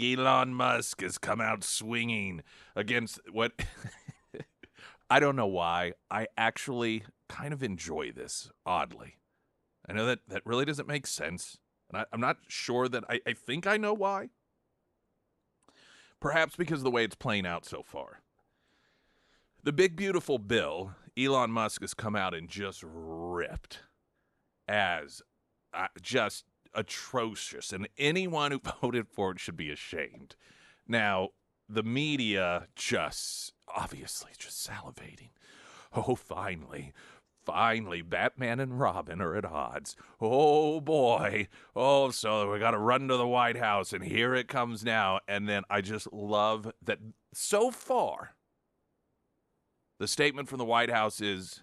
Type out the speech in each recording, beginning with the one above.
big Elon Musk has come out swinging against what I don't know why. I actually kind of enjoy this, oddly. I know that really doesn't make sense, and I'm not sure that I think I know why. Perhaps because of the way it's playing out so far. The big, beautiful bill, Elon Musk has come out and just ripped as just atrocious, and anyone who voted for it should be ashamed. Now, the media obviously just salivating. Oh, finally, Batman and Robin are at odds. Oh, boy. Oh, so we got to run to the White House, and here it comes now. And then I just love that so far, the statement from the White House is,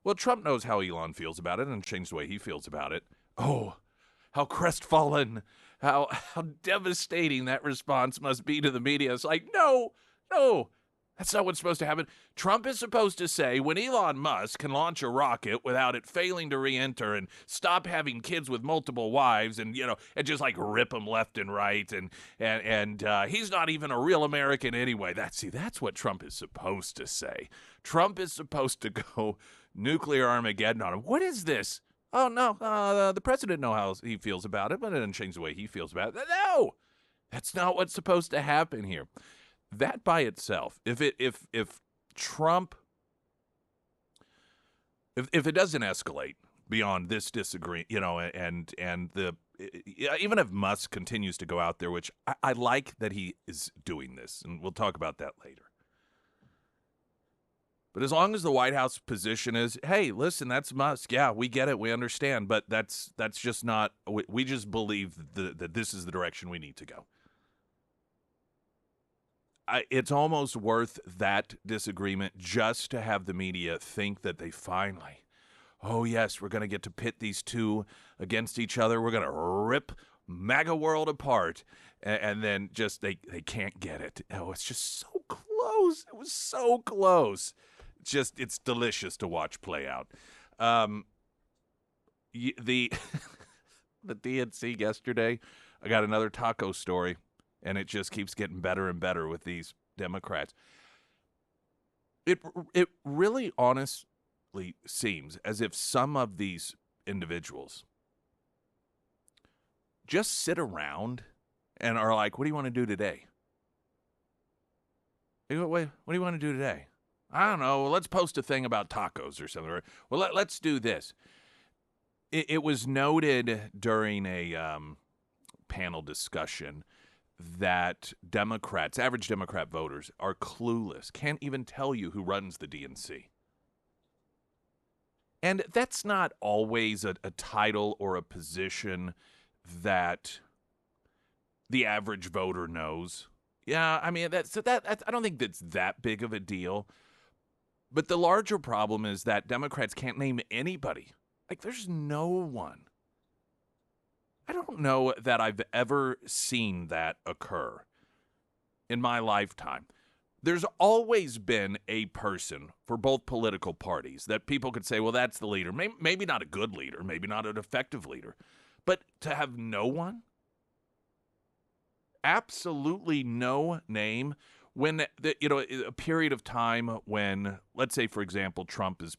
well, Trump knows how Elon feels about it and changed the way he feels about it. Oh, how crestfallen, how devastating that response must be to the media. It's like, no, that's not what's supposed to happen. Trump is supposed to say when Elon Musk can launch a rocket without it failing to re-enter and stop having kids with multiple wives and, and just like rip them left and right. And he's not even a real American anyway. That's what Trump is supposed to say. Trump is supposed to go nuclear Armageddon on him. What is this? Oh, no, the president knows how he feels about it, but it doesn't change the way he feels about it. No, that's not what's supposed to happen here. That by itself, if Trump, if it doesn't escalate beyond this disagreement, and even if Musk continues to go out there, which I like that he is doing this, and we'll talk about that later. But as long as the White House position is, hey, listen, that's Musk. Yeah, we get it. We understand. But that's just not, we just believe that this is the direction we need to go. It's almost worth that disagreement just to have the media think that they finally, oh, yes, we're going to get to pit these two against each other. We're going to rip MAGA world apart. And then just they can't get it. Oh, it's just so close. It was so close. It's delicious to watch play out. The DNC yesterday, I got another taco story, and it just keeps getting better and better with these Democrats. It really honestly seems as if some of these individuals just sit around and are like, what do you want to do today? What do you want to do today? I don't know. Let's post a thing about tacos or something. Well, let's do this. It was noted during a panel discussion that Democrats, average Democrat voters, are clueless, can't even tell you who runs the DNC. And that's not always a title or a position that the average voter knows. Yeah, I mean, that's I don't think that's that big of a deal. But the larger problem is that Democrats can't name anybody. Like, there's no one. I don't know that I've ever seen that occur in my lifetime. There's always been a person for both political parties that people could say, well, that's the leader. Maybe not a good leader, maybe not an effective leader. But to have no one? Absolutely no name. When, a period of time when, let's say, for example, Trump is,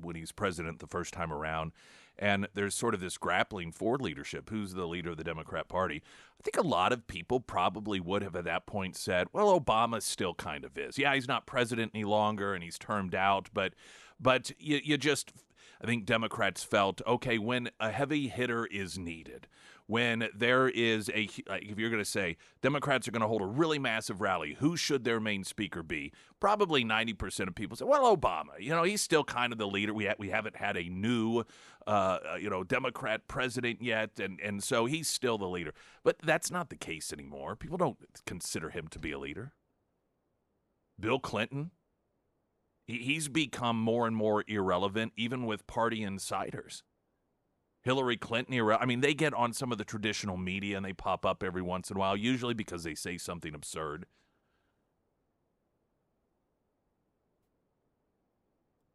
when he's president the first time around, and there's sort of this grappling for leadership. Who's the leader of the Democrat Party? I think a lot of people probably would have at that point said, well, Obama still kind of is. Yeah, he's not president any longer and he's termed out, but you just, I think Democrats felt, okay, when a heavy hitter is needed, when there is if you're going to say Democrats are going to hold a really massive rally, who should their main speaker be? Probably 90% of people say, well, Obama. He's still kind of the leader. We haven't had a new, Democrat president yet, and so he's still the leader. But that's not the case anymore. People don't consider him to be a leader. Bill Clinton, he's become more and more irrelevant, even with party insiders. Hillary Clinton, they get on some of the traditional media and they pop up every once in a while, usually because they say something absurd.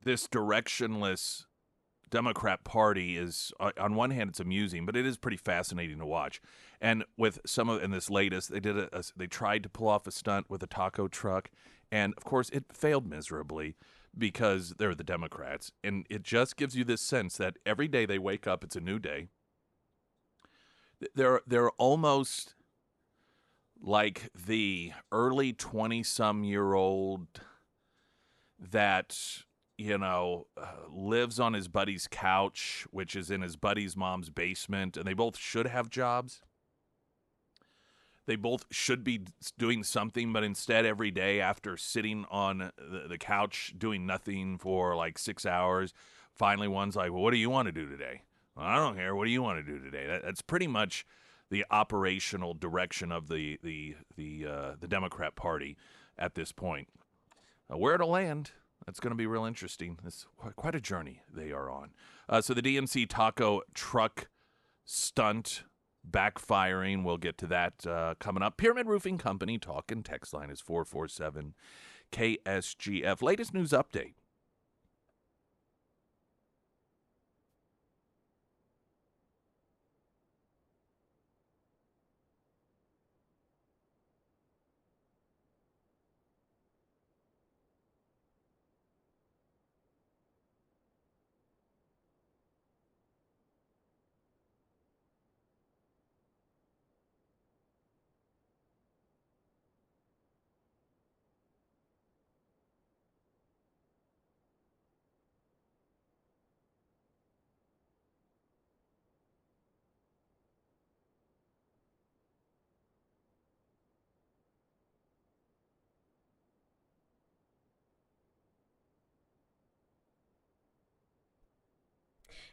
This directionless Democrat Party is, on one hand, it's amusing, but it is pretty fascinating to watch. And with in this latest, they tried to pull off a stunt with a taco truck, and of course, it failed miserably because they're the Democrats. And it just gives you this sense that every day they wake up, it's a new day. They're almost like the early 20-some-year-old that lives on his buddy's couch, which is in his buddy's mom's basement, and they both should have jobs. They both should be doing something, but instead every day after sitting on the couch doing nothing for like 6 hours, finally one's like, well, what do you want to do today? Well, I don't care. What do you want to do today? That's pretty much the operational direction of the Democrat Party at this point. Where to land? That's going to be real interesting. It's quite a journey they are on. So the DNC taco truck stunt backfiring. We'll get to that coming up. Pyramid Roofing Company talk and text line is 447 KSGF. Latest news update.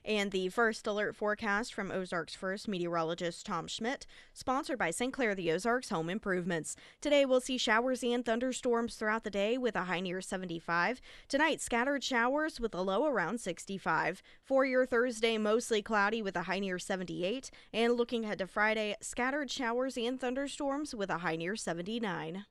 And the first alert forecast from Ozarks First meteorologist Tom Schmidt, sponsored by St. Clair the Ozarks Home Improvements. Today we'll see showers and thunderstorms throughout the day with a high near 75. Tonight, scattered showers with a low around 65. For your Thursday, mostly cloudy with a high near 78. And looking ahead to Friday, scattered showers and thunderstorms with a high near 79.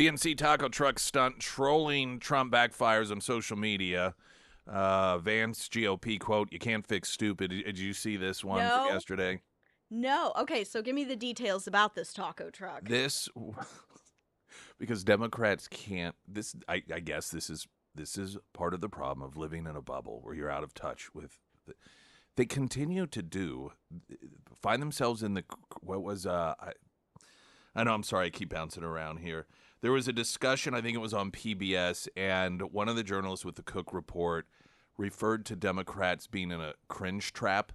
DNC taco truck stunt trolling Trump backfires on social media. Vance GOP quote, "You can't fix stupid." Did you see this one from No. yesterday? No. Okay, so give me the details about this taco truck. This because Democrats can't. I guess this is part of the problem of living in a bubble where you're out of touch with. They continue to find themselves in the what was I know, I'm sorry, I keep bouncing around here. There was a discussion, I think it was on PBS, and one of the journalists with the Cook Report referred to Democrats being in a cringe trap,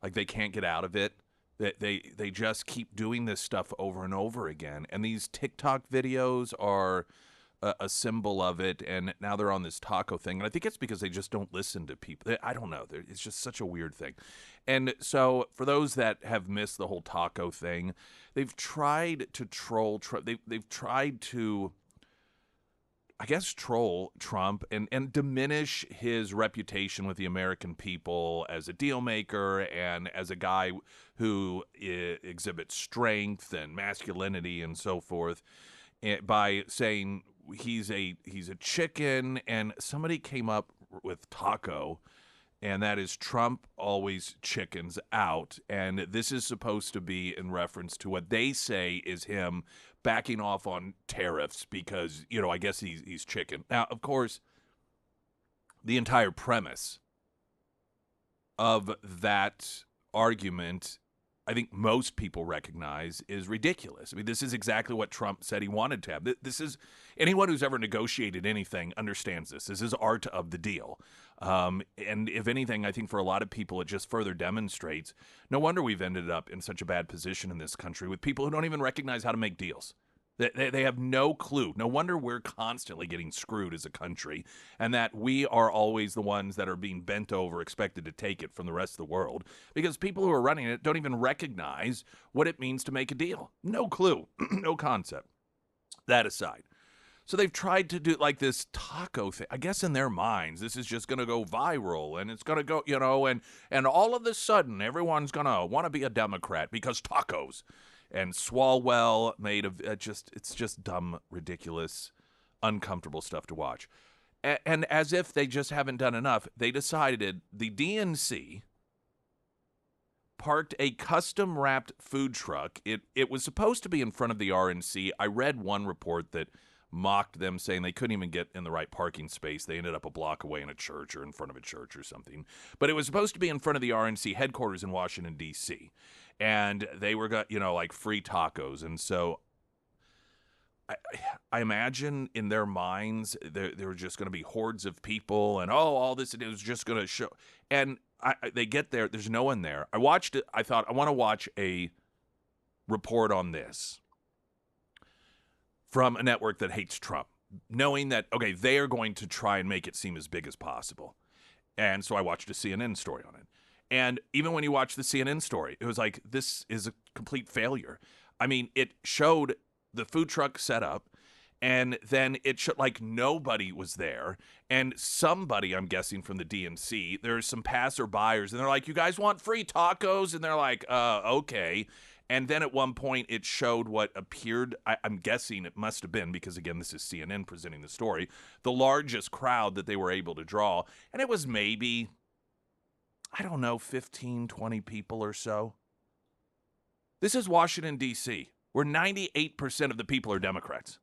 like they can't get out of it. They just keep doing this stuff over and over again, and these TikTok videos are a symbol of it. And now they're on this taco thing, and I think it's because they just don't listen to people. I don't know. It's just such a weird thing. And so, for those that have missed the whole taco thing, they've tried to troll. They've tried to, I guess, troll Trump and diminish his reputation with the American people as a deal maker and as a guy who exhibits strength and masculinity and so forth, by saying he's a chicken. And somebody came up with taco, and that is Trump always chickens out. And this is supposed to be in reference to what they say is him backing off on tariffs because, I guess he's chicken. Now, of course, the entire premise of that argument, I think most people recognize, is ridiculous. I mean, this is exactly what Trump said he wanted to have. This is, anyone who's ever negotiated anything understands this. This is art of the deal. And if anything, I think for a lot of people, it just further demonstrates, no wonder we've ended up in such a bad position in this country with people who don't even recognize how to make deals. They have no clue. No wonder we're constantly getting screwed as a country, and that we are always the ones that are being bent over, expected to take it from the rest of the world, because people who are running it don't even recognize what it means to make a deal. No clue, no concept. That aside. So they've tried to do like this taco thing. I guess in their minds, this is just going to go viral, and it's going to go, and all of a sudden, everyone's going to want to be a Democrat because tacos. And Swalwell made of it's just dumb, ridiculous, uncomfortable stuff to watch. And as if they just haven't done enough, they decided the DNC parked a custom wrapped food truck. It was supposed to be in front of the RNC. I read one report that mocked them, saying they couldn't even get in the right parking space. They ended up a block away in a church or in front of a church or something. But it was supposed to be in front of the RNC headquarters in Washington, D.C., and they were got like free tacos. And so I imagine in their minds there were just going to be hordes of people, and all this it was just going to show. And they get there, there's no one there. I watched it. I thought, I want to watch a report on this from a network that hates Trump, knowing that, okay, they are going to try and make it seem as big as possible. And so I watched a CNN story on it. And even when you watch the CNN story, it was like, this is a complete failure. I mean, it showed the food truck set up, and then it showed like nobody was there. And somebody, I'm guessing from the DNC, there's some passerbyers, and they're like, "You guys want free tacos?" And they're like, okay. And then at one point, it showed what appeared, I'm guessing it must have been, because again, this is CNN presenting the story, the largest crowd that they were able to draw. And it was maybe, I don't know, 15, 20 people or so. This is Washington, D.C., where 98% of the people are Democrats.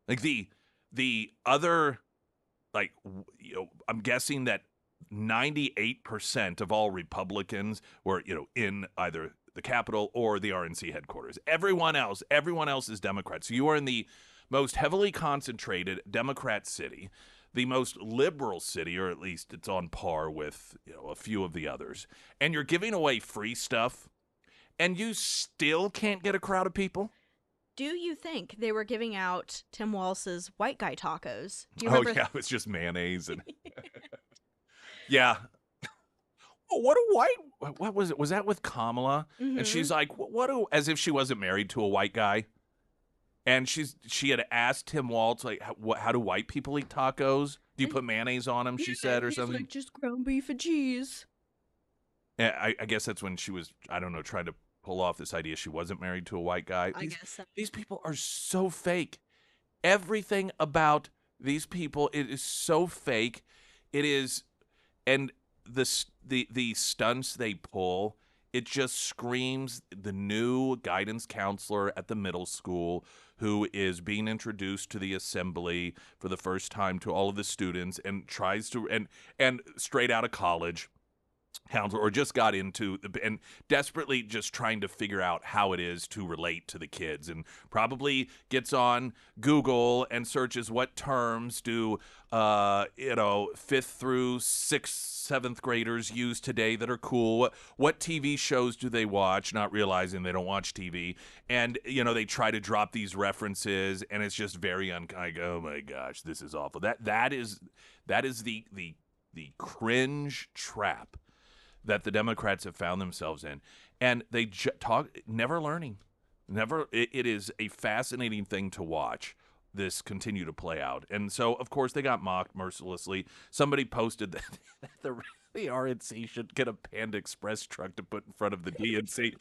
Like the other, like, I'm guessing that 98% of all Republicans were, in either the Capitol or the RNC headquarters. Everyone else is Democrats. So you are in the most heavily concentrated Democrat city, the most liberal city, or at least it's on par with, a few of the others. And you're giving away free stuff, and you still can't get a crowd of people? Do you think they were giving out Tim Walz's white guy tacos? Do you remember? Oh, yeah, it was just mayonnaise. And yeah. Oh, what was it? Was that with Kamala? Mm-hmm. And she's like, as if she wasn't married to a white guy. And she had asked Tim Walz, like, how do white people eat tacos? Do you put mayonnaise on them, she said, or something? Like, just ground beef and cheese. Yeah, I guess that's when she was, I don't know, trying to pull off this idea she wasn't married to a white guy. I guess so. These people are so fake. Everything about these people, it is so fake. It is, and the stunts they pull, it just screams the new guidance counselor at the middle school who is being introduced to the assembly for the first time to all of the students and tries to and straight out of college counselor or just got into and desperately just trying to figure out how it is to relate to the kids, and probably gets on Google and searches what terms do fifth through sixth, seventh graders use today that are cool. What TV shows do they watch, not realizing they don't watch TV, and they try to drop these references, and it's just very oh my gosh, this is awful. That is the cringe trap that the Democrats have found themselves in, and they talk never learning, never. It is a fascinating thing to watch this continue to play out, and so of course they got mocked mercilessly. Somebody posted that the RNC should get a Panda Express truck to put in front of the DNC,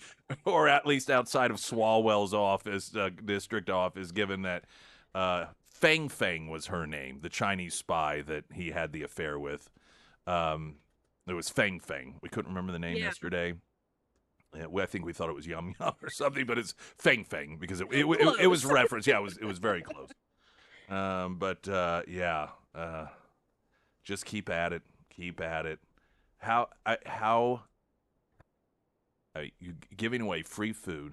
or at least outside of Swalwell's office, district office, given that Fang Fang was her name, the Chinese spy that he had the affair with. It was Fang Fang. We couldn't remember the name yesterday. Yeah, I think we thought it was Yum Yum or something, but it's Fang Fang because it was referenced. Yeah, it was very close. Just keep at it. Keep at it. How you giving away free food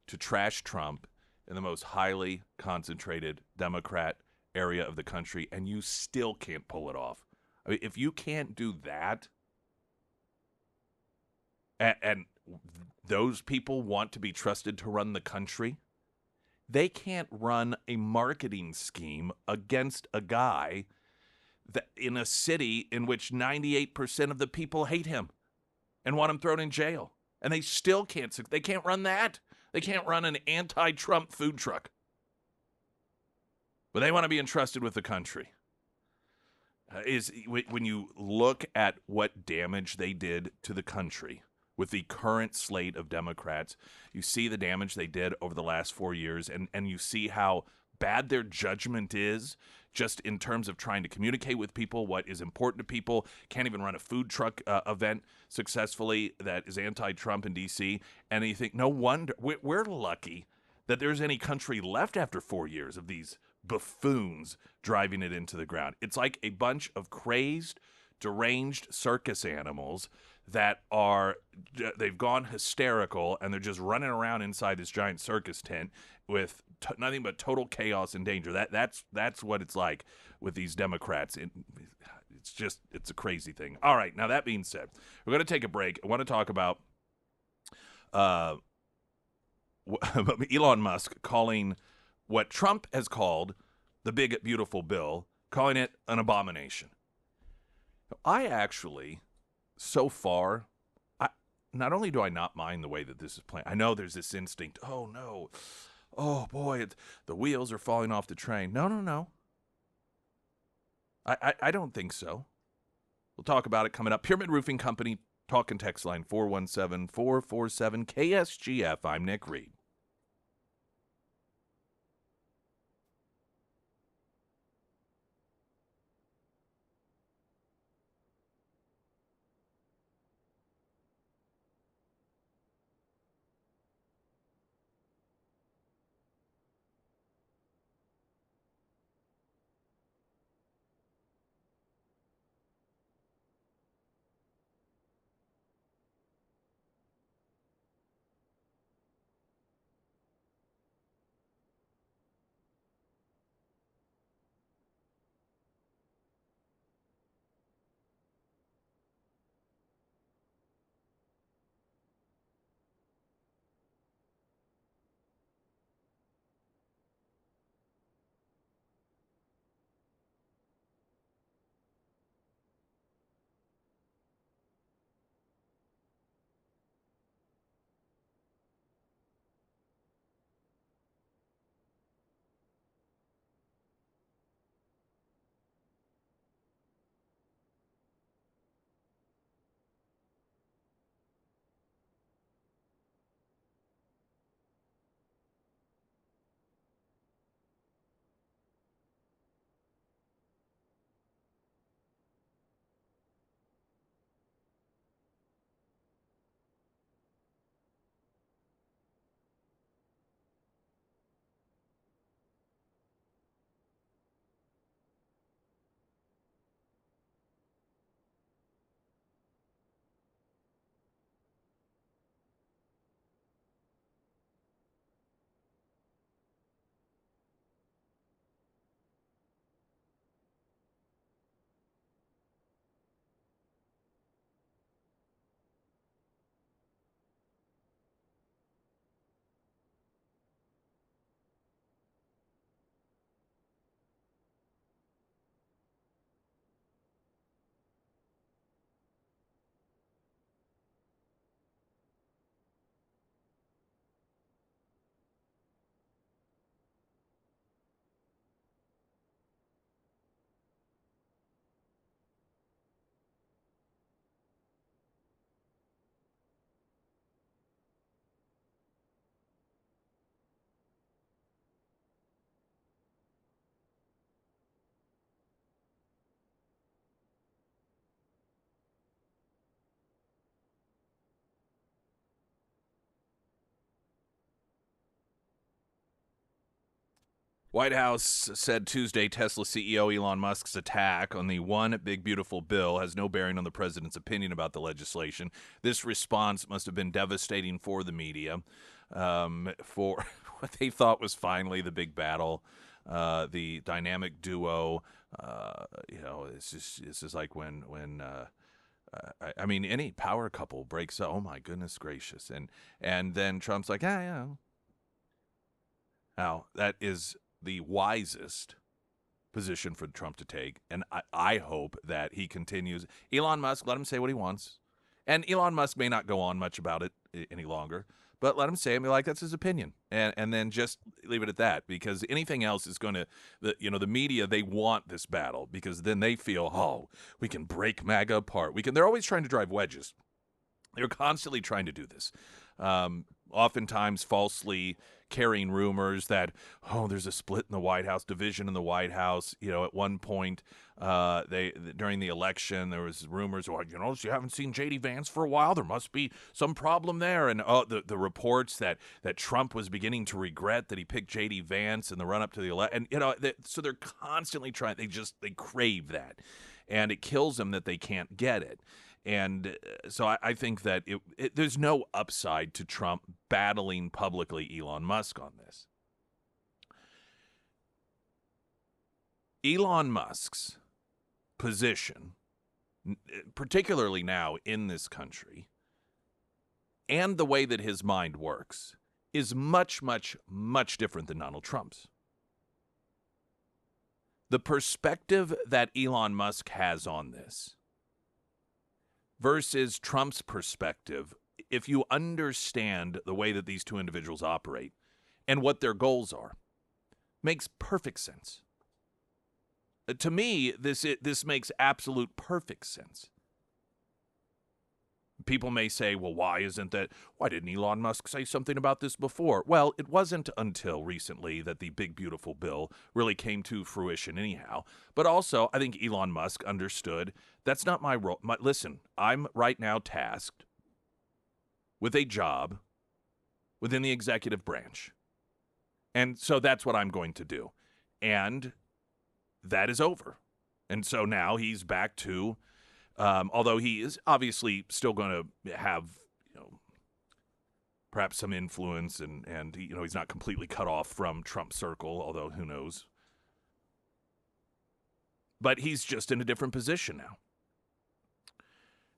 to trash Trump in the most highly concentrated Democrat area of the country, and you still can't pull it off. I mean, if you can't do that, and those people want to be trusted to run the country, they can't run a marketing scheme against a guy that in a city in which 98% of the people hate him and want him thrown in jail. And they still can't. They can't run that. They can't run an anti-Trump food truck. But they want to be entrusted with the country. Is when you look at what damage they did to the country with the current slate of Democrats, you see the damage they did over the last 4 years, and you see how bad their judgment is just in terms of trying to communicate with people what is important to people. Can't even run a food truck event successfully that is anti-Trump in D.C. And you think, no wonder, we're lucky that there's any country left after 4 years of these buffoons driving it into the ground. It's like a bunch of crazed, deranged circus animals that they've gone hysterical, and they're just running around inside this giant circus tent with nothing but total chaos and danger. That's what it's like with these Democrats. It's a crazy thing. All right, now that being said, we're going to take a break. I want to talk about Elon Musk calling what Trump has called the big, beautiful bill, calling it an abomination. I actually, so far, not only do I not mind the way that this is playing, I know there's this instinct, oh no, oh boy, the wheels are falling off the train. No. I don't think so. We'll talk about it coming up. Pyramid Roofing Company, talk and text line 417-447-KSGF. I'm Nick Reed. White House said Tuesday Tesla CEO Elon Musk's attack on the one big beautiful bill has no bearing on the president's opinion about the legislation. This response must have been devastating for the media, for what they thought was finally the big battle, the dynamic duo. This is like when I mean, any power couple breaks up. Oh my goodness gracious! And then Trump's like, yeah. Now that is the wisest position for Trump to take, and I hope that he continues. Elon Musk, let him say what he wants, and Elon Musk may not go on much about it any longer, but let him say it. Be like, that's his opinion, and then just leave it at that, because anything else is going to, the media, they want this battle because then they feel, oh, we can break MAGA apart. They're always trying to drive wedges. They're constantly trying to do this. Oftentimes falsely carrying rumors that, oh, there's a split in the White House, division in the White House. At one point, during the election, there was rumors, you haven't seen J.D. Vance for a while. There must be some problem there. And the reports that Trump was beginning to regret that he picked J.D. Vance in the run-up to the election. And, so they're constantly trying. They crave that. And it kills them that they can't get it. And so I think that there's no upside to Trump battling publicly Elon Musk on this. Elon Musk's position, particularly now in this country, and the way that his mind works, is much, much, much different than Donald Trump's. The perspective that Elon Musk has on this versus Trump's perspective, if you understand the way that these two individuals operate and what their goals are, makes perfect sense. To me, this makes absolute perfect sense. People may say, well, why didn't Elon Musk say something about this before? Well, it wasn't until recently that the big, beautiful bill really came to fruition anyhow. But also, I think Elon Musk understood that's not my role. Listen, I'm right now tasked with a job within the executive branch. And so that's what I'm going to do. And that is over. And so now he's back to... although he is obviously still going to have, perhaps some influence, and he's not completely cut off from Trump's circle, although who knows. But he's just in a different position now.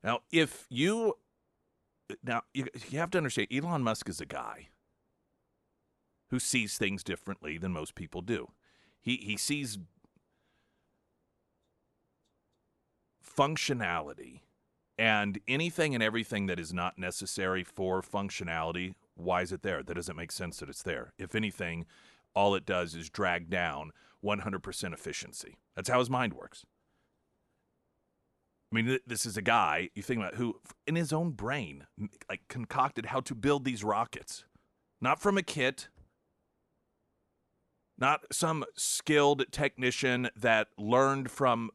Now, you have to understand, Elon Musk is a guy who sees things differently than most people do. He sees functionality and anything and everything that is not necessary for functionality. Why is it there? That doesn't make sense that it's there. If anything, all it does is drag down 100% efficiency. That's how his mind works. I mean, this is a guy, you think about, who in his own brain concocted how to build these rockets. Not from a kit, not some skilled technician that learned from,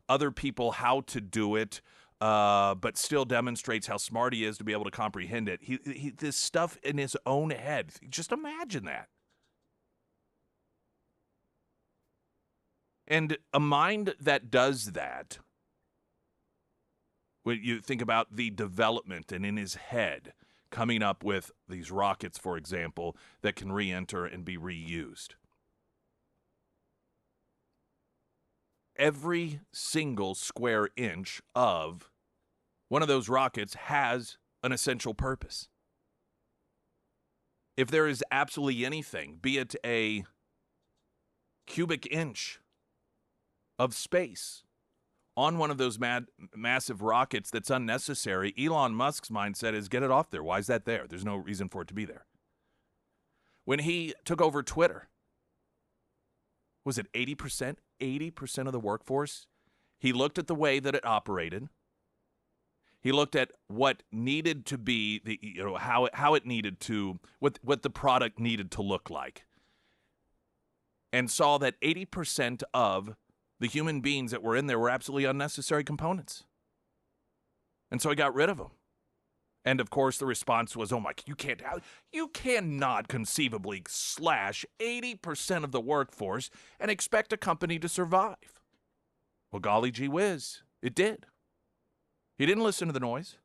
other people how to do it, but still demonstrates how smart he is to be able to comprehend it. He this stuff in his own head. Just imagine that. And a mind that does that, when you think about the development and in his head coming up with these rockets, for example, that can re-enter and be reused. Every single square inch of one of those rockets has an essential purpose. If there is absolutely anything, be it a cubic inch of space on one of those massive rockets that's unnecessary, Elon Musk's mindset is get it off there. Why is that there? There's no reason for it to be there. When he took over Twitter, was it 80%? 80% of the workforce? He looked at the way that it operated. He looked at what needed to be, how it needed to, what the product needed to look like, and saw that 80% of the human beings that were in there were absolutely unnecessary components. And so he got rid of them. And of course, the response was, "Oh my, you cannot conceivably slash 80% of the workforce and expect a company to survive." Well, golly gee whiz, it did. He didn't listen to the noise.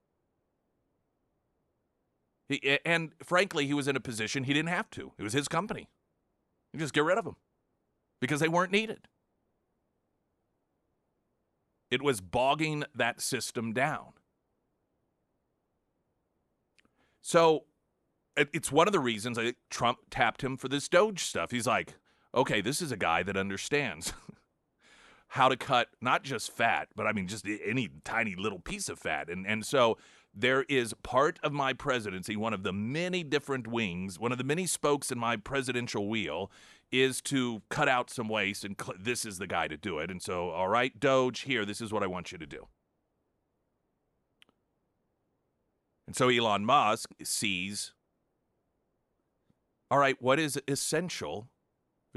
And frankly, he was in a position he didn't have to. It was his company. You just get rid of them because they weren't needed. It was bogging that system down. So it's one of the reasons I think Trump tapped him for this Doge stuff. He's like, okay, this is a guy that understands how to cut not just fat, but I mean just any tiny little piece of fat. And so there is part of my presidency, one of the many different wings, one of the many spokes in my presidential wheel is to cut out some waste, and this is the guy to do it. And so, all right, Doge, here, this is what I want you to do. And so Elon Musk sees, all right, what is essential?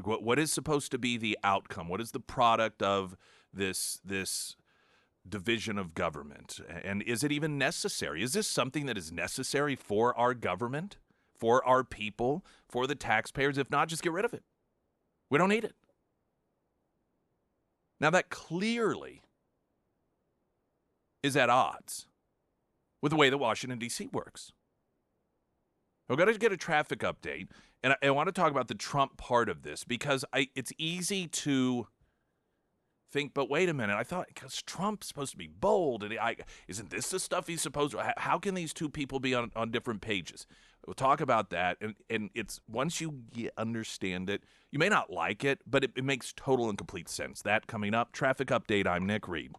What is supposed to be the outcome? What is the product of this division of government? And is it even necessary? Is this something that is necessary for our government, for our people, for the taxpayers? If not, just get rid of it. We don't need it. Now, that clearly is at odds with the way that Washington, D.C. works. We're going to get a traffic update, and I want to talk about the Trump part of this because it's easy to think, but wait a minute, I thought because Trump's supposed to be bold, and isn't this the stuff he's supposed to? How can these two people be on different pages? We'll talk about that, and it's once you understand it, you may not like it, but it makes total and complete sense. That coming up, traffic update. I'm Nick Reed.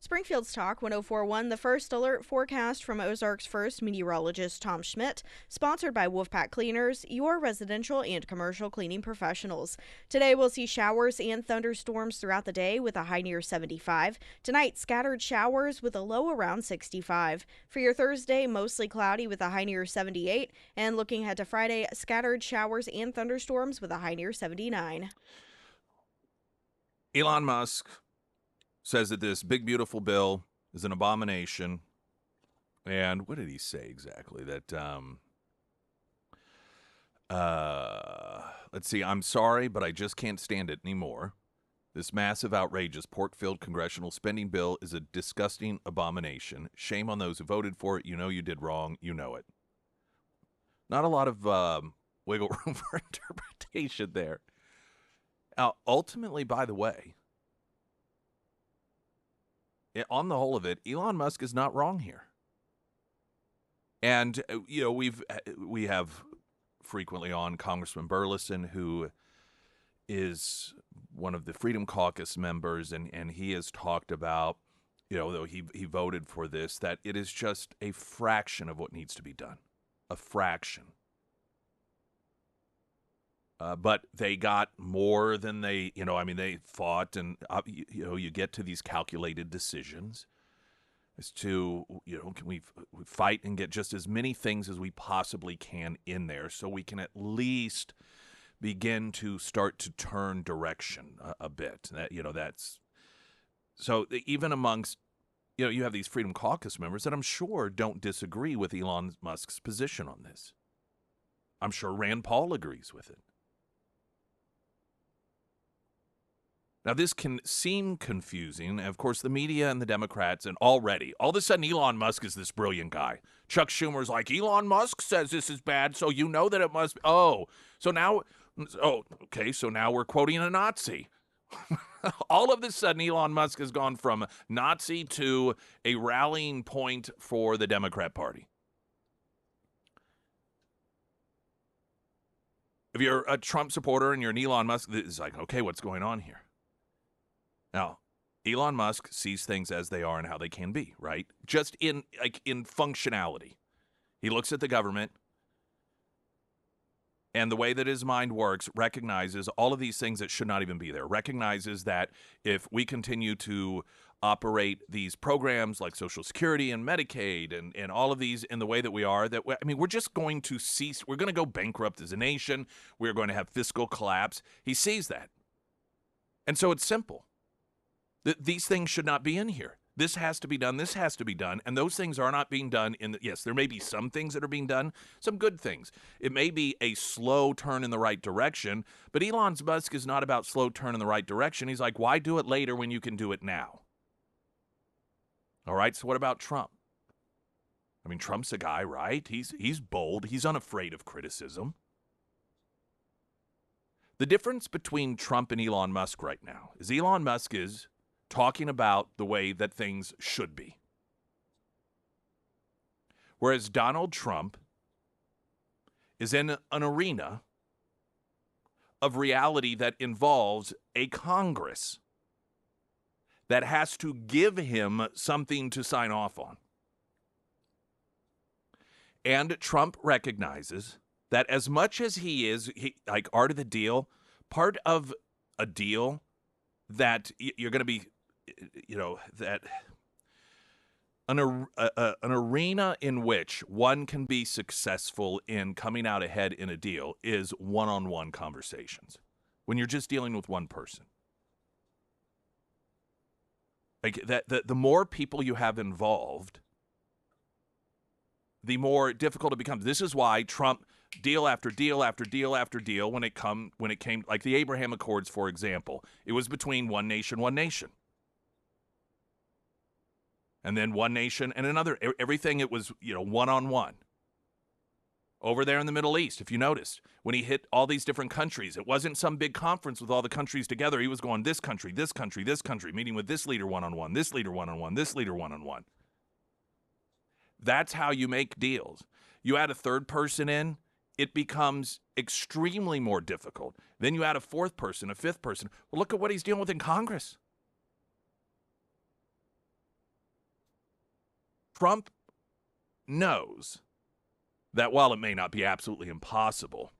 Springfield's Talk 1041, the first alert forecast from Ozarks First meteorologist Tom Schmidt, sponsored by Wolfpack Cleaners, your residential and commercial cleaning professionals. Today we'll see showers and thunderstorms throughout the day with a high near 75. Tonight, scattered showers with a low around 65. For your Thursday, mostly cloudy with a high near 78. And looking ahead to Friday, scattered showers and thunderstorms with a high near 79. Elon Musk says that this big, beautiful bill is an abomination. And what did he say exactly? That, let's see, I'm sorry, but I just can't stand it anymore. This massive, outrageous, pork-filled congressional spending bill is a disgusting abomination. Shame on those who voted for it. You know you did wrong. You know it. Not a lot of wiggle room for interpretation there. Now, ultimately, by the way, on the whole of it, Elon Musk is not wrong here. And, we have frequently on Congressman Burleson, who is one of the Freedom Caucus members, and he has talked about, though he voted for this, that it is just a fraction of what needs to be done. A fraction. But they got more than they fought, and, you get to these calculated decisions as to, can we fight and get just as many things as we possibly can in there so we can at least begin to start to turn direction a bit. That's so even amongst, you have these Freedom Caucus members that I'm sure don't disagree with Elon Musk's position on this. I'm sure Rand Paul agrees with it. Now, this can seem confusing. Of course, the media and the Democrats, and all of a sudden, Elon Musk is this brilliant guy. Chuck Schumer's like, Elon Musk says this is bad, so you know that it must be. So now we're quoting a Nazi. All of a sudden, Elon Musk has gone from Nazi to a rallying point for the Democrat Party. If you're a Trump supporter and you're an Elon Musk, it's like, okay, what's going on here? Now, Elon Musk sees things as they are and how they can be, right? Just in functionality. He looks at the government, and the way that his mind works recognizes all of these things that should not even be there. Recognizes that if we continue to operate these programs like Social Security and Medicaid and all of these in the way that we are, we're just going to cease. We're going to go bankrupt as a nation. We're going to have fiscal collapse. He sees that. And so it's simple. These things should not be in here. This has to be done. This has to be done. And those things are not being done yes, there may be some things that are being done, some good things. It may be a slow turn in the right direction, but Elon Musk is not about slow turn in the right direction. He's like, why do it later when you can do it now? All right, so what about Trump? Trump's a guy, right? He's bold. He's unafraid of criticism. The difference between Trump and Elon Musk right now is Elon Musk is talking about the way that things should be. Whereas Donald Trump is in an arena of reality that involves a Congress that has to give him something to sign off on. And Trump recognizes that as much as he is like art of the deal, part of a deal that you're going to be, that an arena in which one can be successful in coming out ahead in a deal is one-on-one conversations when you're just dealing with one person. Like that, the more people you have involved, the more difficult it becomes. This is why Trump deal after deal after deal after deal when it came like the Abraham Accords, for example, it was between one nation. And then one nation and another. Everything, it was, one-on-one. Over there in the Middle East, if you noticed, when he hit all these different countries, it wasn't some big conference with all the countries together. He was going this country, meeting with this leader one-on-one, this leader one-on-one, this leader one-on-one. That's how you make deals. You add a third person in, it becomes extremely more difficult. Then you add a fourth person, a fifth person. Well, look at what he's dealing with in Congress. Trump knows that while it may not be absolutely impossible,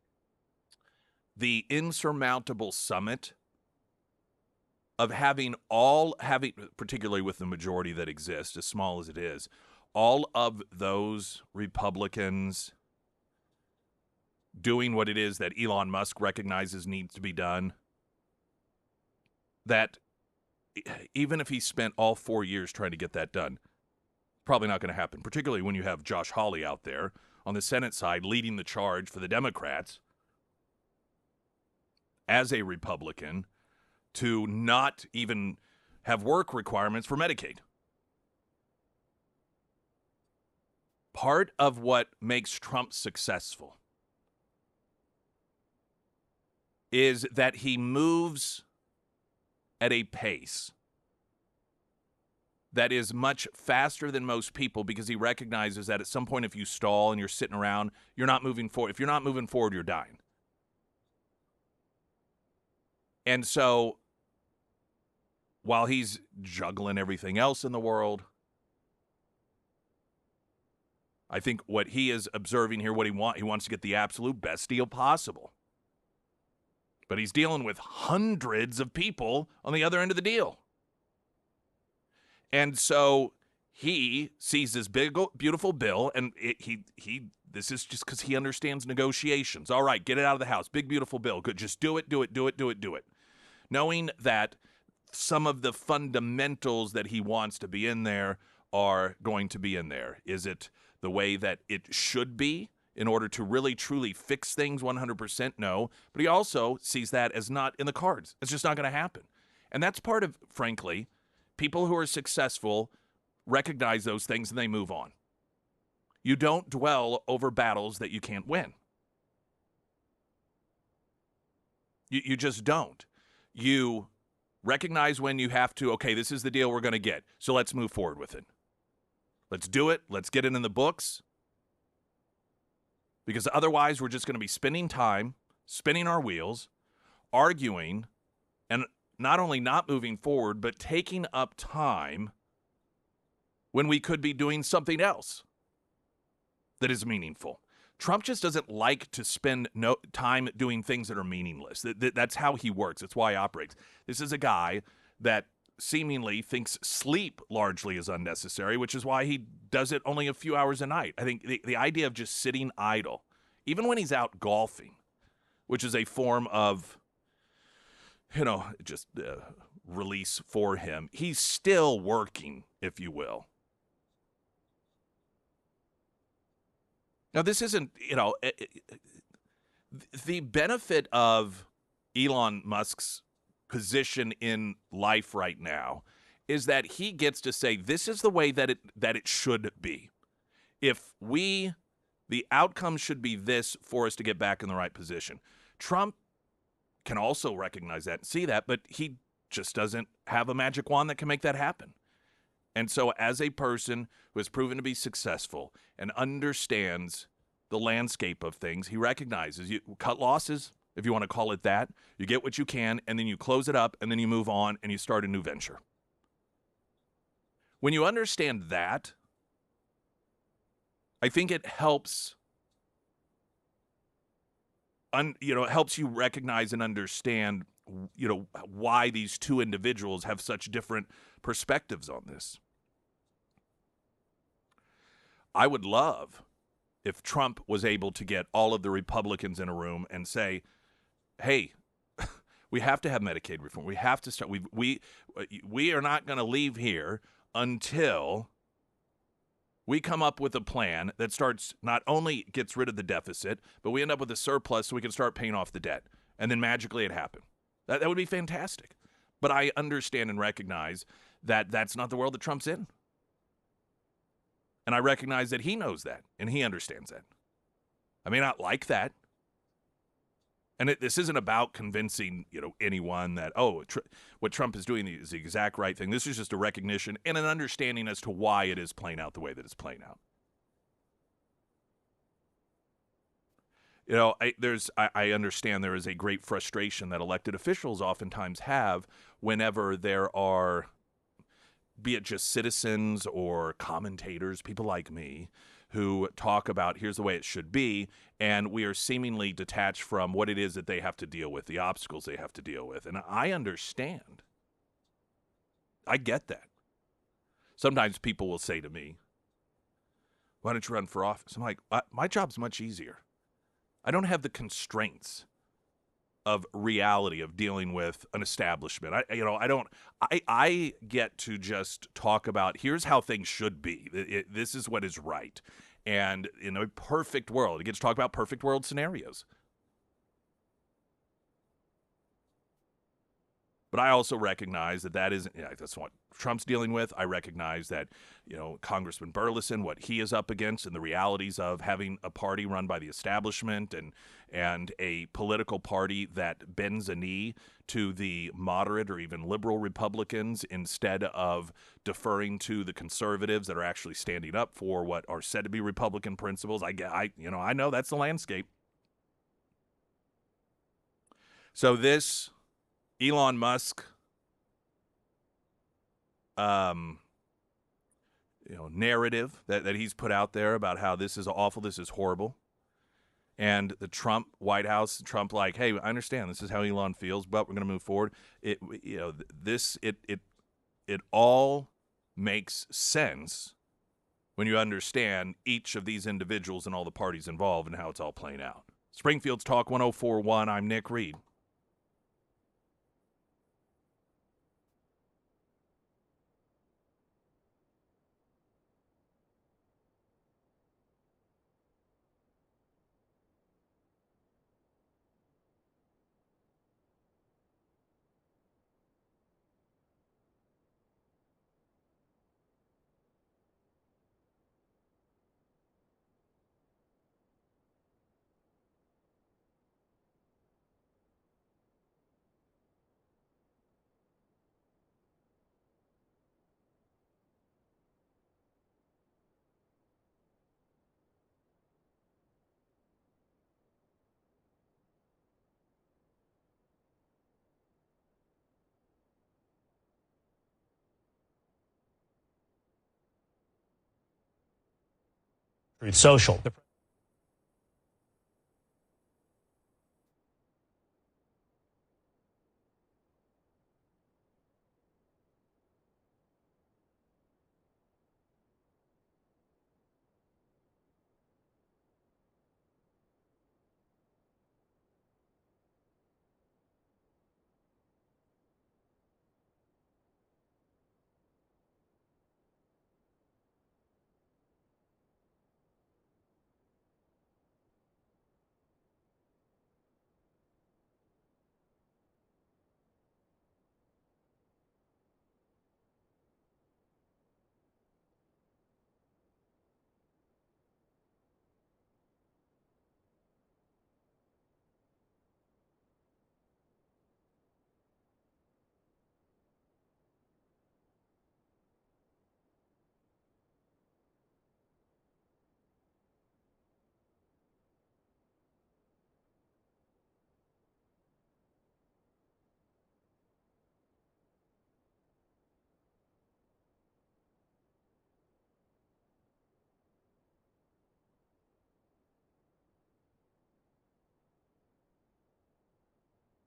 the insurmountable summit of having, particularly with the majority that exists, as small as it is, all of those Republicans doing what it is that Elon Musk recognizes needs to be done, that even if he spent all 4 years trying to get that done, probably not going to happen, particularly when you have Josh Hawley out there on the Senate side leading the charge for the Democrats as a Republican to not even have work requirements for Medicaid. Part of what makes Trump successful is that he moves at a pace that is much faster than most people, because he recognizes that at some point if you stall and you're sitting around, you're not moving forward. If you're not moving forward, you're dying. And so while he's juggling everything else in the world, I think what he is observing here, he wants to get the absolute best deal possible. But he's dealing with hundreds of people on the other end of the deal. And so he sees this big, beautiful bill, and this is just because he understands negotiations. All right, get it out of the House. Big, beautiful bill. Good. Just do it. Knowing that some of the fundamentals that he wants to be in there are going to be in there. Is it the way that it should be in order to really, truly fix things 100%? No. But he also sees that as not in the cards. It's just not going to happen. And that's part of, frankly, people who are successful recognize those things and they move on. You don't dwell over battles that you can't win. You just don't. You recognize when you have to, okay, this is the deal we're going to get, so let's move forward with it. Let's do it. Let's get it in the books. Because otherwise we're just going to be spending time, spinning our wheels, arguing, and not only not moving forward, but taking up time when we could be doing something else that is meaningful. Trump just doesn't like to spend no time doing things that are meaningless. That's how he works. That's why he operates. This is a guy that seemingly thinks sleep largely is unnecessary, which is why he does it only a few hours a night. I think the idea of just sitting idle, even when he's out golfing, which is a form of, just release for him, he's still working, if you will. Now, this isn't, the benefit of Elon Musk's position in life right now is that he gets to say, this is the way that it should be. The outcome should be this for us to get back in the right position. Trump can also recognize that and see that, but he just doesn't have a magic wand that can make that happen. And so as a person who has proven to be successful and understands the landscape of things, he recognizes you cut losses, if you want to call it that. You get what you can, and then you close it up, and then you move on, and you start a new venture. When you understand that, I think it helps, it helps you recognize and understand, why these two individuals have such different perspectives on this. I would love if Trump was able to get all of the Republicans in a room and say, hey, we have to have Medicaid reform. We have to start. We are not going to leave here until we come up with a plan that starts, not only gets rid of the deficit, but we end up with a surplus so we can start paying off the debt. And then magically it happened. That would be fantastic. But I understand and recognize that that's not the world that Trump's in. And I recognize that he knows that, and he understands that. I may not like that. And this isn't about convincing, anyone that, what Trump is doing is the exact right thing. This is just a recognition and an understanding as to why it is playing out the way that it's playing out. I understand there is a great frustration that elected officials oftentimes have whenever there are be it just citizens or commentators, people like me, who talk about here's the way it should be, and we are seemingly detached from what it is that they have to deal with, the obstacles they have to deal with. And I understand. I get that. Sometimes people will say to me, why don't you run for office? I'm like, my job's much easier. I don't have the constraints of reality of dealing with an establishment. I get to just talk about here's how things should be. This is what is right. And in a perfect world, I get to talk about perfect world scenarios. But I also recognize that isn't, that's what Trump's dealing with. I recognize that, Congressman Burleson, what he is up against and the realities of having a party run by the establishment and a political party that bends a knee to the moderate or even liberal Republicans instead of deferring to the conservatives that are actually standing up for what are said to be Republican principles. I know that's the landscape. So this Elon Musk, narrative that he's put out there about how this is awful, this is horrible, and the Trump White House, Trump like, hey, I understand this is how Elon feels, but we're going to move forward. It all makes sense when you understand each of these individuals and all the parties involved and how it's all playing out. Springfield's Talk 104.1. I'm Nick Reed. Social.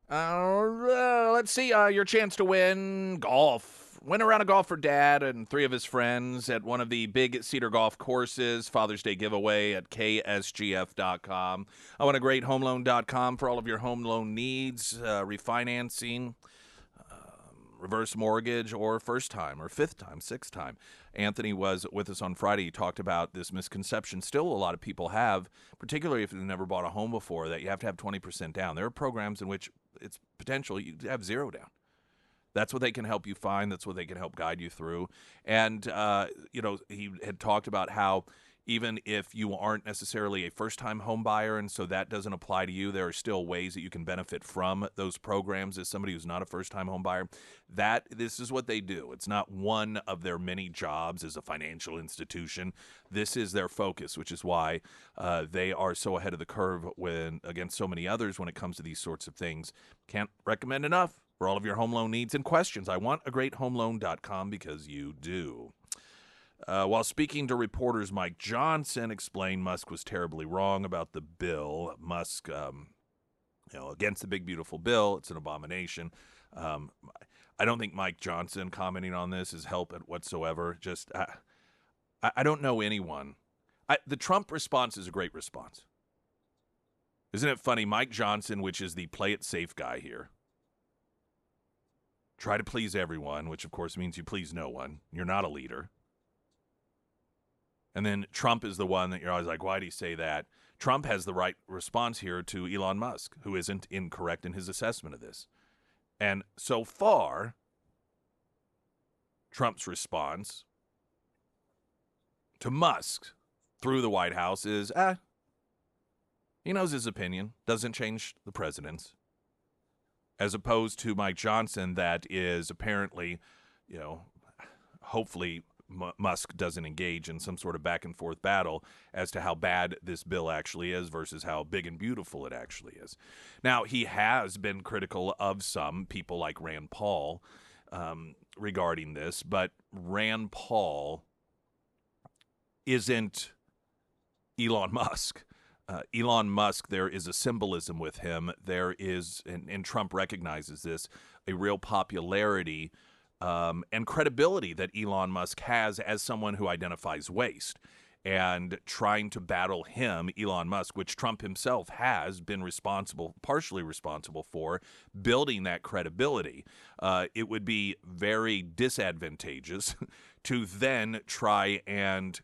Let's see. Your chance to win golf. Went around a golf for Dad and 3 of his friends at one of the big Cedar golf courses. Father's Day giveaway at KSGF.com. I want a great homeloan.com for all of your home loan needs, refinancing, reverse mortgage, or first time, or fifth time, sixth time. Anthony was with us on Friday. He talked about this misconception still a lot of people have, particularly if they've never bought a home before, that you have to have 20% down. There are programs in which it's potential you have 0 down. That's what they can help you find. That's what they can help guide you through. And, he had talked about how even if you aren't necessarily a first-time home buyer and so that doesn't apply to you, there are still ways that you can benefit from those programs as somebody who's not a first-time home buyer. This is what they do. It's not one of their many jobs as a financial institution. This is their focus, which is why they are so ahead of the curve against so many others when it comes to these sorts of things. Can't recommend enough. for all of your home loan needs and questions. I want a great homeloan.com because you do. While speaking to reporters, Mike Johnson explained Musk was terribly wrong about the bill. Musk, against the big, beautiful bill. It's an abomination. I don't think Mike Johnson commenting on this is helping whatsoever. Just, I don't know anyone. The Trump response is a great response. Isn't it funny? Mike Johnson, which is the play it safe guy here, try to please everyone, which of course means you please no one. You're not a leader. And then Trump is the one that you're always like, why do you say that? Trump has the right response here to Elon Musk, who isn't incorrect in his assessment of this. And so far, Trump's response to Musk through the White House is, he knows his opinion, doesn't change the president's. As opposed to Mike Johnson, that is apparently, hopefully Musk doesn't engage in some sort of back and forth battle as to how bad this bill actually is versus how big and beautiful it actually is. Now, he has been critical of some people like Rand Paul regarding this, but Rand Paul isn't Elon Musk. Elon Musk, there is a symbolism with him. There is, and Trump recognizes this, a real popularity and credibility that Elon Musk has as someone who identifies waste. And trying to battle him, Elon Musk, which Trump himself has been partially responsible for, building that credibility. It would be very disadvantageous to then try and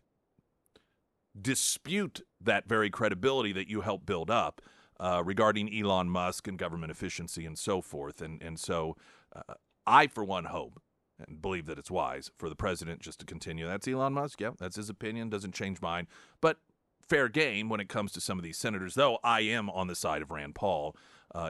dispute that very credibility that you helped build up regarding Elon Musk and government efficiency and so forth. And so I, for one, hope and believe that it's wise for the president just to continue. That's Elon Musk. Yeah, that's his opinion. Doesn't change mine. But fair game when it comes to some of these senators, though I am on the side of Rand Paul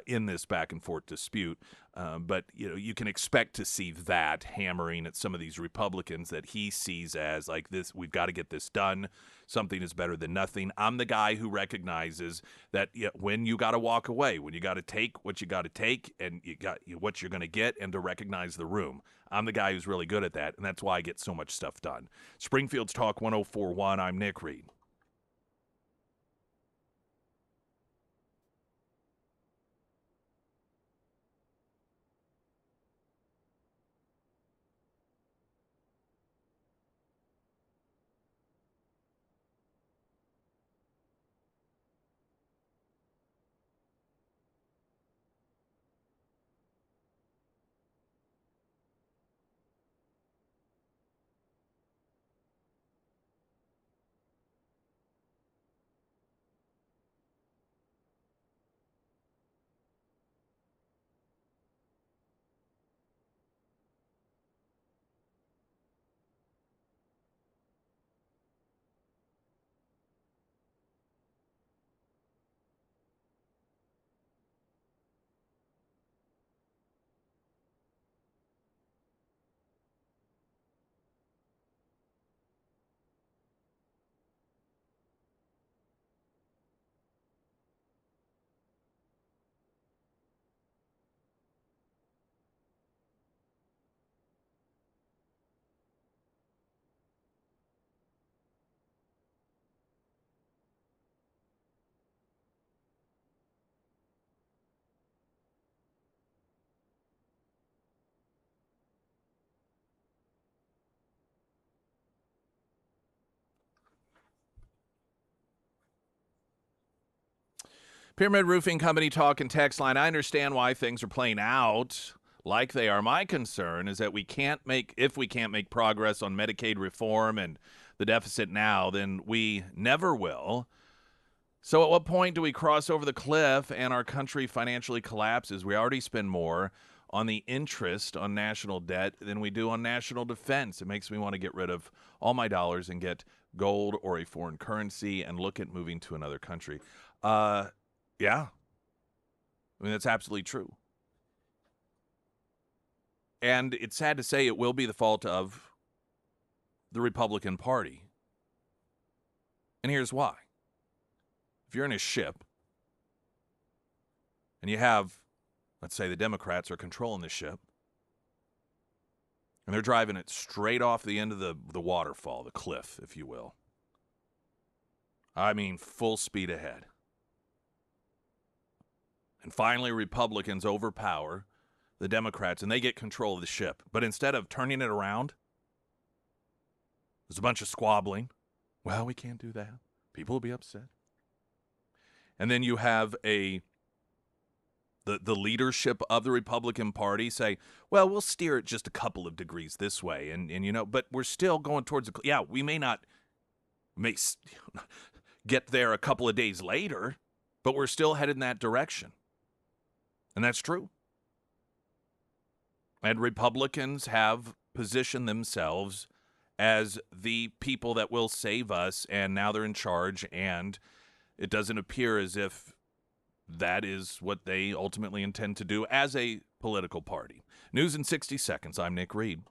in this back and forth dispute. But, you can expect to see that hammering at some of these Republicans that he sees as like this, we've got to get this done. Something is better than nothing. I'm the guy who recognizes that when you got to walk away, when you got to take what you got to take and you got what you're going to get, and to recognize the room. I'm the guy who's really good at that, and that's why I get so much stuff done. Springfield's Talk 104.1. I'm Nick Reed. Pyramid Roofing Company talk and text line. I understand why things are playing out like they are. My concern is that if we can't make progress on Medicaid reform and the deficit now, then we never will. So at what point do we cross over the cliff and our country financially collapses? We already spend more on the interest on national debt than we do on national defense. It makes me want to get rid of all my dollars and get gold or a foreign currency and look at moving to another country. Yeah. I mean, that's absolutely true. And it's sad to say it will be the fault of the Republican Party. And here's why. If you're in a ship and you have let's say the Democrats are controlling the ship, and they're driving it straight off the end of the waterfall, the cliff, if you will. I mean, full speed ahead. And finally, Republicans overpower the Democrats, and they get control of the ship. But instead of turning it around, there's a bunch of squabbling. Well, we can't do that. People will be upset. And then you have the leadership of the Republican Party say, well, we'll steer it just a couple of degrees this way. And but we're still going towards we may not get there a couple of days later, but we're still headed in that direction. And that's true. And Republicans have positioned themselves as the people that will save us, and now they're in charge, and it doesn't appear as if that is what they ultimately intend to do as a political party. News in 60 seconds. I'm Nick Reed.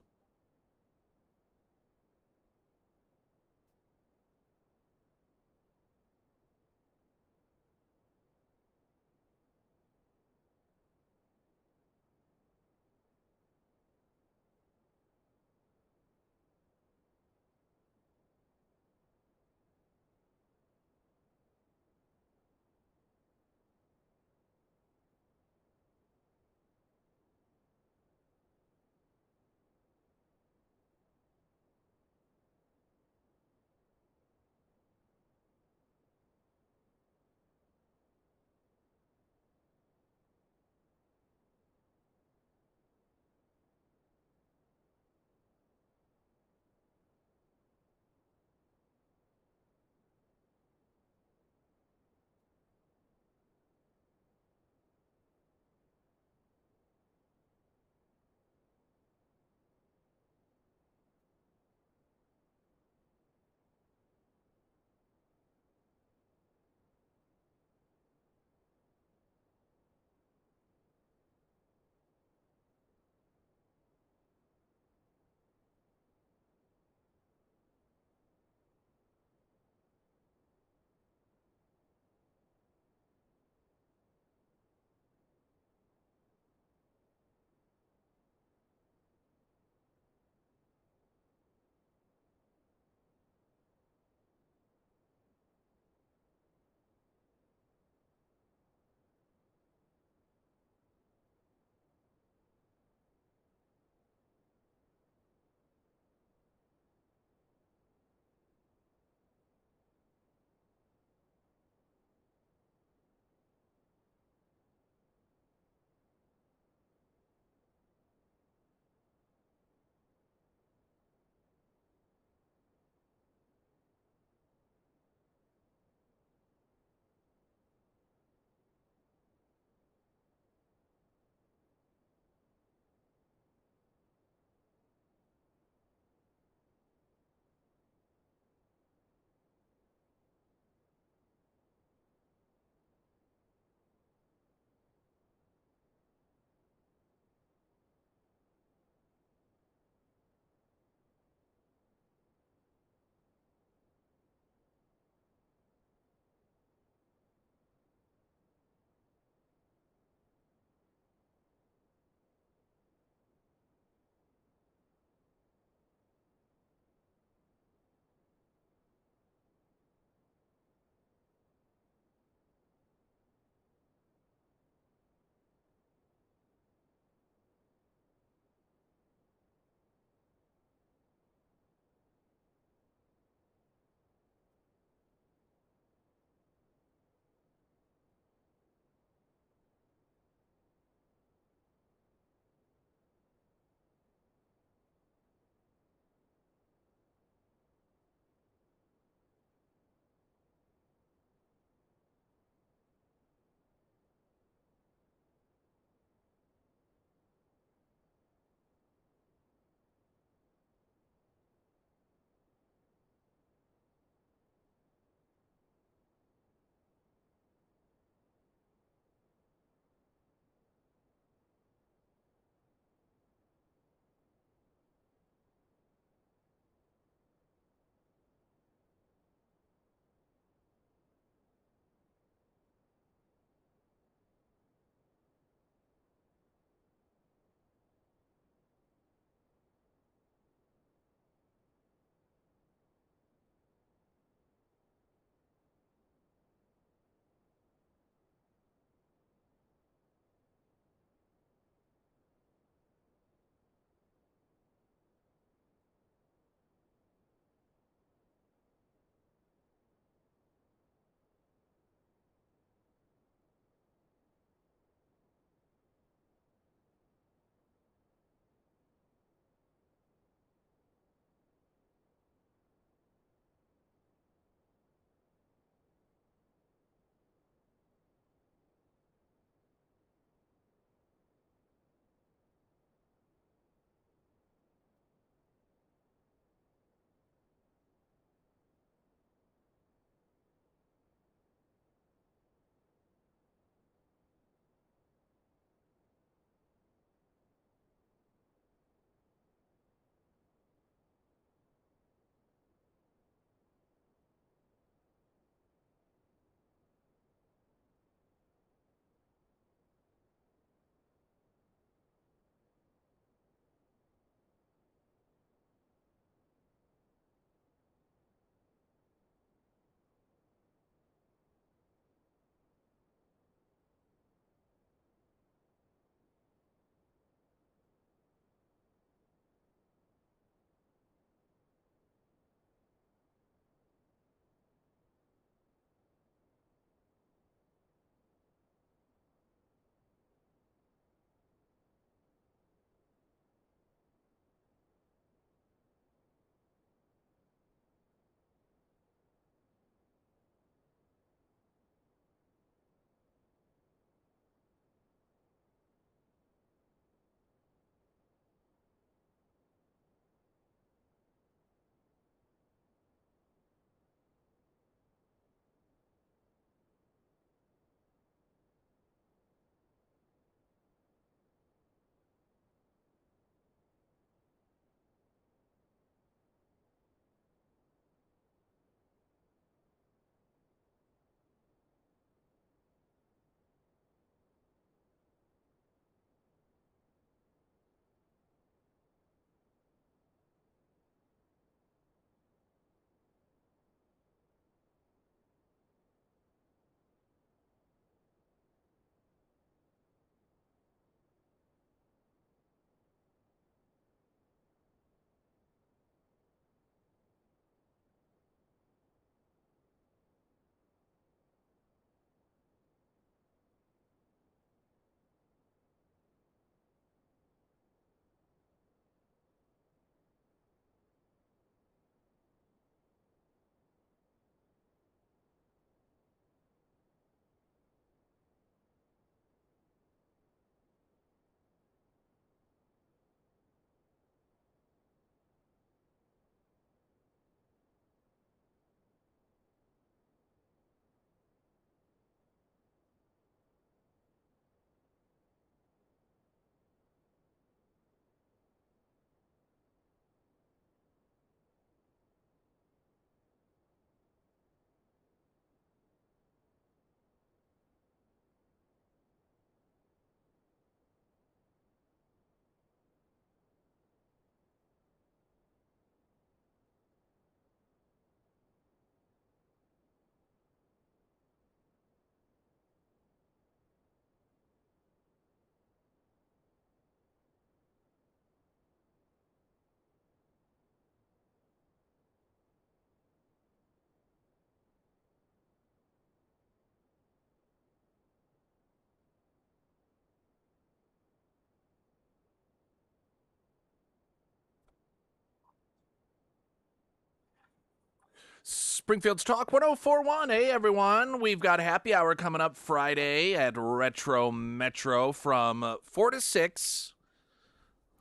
Springfield's Talk 1041. Hey, everyone. We've got a happy hour coming up Friday at Retro Metro from 4 to 6.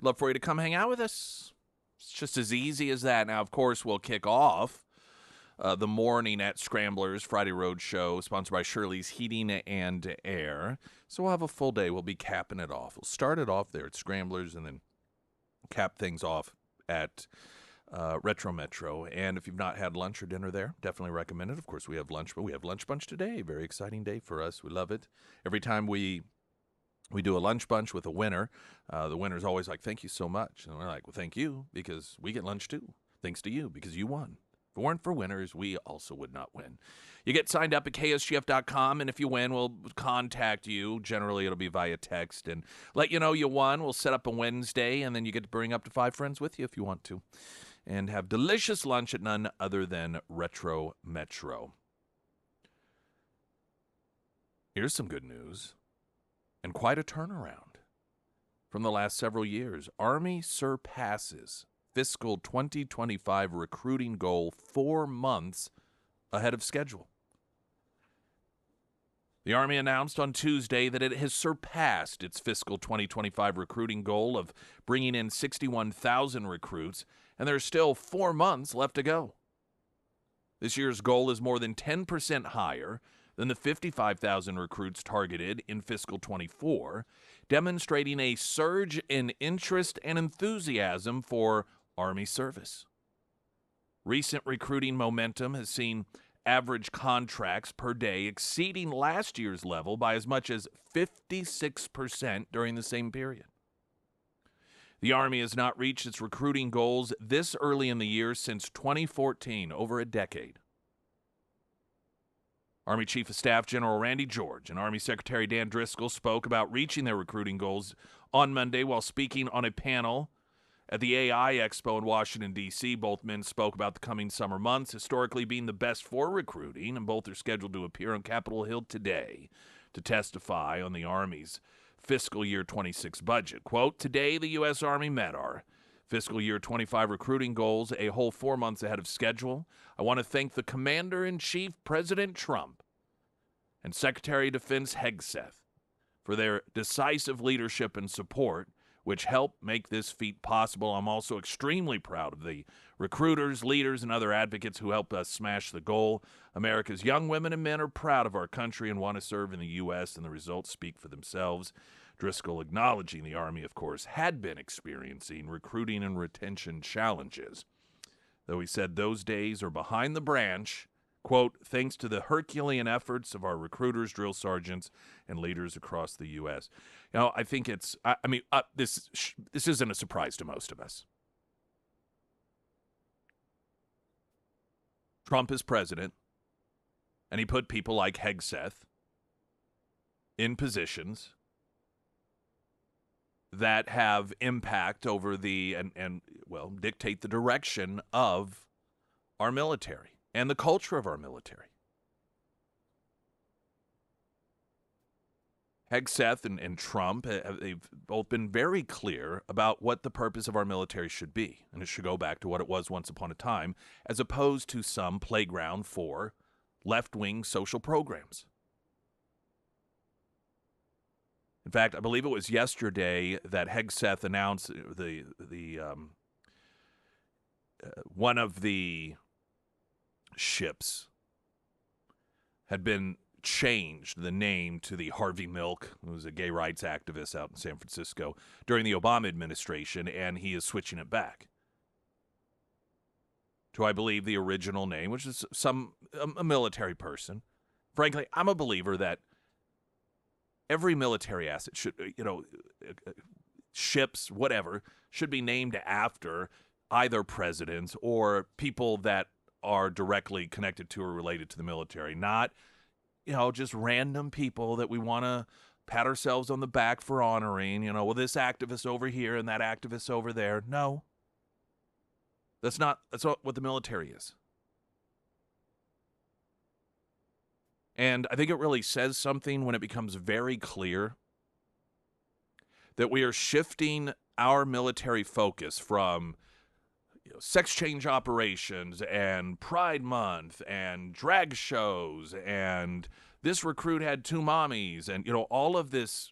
Love for you to come hang out with us. It's just as easy as that. Now, of course, we'll kick off the morning at Scramblers Friday Road Show, sponsored by Shirley's Heating and Air. So we'll have a full day. We'll be capping it off. We'll start it off there at Scramblers and then cap things off at Retro Metro. And if you've not had lunch or dinner there, definitely recommend it. Of course, we have lunch, but we have lunch bunch today. Very exciting day for us. We love it. Every time we do a lunch bunch with a winner, the winner's always like, thank you so much. And we're like, well, thank you, because we get lunch too. Thanks to you, because you won. If it weren't for winners, we also would not win. You get signed up at KSGF.com, and if you win, we'll contact you. Generally, it'll be via text and let you know you won. We'll set up a Wednesday, and then you get to bring up to 5 friends with you if you want to, and have delicious lunch at none other than Retro Metro. Here's some good news, and quite a turnaround from the last several years. Army surpasses fiscal 2025 recruiting goal 4 months ahead of schedule. The Army announced on Tuesday that it has surpassed its fiscal 2025 recruiting goal of bringing in 61,000 recruits, and there are still 4 months left to go. This year's goal is more than 10% higher than the 55,000 recruits targeted in fiscal 24, demonstrating a surge in interest and enthusiasm for Army service. Recent recruiting momentum has seen average contracts per day exceeding last year's level by as much as 56% during the same period. The Army has not reached its recruiting goals this early in the year since 2014, over a decade. Army Chief of Staff General Randy George and Army Secretary Dan Driscoll spoke about reaching their recruiting goals on Monday while speaking on a panel at the AI Expo in Washington, D.C. Both men spoke about the coming summer months historically being the best for recruiting, and both are scheduled to appear on Capitol Hill today to testify on the Army's fiscal year 26 budget. Quote, today the U.S. Army met our fiscal year 25 recruiting goals a whole 4 months ahead of schedule. I want to thank the Commander-in-Chief, President Trump, and Secretary of Defense Hegseth for their decisive leadership and support, which helped make this feat possible. I'm also extremely proud of the recruiters, leaders, and other advocates who helped us smash the goal. America's young women and men are proud of our country and want to serve in the U.S., and the results speak for themselves. Driscoll, acknowledging the Army, of course, had been experiencing recruiting and retention challenges, though he said those days are behind the branch. Quote, thanks to the Herculean efforts of our recruiters, drill sergeants, and leaders across the U.S. You know, I think it's, this isn't a surprise to most of us. Trump is president, and he put people like Hegseth in positions that have impact over dictate the direction of our military and the culture of our military. Hegseth and Trump, they've both been very clear about what the purpose of our military should be, and it should go back to what it was once upon a time, as opposed to some playground for left-wing social programs. In fact, I believe it was yesterday that Hegseth announced one of the ships had been changed the name to the Harvey Milk, who was a gay rights activist out in San Francisco during the Obama administration, and he is switching it back to, I believe, the original name, which is a military person. Frankly, I'm a believer that every military asset should, ships, whatever, should be named after either presidents or people that are directly connected to or related to the military, not, just random people that we want to pat ourselves on the back for honoring, well, this activist over here and that activist over there. No. That's not what the military is. And I think it really says something when it becomes very clear that we are shifting our military focus from sex change operations and Pride Month and drag shows and this recruit had two mommies and, all of this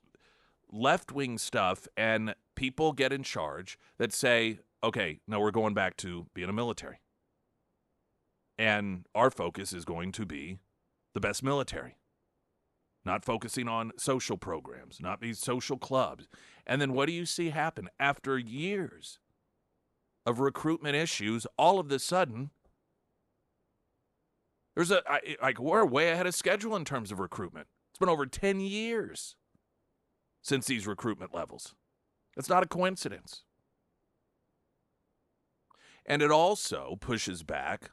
left-wing stuff, and people get in charge that say, okay, now we're going back to being a military. And our focus is going to be the best military, not focusing on social programs, not these social clubs. And then what do you see happen? After years of recruitment issues, all of a sudden, we're way ahead of schedule in terms of recruitment. It's been over 10 years since these recruitment levels. That's not a coincidence. And it also pushes back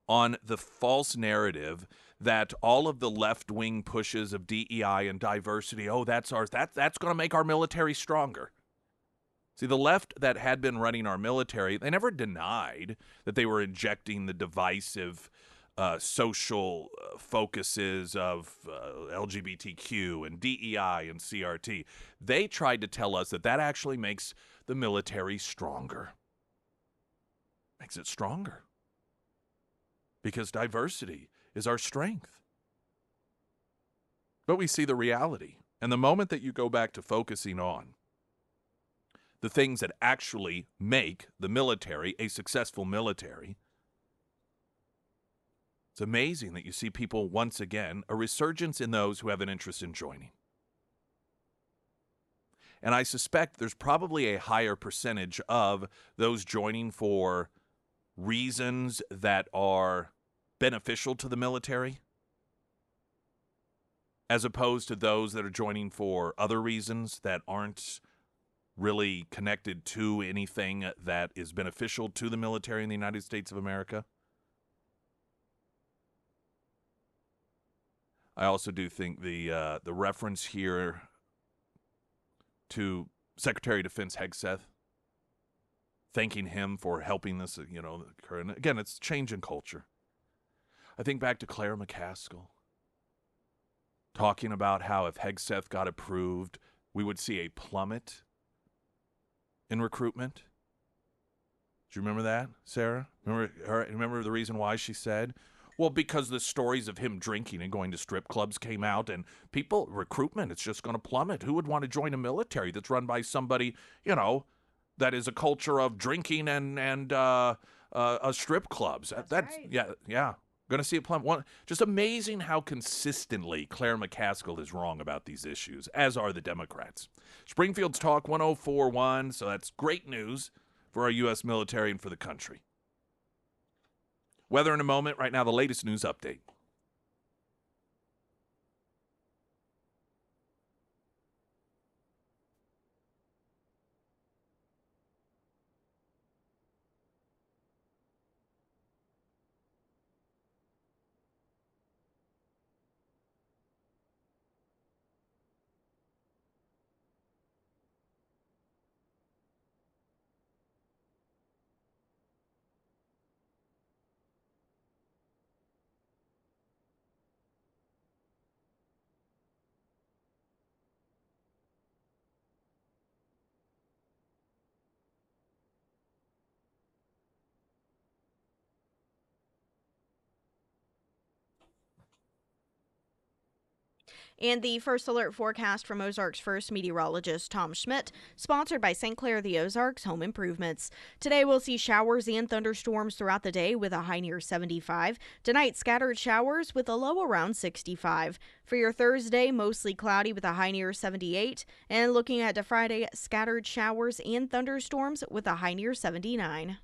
on the false narrative that all of the left-wing pushes of DEI and diversity, that's ours, that's going to make our military stronger. See, the left that had been running our military, they never denied that they were injecting the divisive social focuses of LGBTQ and DEI and CRT. They tried to tell us that actually makes the military stronger. Makes it stronger. Because diversity is our strength. But we see the reality. And the moment that you go back to focusing on the things that actually make the military a successful military, it's amazing that you see people, once again, a resurgence in those who have an interest in joining. And I suspect there's probably a higher percentage of those joining for reasons that are beneficial to the military, as opposed to those that are joining for other reasons that aren't really connected to anything that is beneficial to the military in the United States of America. I also do think the reference here to Secretary of Defense Hegseth, thanking him for helping this, occur. And again, it's change in culture. I think back to Claire McCaskill, talking about how if Hegseth got approved, we would see a plummet in recruitment. Do you remember that, Sarah? Remember the reason why she said? Well, because the stories of him drinking and going to strip clubs came out, and recruitment, it's just going to plummet. Who would want to join a military that's run by somebody, that is a culture of drinking and strip clubs? That's right. Yeah. Going to see it plummet. Just amazing how consistently Claire McCaskill is wrong about these issues, as are the Democrats. Springfield's Talk 104.1, so that's great news for our U.S. military and for the country. Weather in a moment. Right now, the latest news update. And the first alert forecast from Ozarks First meteorologist Tom Schmidt, sponsored by St. Clair the Ozarks Home Improvements. Today we'll see showers and thunderstorms throughout the day with a high near 75. Tonight, scattered showers with a low around 65. For your Thursday, mostly cloudy with a high near 78. And looking at to Friday, scattered showers and thunderstorms with a high near 79.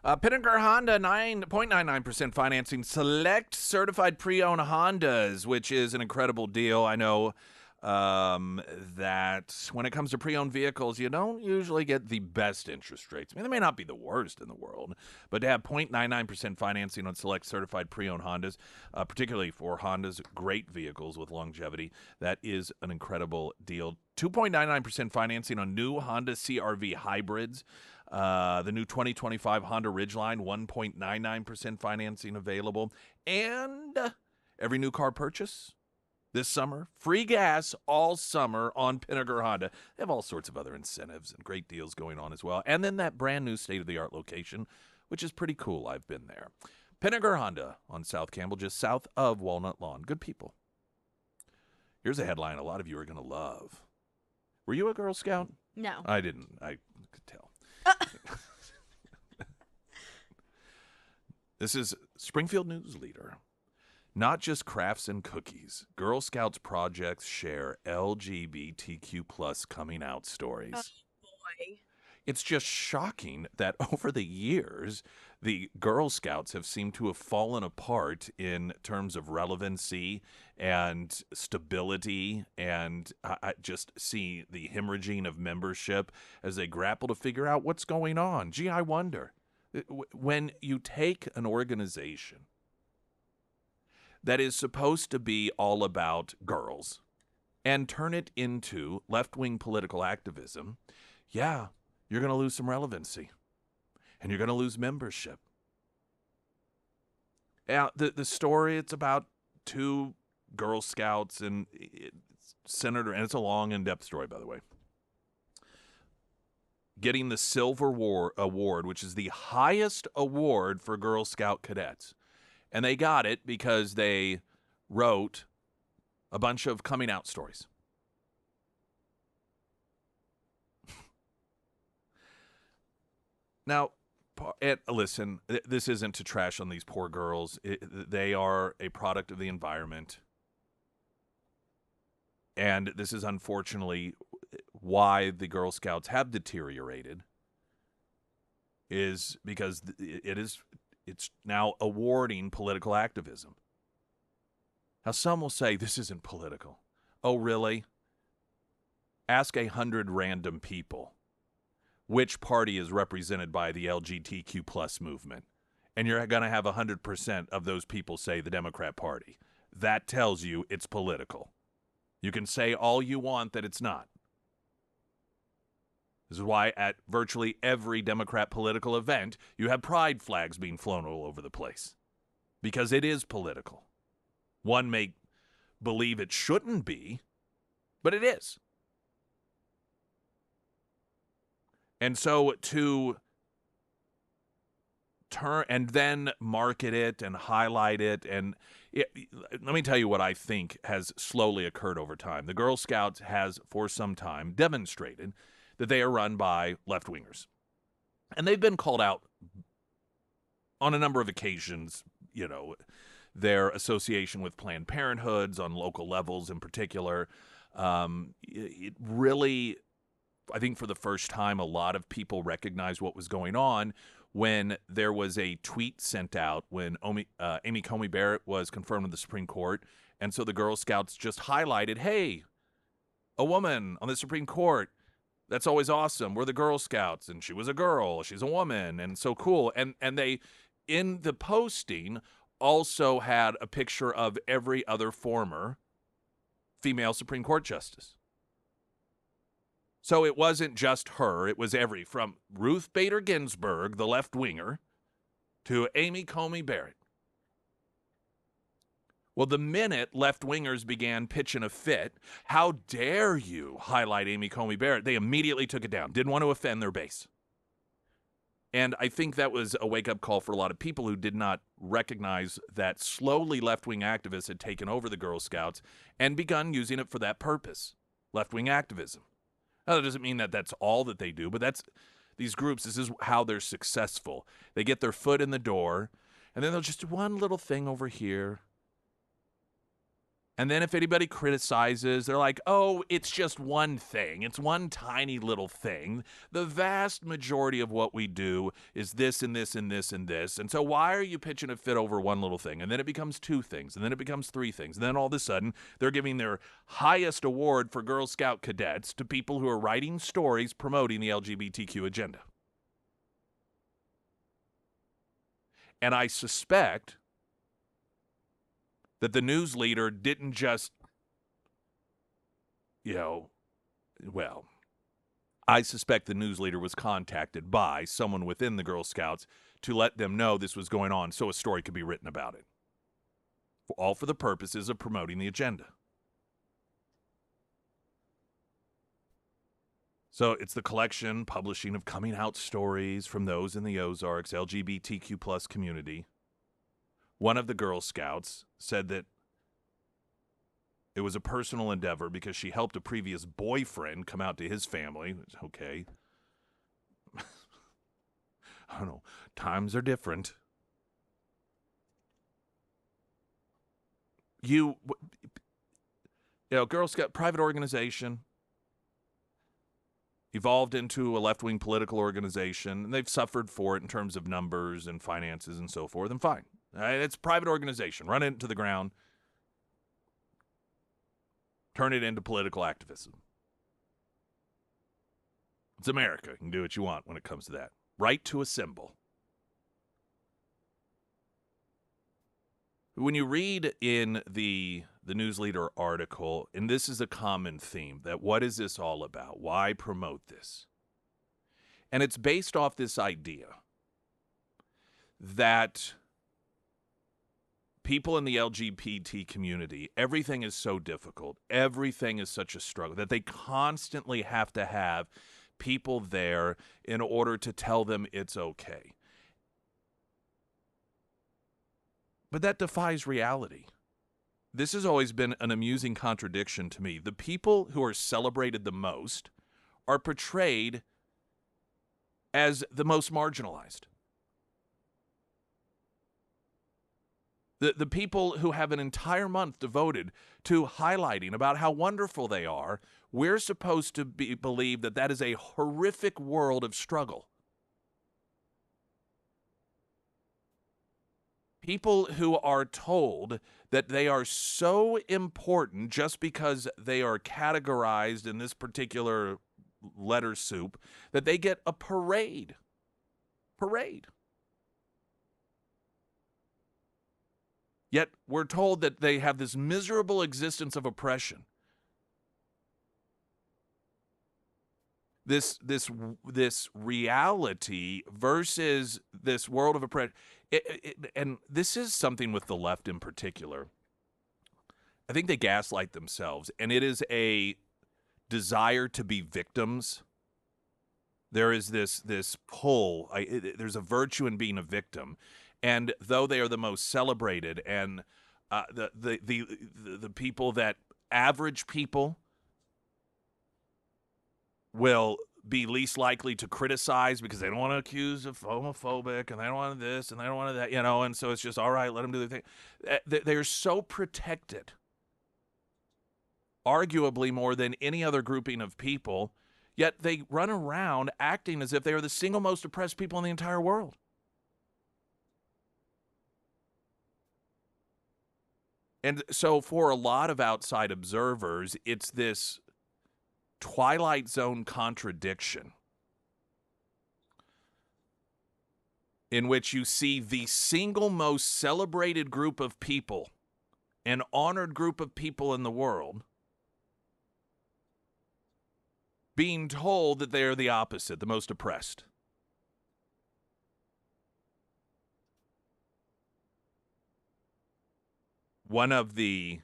Pinnaker Honda, 9.99% financing select certified pre-owned Hondas, which is an incredible deal. I know that when it comes to pre-owned vehicles, you don't usually get the best interest rates. I mean, they may not be the worst in the world, but to have 0.99% financing on select certified pre-owned Hondas, particularly for Honda's great vehicles with longevity, that is an incredible deal. 2.99% financing on new Honda CR-V hybrids. The new 2025 Honda Ridgeline, 1.99% financing available. And every new car purchase this summer, free gas all summer on Pinnaker Honda. They have all sorts of other incentives and great deals going on as well. And then that brand new state-of-the-art location, which is pretty cool. I've been there. Pinnaker Honda on South Campbell, just south of Walnut Lawn. Good people. Here's a headline a lot of you are going to love. Were you a Girl Scout? No. I didn't. I could tell. This is Springfield News Leader. Not just crafts and cookies. Girl Scouts projects share LGBTQ plus coming out stories. Oh, boy. It's just shocking that over the years, the Girl Scouts have seemed to have fallen apart in terms of relevancy and stability, and I just see the hemorrhaging of membership as they grapple to figure out what's going on. Gee, I wonder. When you take an organization that is supposed to be all about girls and turn it into left-wing political activism, yeah, you're going to lose some relevancy and you're going to lose membership. Yeah, the story, it's about two Girl Scouts and Senator, and it's a long, in-depth story, by the way, getting the Silver Award, which is the highest award for Girl Scout cadets. And they got it because they wrote a bunch of coming out stories. Now, listen, this isn't to trash on these poor girls. They are a product of the environment. And this is unfortunately why the Girl Scouts have deteriorated, is because it's now awarding political activism. Now, some will say this isn't political. Oh, really? Ask 100 random people which party is represented by the LGBTQ plus movement, and you're going to have 100% of those people say the Democrat Party. That tells you it's political. You can say all you want that it's not. This is why at virtually every Democrat political event, you have pride flags being flown all over the place. Because it is political. One may believe it shouldn't be, but it is. And so to turn and then market it and highlight it, and let me tell you what I think has slowly occurred over time. The Girl Scouts has for some time demonstrated that they are run by left-wingers. And they've been called out on a number of occasions, you know, their association with Planned Parenthoods on local levels in particular. It really, I think for the first time, a lot of people recognized what was going on when there was a tweet sent out when Amy Coney Barrett was confirmed in the Supreme Court. And so the Girl Scouts just highlighted, hey, a woman on the Supreme Court. That's always awesome. We're the Girl Scouts, and she was a girl. She's a woman, and so cool. And they, in the posting, also had a picture of every other former female Supreme Court justice. So it wasn't just her. It was from Ruth Bader Ginsburg, the left-winger, to Amy Coney Barrett. Well, the minute left-wingers began pitching a fit, how dare you highlight Amy Coney Barrett, they immediately took it down, didn't want to offend their base. And I think that was a wake-up call for a lot of people who did not recognize that slowly left-wing activists had taken over the Girl Scouts and begun using it for that purpose, left-wing activism. Now, that doesn't mean that that's all that they do, but these groups, this is how they're successful. They get their foot in the door, and then they'll just do one little thing over here. And then if anybody criticizes, they're like, oh, it's just one thing. It's one tiny little thing. The vast majority of what we do is this and this and this and this. And so why are you pitching a fit over one little thing? And then it becomes two things. And then it becomes three things. And then all of a sudden, they're giving their highest award for Girl Scout cadets to people who are writing stories promoting the LGBTQ agenda. And I suspect that the news leader didn't just, I suspect the news leader was contacted by someone within the Girl Scouts to let them know this was going on so a story could be written about it. All for the purposes of promoting the agenda. So it's the collection, publishing of coming out stories from those in the Ozarks LGBTQ plus community. One of the Girl Scouts said that it was a personal endeavor because she helped a previous boyfriend come out to his family. Okay. I don't know. Times are different. Girl Scout, private organization, evolved into a left-wing political organization, and they've suffered for it in terms of numbers and finances and so forth, and fine. It's a private organization. Run it into the ground. Turn it into political activism. It's America. You can do what you want when it comes to that. Right to assemble. When you read in the news leader article, and this is a common theme, that what is this all about? Why promote this? And it's based off this idea that people in the LGBT community, everything is so difficult, everything is such a struggle, that they constantly have to have people there in order to tell them it's okay. But that defies reality. This has always been an amusing contradiction to me. The people who are celebrated the most are portrayed as the most marginalized. The people who have an entire month devoted to highlighting about how wonderful they are, we're supposed to believe that that is a horrific world of struggle. People who are told that they are so important just because they are categorized in this particular letter soup that they get a parade. Yet we're told that they have this miserable existence of oppression. This reality versus this world of oppression. And this is something with the left in particular. I think they gaslight themselves, and it is a desire to be victims. There is this pull. There's a virtue in being a victim. And though they are the most celebrated, and the people that average people will be least likely to criticize because they don't want to accuse of homophobic, and they don't want this, and they don't want that, and so it's just, all right, let them do their thing. They're so protected, arguably more than any other grouping of people, yet they run around acting as if they are the single most oppressed people in the entire world. And so for a lot of outside observers, it's this Twilight Zone contradiction in which you see the single most celebrated group of people, an honored group of people in the world, being told that they are the opposite, the most oppressed. One of the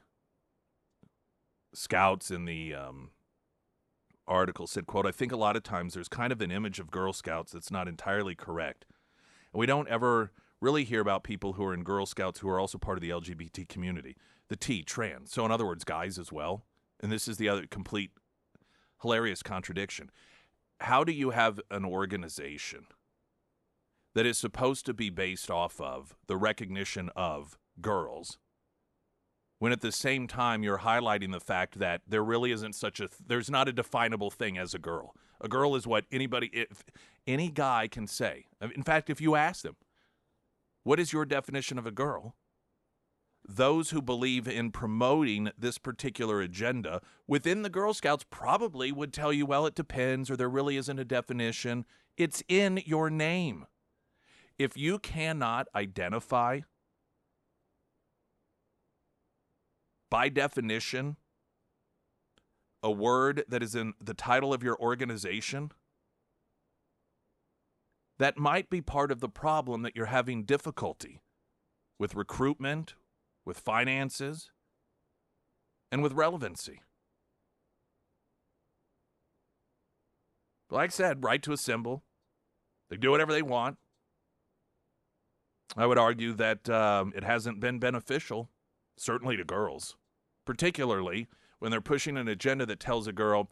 scouts in the article said, quote, "I think a lot of times there's kind of an image of Girl Scouts that's not entirely correct. And we don't ever really hear about people who are in Girl Scouts who are also part of the LGBT community. The T, trans. So in other words, guys as well. And this is the other complete hilarious contradiction. How do you have an organization that is supposed to be based off of the recognition of girls when at the same time you're highlighting the fact that there really isn't there's not a definable thing as a girl. A girl is what any guy can say. In fact, if you ask them, what is your definition of a girl? Those who believe in promoting this particular agenda within the Girl Scouts probably would tell you, well, it depends, or there really isn't a definition. It's in your name. If you cannot identify, by definition, a word that is in the title of your organization, that might be part of the problem that you're having difficulty with recruitment, with finances, and with relevancy. Like I said, right to assemble. They do whatever they want. I would argue that it hasn't been beneficial, certainly to girls, particularly when they're pushing an agenda that tells a girl,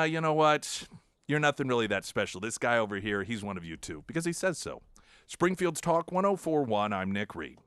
you know what, you're nothing really that special. This guy over here, he's one of you too, because he says so. Springfield's Talk 1041, I'm Nick Reed.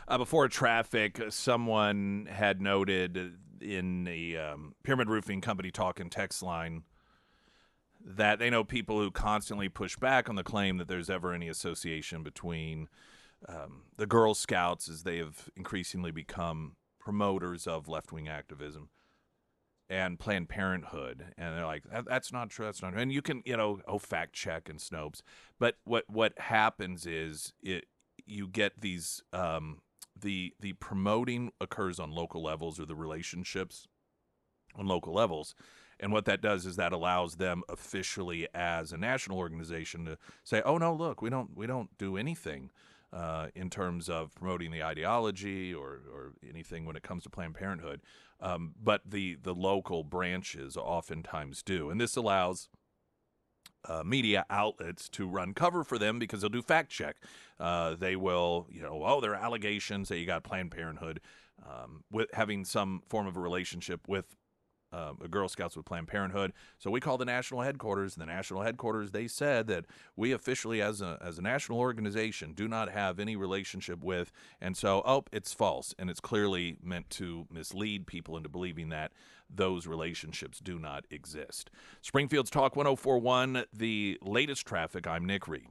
Before traffic, someone had noted in the Pyramid Roofing Company talk and text line that they know people who constantly push back on the claim that there's ever any association between the Girl Scouts, as they have increasingly become promoters of left-wing activism, and Planned Parenthood. And they're like, that's not true, that's not true. And you can, fact check and Snopes. But what happens is you get these the promoting occurs on local levels, or the relationships on local levels. And what that does is that allows them officially as a national organization to say, oh no, look, we don't do anything in terms of promoting the ideology or anything when it comes to Planned Parenthood. But the local branches oftentimes do. And this allows media outlets to run cover for them, because they'll do fact check. They will, there are allegations that you got Planned Parenthood with having some form of a relationship with a Girl Scouts with Planned Parenthood. So we called the national headquarters, and the national headquarters, they said that we officially, as a national organization, do not have any relationship with. And so, it's false, and it's clearly meant to mislead people into believing that those relationships do not exist. Springfield's Talk 1041, the latest traffic. I'm Nick Reed.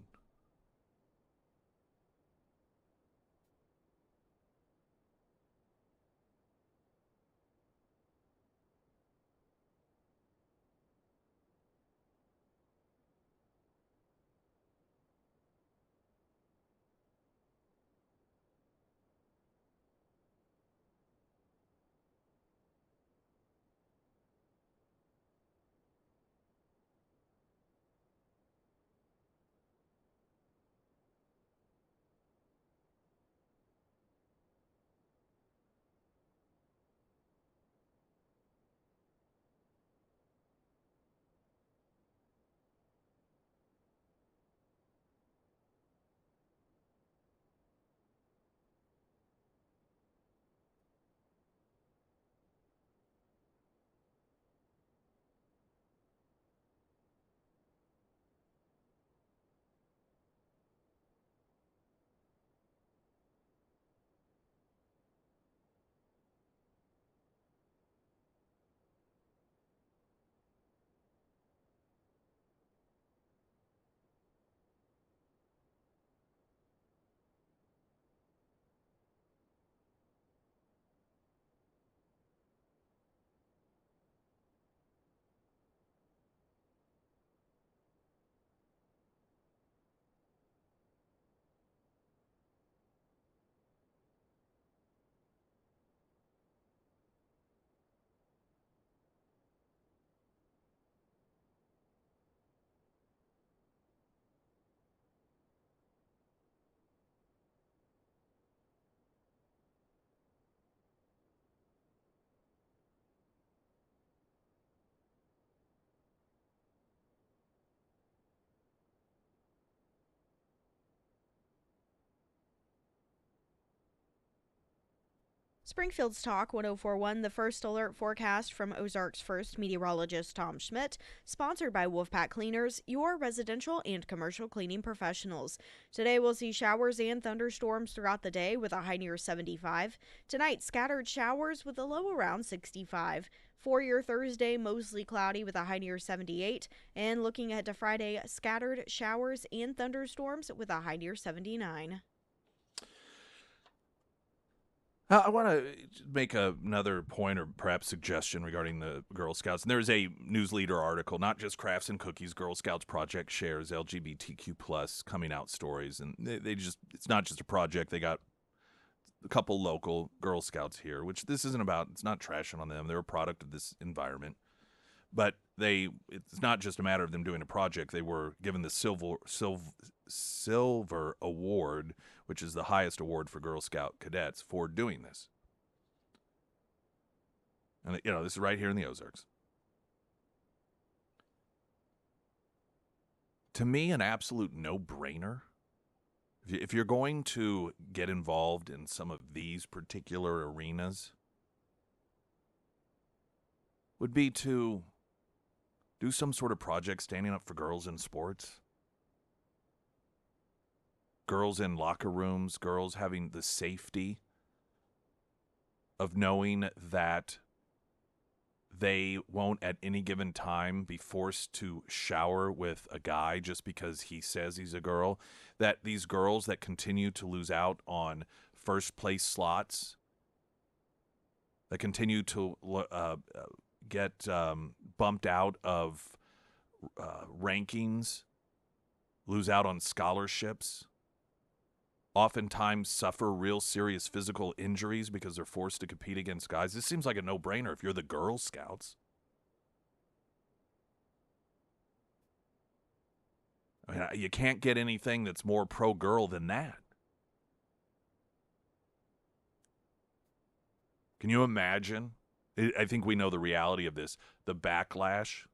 Springfield's Talk 1041, the first alert forecast from Ozarks First meteorologist Tom Schmidt, sponsored by Wolfpack Cleaners, your residential and commercial cleaning professionals. Today we'll see showers and thunderstorms throughout the day with a high near 75. Tonight, scattered showers with a low around 65. For your Thursday, mostly cloudy with a high near 78. And looking ahead to Friday, scattered showers and thunderstorms with a high near 79. I want to make another point or perhaps suggestion regarding the Girl Scouts. And there's a News Leader article, not just crafts and cookies. Girl Scouts project shares LGBTQ plus coming out stories, and it's not just a project. They got a couple local Girl Scouts here, which this isn't about. It's not trashing on them. They're a product of this environment, but it's not just a matter of them doing a project. They were given the silver award, which is the highest award for Girl Scout cadets for doing this. And, this is right here in the Ozarks. To me, an absolute no-brainer. If you're going to get involved in some of these particular arenas, would be to do some sort of project standing up for girls in sports. Girls in locker rooms, girls having the safety of knowing that they won't at any given time be forced to shower with a guy just because he says he's a girl. That these girls that continue to lose out on first place slots, that continue to get bumped out of rankings, lose out on scholarships, oftentimes suffer real serious physical injuries because they're forced to compete against guys. This seems like a no-brainer if you're the Girl Scouts. I mean, you can't get anything that's more pro-girl than that. Can you imagine? I think we know the reality of this. The backlash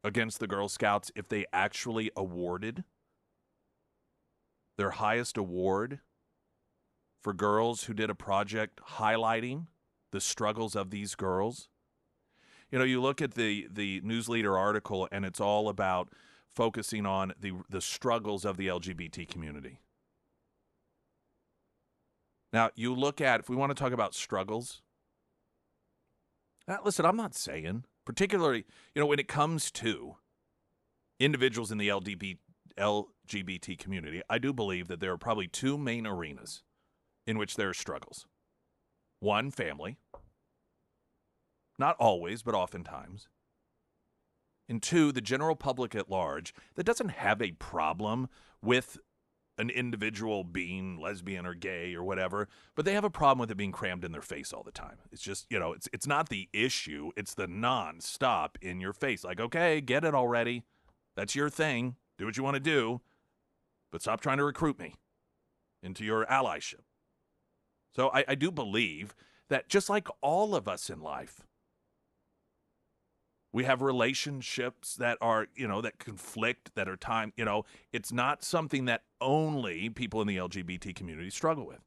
against the Girl Scouts if they actually awarded their highest award for girls who did a project highlighting the struggles of these girls. You look at the News Leader article, and it's all about focusing on the struggles of the LGBT community. Now, you look at, if we want to talk about struggles, listen, I'm not saying, particularly, when it comes to individuals in the LGBT community, I do believe that there are probably two main arenas in which there are struggles. One, family. Not always, but oftentimes. And two, the general public at large that doesn't have a problem with an individual being lesbian or gay or whatever, but they have a problem with it being crammed in their face all the time. It's just, it's not the issue. It's the nonstop in your face. Like, okay, get it already. That's your thing. Do what you want to do, but stop trying to recruit me into your allyship. So I do believe that just like all of us in life, we have relationships that are, that conflict, that are time, it's not something that only people in the LGBT community struggle with.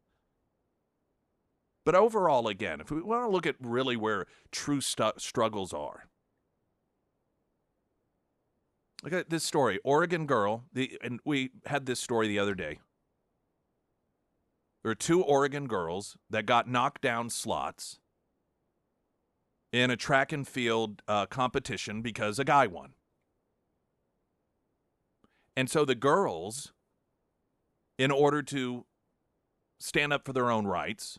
But overall, again, if we want to look at really where true struggles are, look at this story. Oregon girl, and we had this story the other day. There are two Oregon girls that got knocked down slots in a track and field competition because a guy won. And so the girls, in order to stand up for their own rights,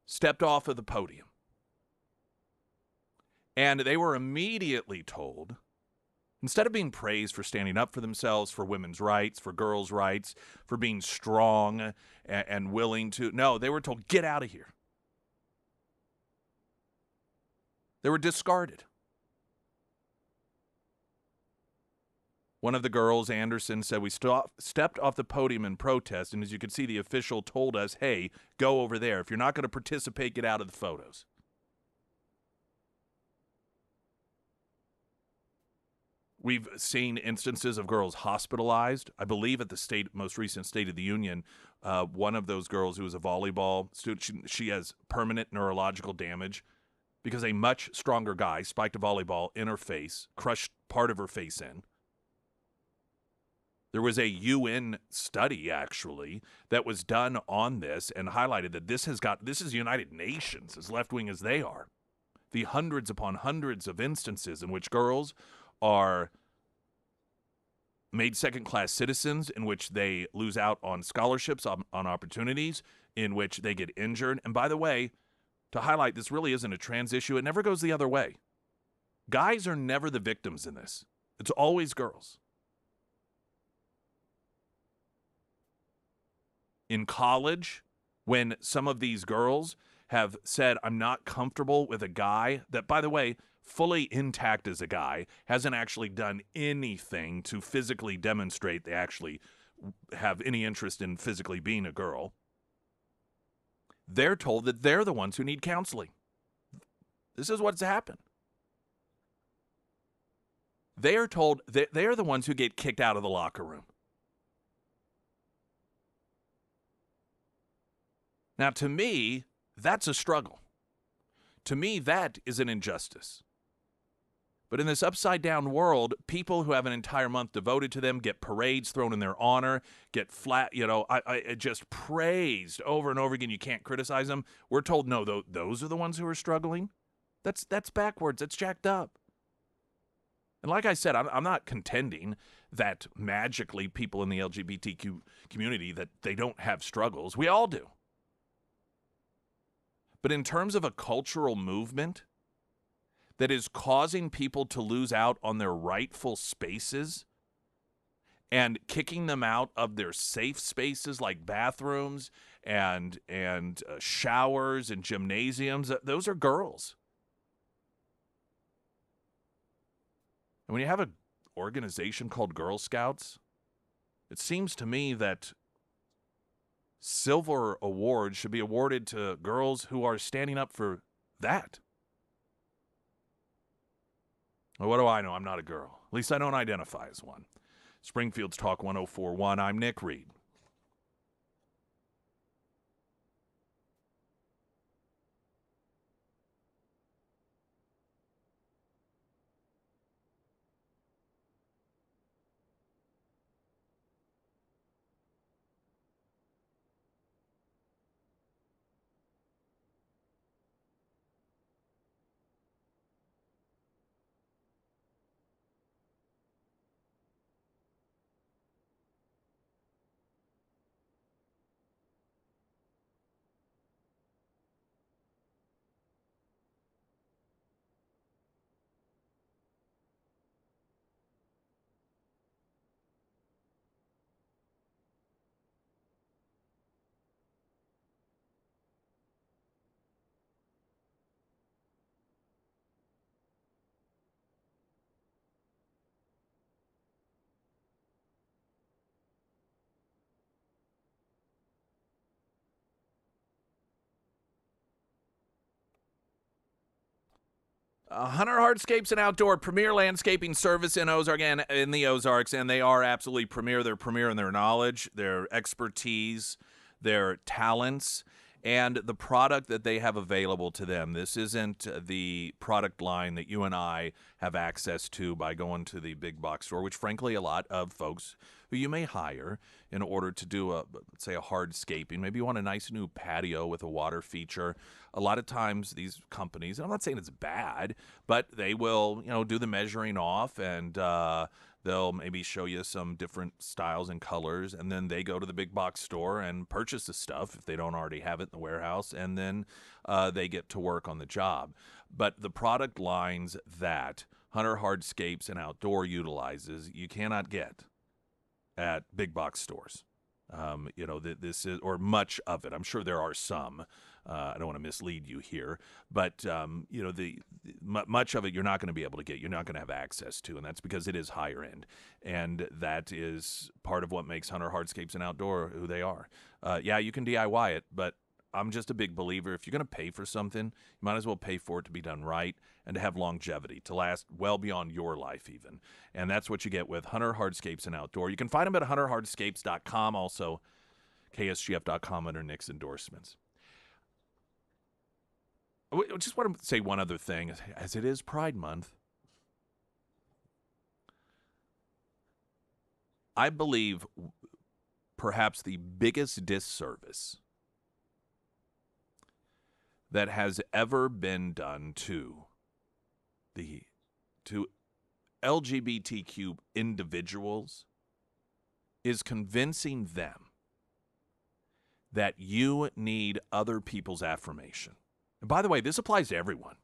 stepped off of the podium. And they were immediately told, instead of being praised for standing up for themselves, for women's rights, for girls' rights, for being strong and willing to, no, they were told, get out of here. They were discarded. One of the girls, Anderson, said, we stepped off the podium in protest, and as you can see, the official told us, hey, go over there. If you're not going to participate, get out of the photos. We've seen instances of girls hospitalized. I believe at the most recent State of the Union, one of those girls who was a volleyball student. She has permanent neurological damage because a much stronger guy spiked a volleyball in her face, crushed part of her face in. There was a UN study, actually, that was done on this and highlighted that this is United Nations, as left-wing as they are. The hundreds upon hundreds of instances in which girls are made second-class citizens, in which they lose out on scholarships, on opportunities, in which they get injured. And by the way, to highlight, this really isn't a trans issue. It never goes the other way. Guys are never the victims in this. It's always girls. In college, when some of these girls have said, I'm not comfortable with a guy that, by the way, fully intact as a guy, hasn't actually done anything to physically demonstrate they actually have any interest in physically being a girl, they're told that they're the ones who need counseling. This is what's happened. They are told that they are the ones who get kicked out of the locker room. Now, to me, that's a struggle. To me, that is an injustice. But in this upside-down world, people who have an entire month devoted to them get parades thrown in their honor, get flat, just praised over and over again. You can't criticize them. We're told, no, those are the ones who are struggling. That's backwards. That's jacked up. And like I said, I'm not contending that magically people in the LGBTQ community, that they don't have struggles. We all do. But in terms of a cultural movement that is causing people to lose out on their rightful spaces and kicking them out of their safe spaces like bathrooms and showers and gymnasiums, those are girls. And when you have an organization called Girl Scouts, it seems to me that silver awards should be awarded to girls who are standing up for that. Well, what do I know? I'm not a girl. At least I don't identify as one. Springfield's Talk 104.1. I'm Nick Reed. Hunter Hardscapes and Outdoor, premier landscaping service in Ozark and in the Ozarks, and they are absolutely premier. They're premier in their knowledge, their expertise, their talents, and the product that they have available to them. This isn't the product line that you and I have access to by going to the big box store, which frankly a lot of folks who you may hire in order to do a hardscaping. Maybe you want a nice new patio with a water feature. A lot of times these companies, and I'm not saying it's bad, but they will, do the measuring off and they'll maybe show you some different styles and colors, and then they go to the big box store and purchase the stuff if they don't already have it in the warehouse, and then they get to work on the job. But the product lines that Hunter Hardscapes and Outdoor utilizes, you cannot get at big box stores. This is, or much of it. I'm sure there are some. I don't want to mislead you here, but much of it you're not going to be able to get. You're not going to have access to, and that's because it is higher end, and that is part of what makes Hunter Hardscapes and Outdoor who they are. You can DIY it, but I'm just a big believer. If you're going to pay for something, you might as well pay for it to be done right and to have longevity, to last well beyond your life even. And that's what you get with Hunter Hardscapes and Outdoor. You can find them at hunterhardscapes.com. Also, KSGF.com under Nick's endorsements. I just want to say one other thing, as it is Pride Month. I believe perhaps the biggest disservice that has ever been done to LGBTQ individuals is convincing them that you need other people's affirmation. And by the way, this applies to everyone.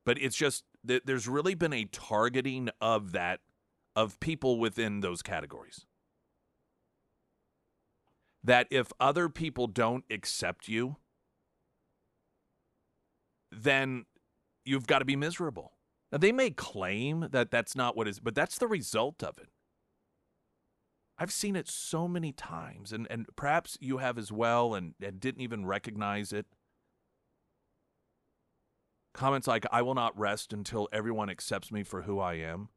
But it's just that there's really been a targeting of that, of people within those categories. That if other people don't accept you, then you've got to be miserable. Now, they may claim that that's not what is, but that's the result of it. I've seen it so many times, and perhaps you have as well, and didn't even recognize it. Comments like, I will not rest until everyone accepts me for who I am.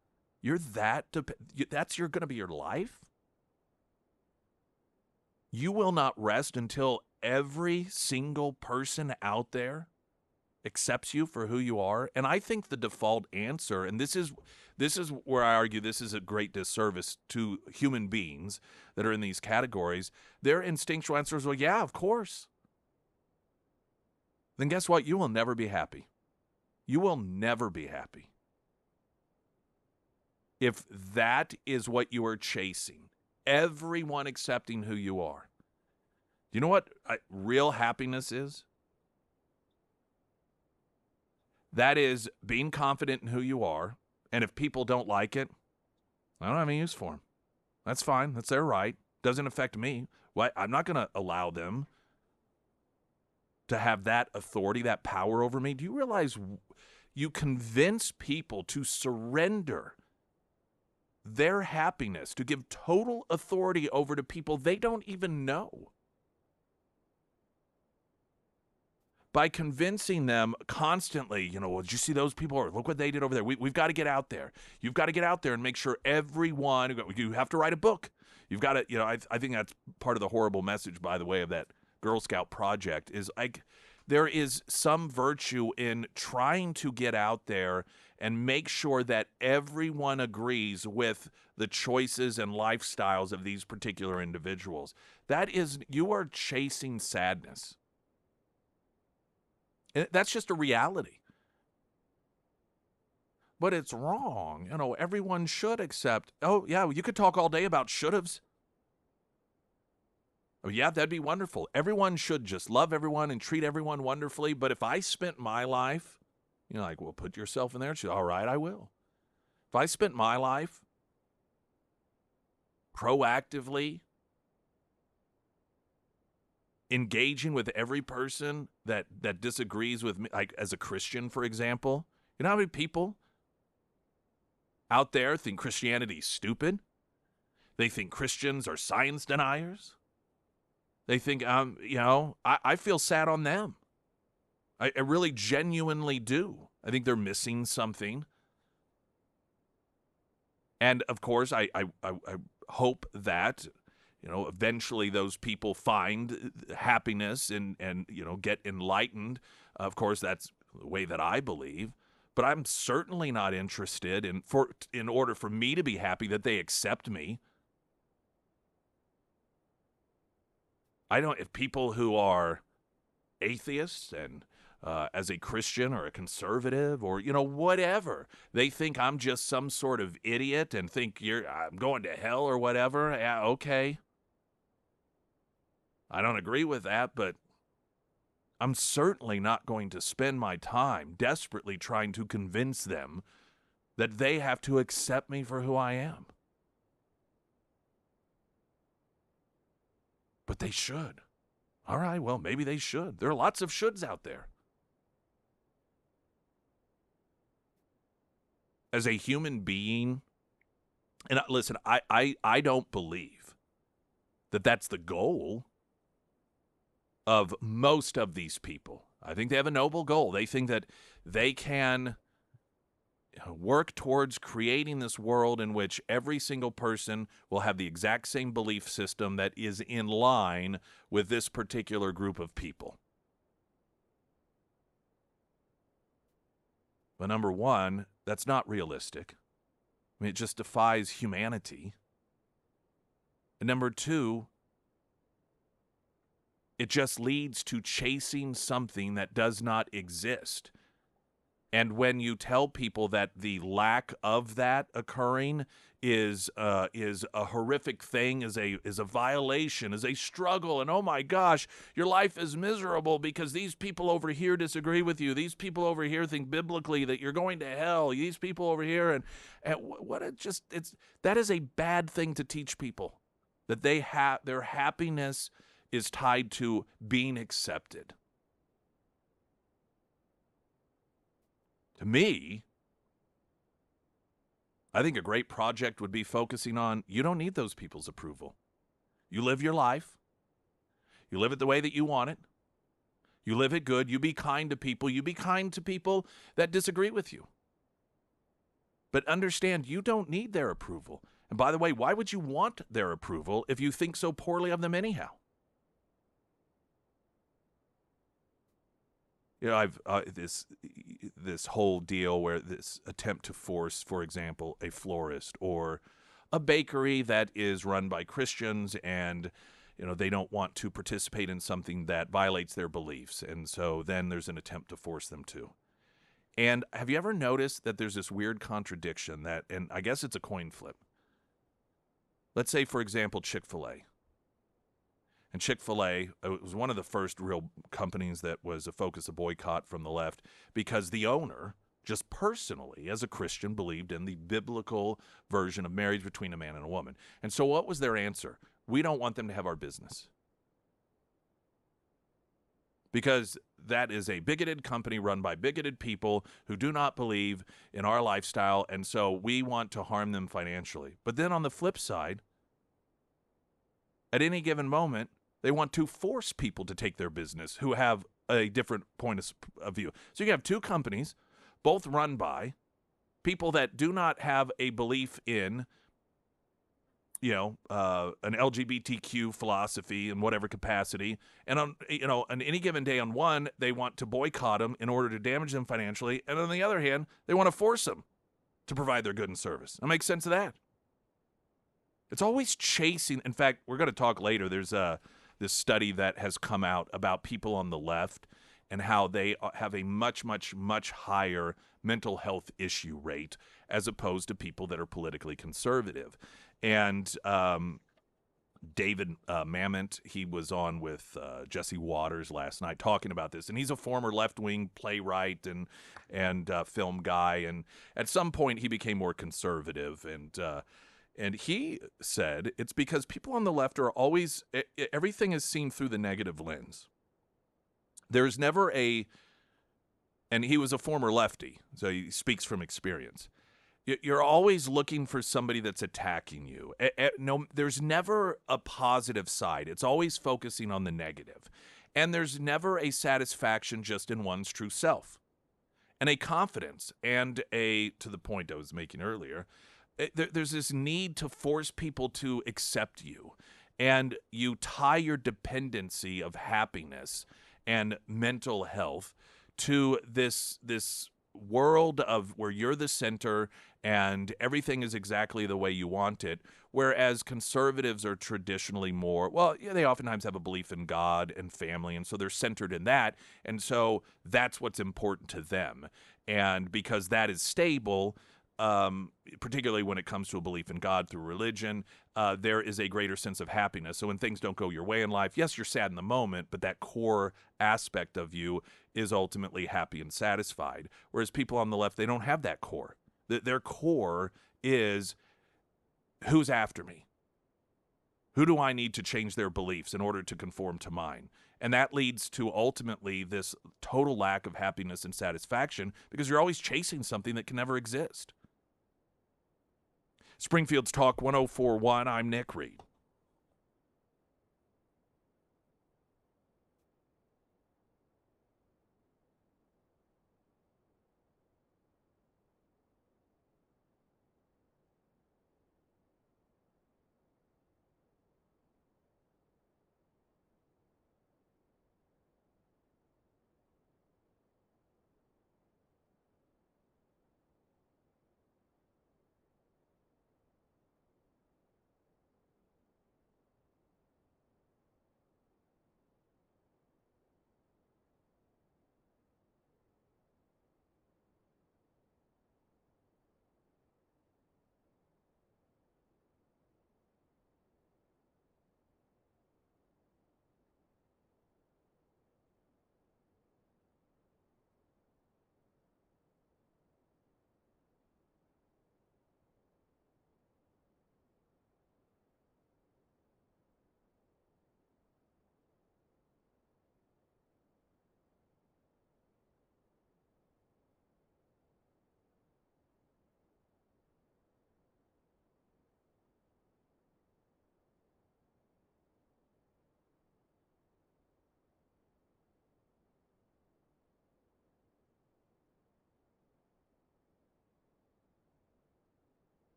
That's going to be your life? You will not rest until every single person out there accepts you for who you are. And I think the default answer, and this is where I argue this is a great disservice to human beings that are in these categories, their instinctual answer is, well, yeah, of course. Then guess what? You will never be happy. You will never be happy. If that is what you are chasing, everyone accepting who you are. Do you know what real happiness is? That is being confident in who you are, and if people don't like it, I don't have any use for them. That's fine. That's their right. Doesn't affect me. Well, I'm not going to allow them to have that authority, that power over me. Do you realize you convince people to surrender their happiness, to give total authority over to people they don't even know? By convincing them constantly, well, did you see those people? Or look what they did over there. We've got to get out there. You've got to get out there and make sure everyone, you have to write a book. You've got to, I think that's part of the horrible message, by the way, of that Girl Scout project is like, there is some virtue in trying to get out there and make sure that everyone agrees with the choices and lifestyles of these particular individuals. You are chasing sadness. And that's just a reality. But it's wrong. Everyone should accept. Oh, yeah, you could talk all day about should-haves. Oh, yeah, that'd be wonderful. Everyone should just love everyone and treat everyone wonderfully. But if I spent my life, well, put yourself in there. She's all right, I will. If I spent my life proactively engaging with every person that disagrees with me, like as a Christian, for example, you know how many people out there think Christianity's stupid? They think Christians are science deniers. They think, I feel sad on them. I really genuinely do. I think they're missing something. And of course, I hope that, eventually those people find happiness and get enlightened. Of course, that's the way that I believe. But I'm certainly not interested in order for me to be happy that they accept me. If people who are atheists and as a Christian or a conservative or, whatever, they think I'm just some sort of idiot and think I'm going to hell or whatever. Yeah, okay. I don't agree with that, but I'm certainly not going to spend my time desperately trying to convince them that they have to accept me for who I am. But they should. All right, well, maybe they should. There are lots of shoulds out there. As a human being, and listen, I don't believe that that's the goal of most of these people. I think they have a noble goal. They think that they can work towards creating this world in which every single person will have the exact same belief system that is in line with this particular group of people. But number one, that's not realistic. I mean, it just defies humanity. And number two, it just leads to chasing something that does not exist. And when you tell people that the lack of that occurring is a horrific thing, is a violation, is a struggle, and oh my gosh, your life is miserable because these people over here disagree with you. These people over here think biblically that you're going to hell. These people over here, and that is a bad thing to teach people, that their happiness is tied to being accepted. To me, I think a great project would be focusing on, you don't need those people's approval. You live your life. You live it the way that you want it. You live it good. You be kind to people. You be kind to people that disagree with you. But understand, you don't need their approval. And by the way, why would you want their approval if you think so poorly of them anyhow? You know, I've this whole deal where this attempt to force, for example, a florist or a bakery that is run by Christians, and they don't want to participate in something that violates their beliefs, and so then there's an attempt to force them to. And have you ever noticed that there's this weird contradiction that, and I guess it's a coin flip. Let's say, for example, Chick-fil-A. And Chick-fil-A was one of the first real companies that was a focus of boycott from the left because the owner, just personally, as a Christian, believed in the biblical version of marriage between a man and a woman. And so what was their answer? We don't want them to have our business. Because that is a bigoted company run by bigoted people who do not believe in our lifestyle, and so we want to harm them financially. But then on the flip side, at any given moment, they want to force people to take their business who have a different point of view. So you have two companies, both run by people that do not have a belief in, an LGBTQ philosophy in whatever capacity. And on any given day on one, they want to boycott them in order to damage them financially. And on the other hand, they want to force them to provide their good and service. That makes sense of that. It's always chasing. In fact, we're going to talk later. There's this study that has come out about people on the left and how they have a much, much, much higher mental health issue rate as opposed to people that are politically conservative. And David Mamet, he was on with Jesse Waters last night talking about this, and he's a former left-wing playwright and film guy, and at some point he became more conservative, and he said it's because people on the left are always, everything is seen through the negative lens. There's never and he was a former lefty, so he speaks from experience. You're always looking for somebody that's attacking you. No, there's never a positive side. It's always focusing on the negative. And there's never a satisfaction just in one's true self. And a confidence and to the point I was making earlier, there's this need to force people to accept you, and you tie your dependency of happiness and mental health to this world of where you're the center and everything is exactly the way you want it, whereas conservatives are traditionally more, they oftentimes have a belief in God and family, and so they're centered in that, and so that's what's important to them. And because that is stable, particularly when it comes to a belief in God through religion, there is a greater sense of happiness. So when things don't go your way in life, yes, you're sad in the moment, but that core aspect of you is ultimately happy and satisfied. Whereas people on the left, they don't have that core. Their core is, who's after me? Who do I need to change their beliefs in order to conform to mine? And that leads to ultimately this total lack of happiness and satisfaction because you're always chasing something that can never exist. Springfield's Talk 104.1, I'm Nick Reed.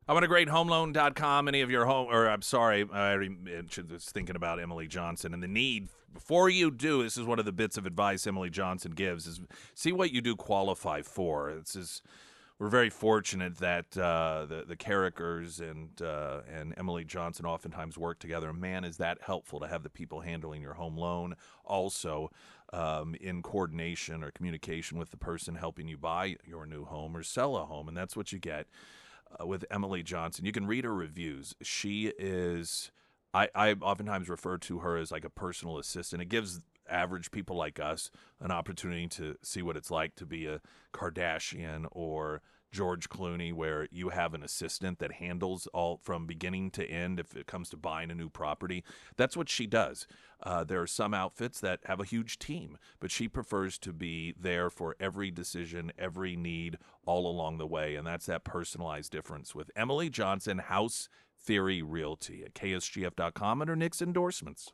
I want a great homeloan.com. Any of your home, or I'm sorry, I already mentioned this, thinking about Emily Johnson and the need. Before you do, this is one of the bits of advice Emily Johnson gives: is see what you do qualify for. We're very fortunate that the characters and Emily Johnson oftentimes work together. And man, is that helpful to have the people handling your home loan also in coordination or communication with the person helping you buy your new home or sell a home. And that's what you get with Emily Johnson. You can read her reviews. She is, I oftentimes refer to her as like a personal assistant. It gives average people like us an opportunity to see what it's like to be a Kardashian or George Clooney, where you have an assistant that handles all from beginning to end if it comes to buying a new property. That's what she does. There are some outfits that have a huge team, but she prefers to be there for every decision, every need, all along the way. And that's that personalized difference with Emily Johnson, House Theory Realty at ksgf.com under Nick's endorsements.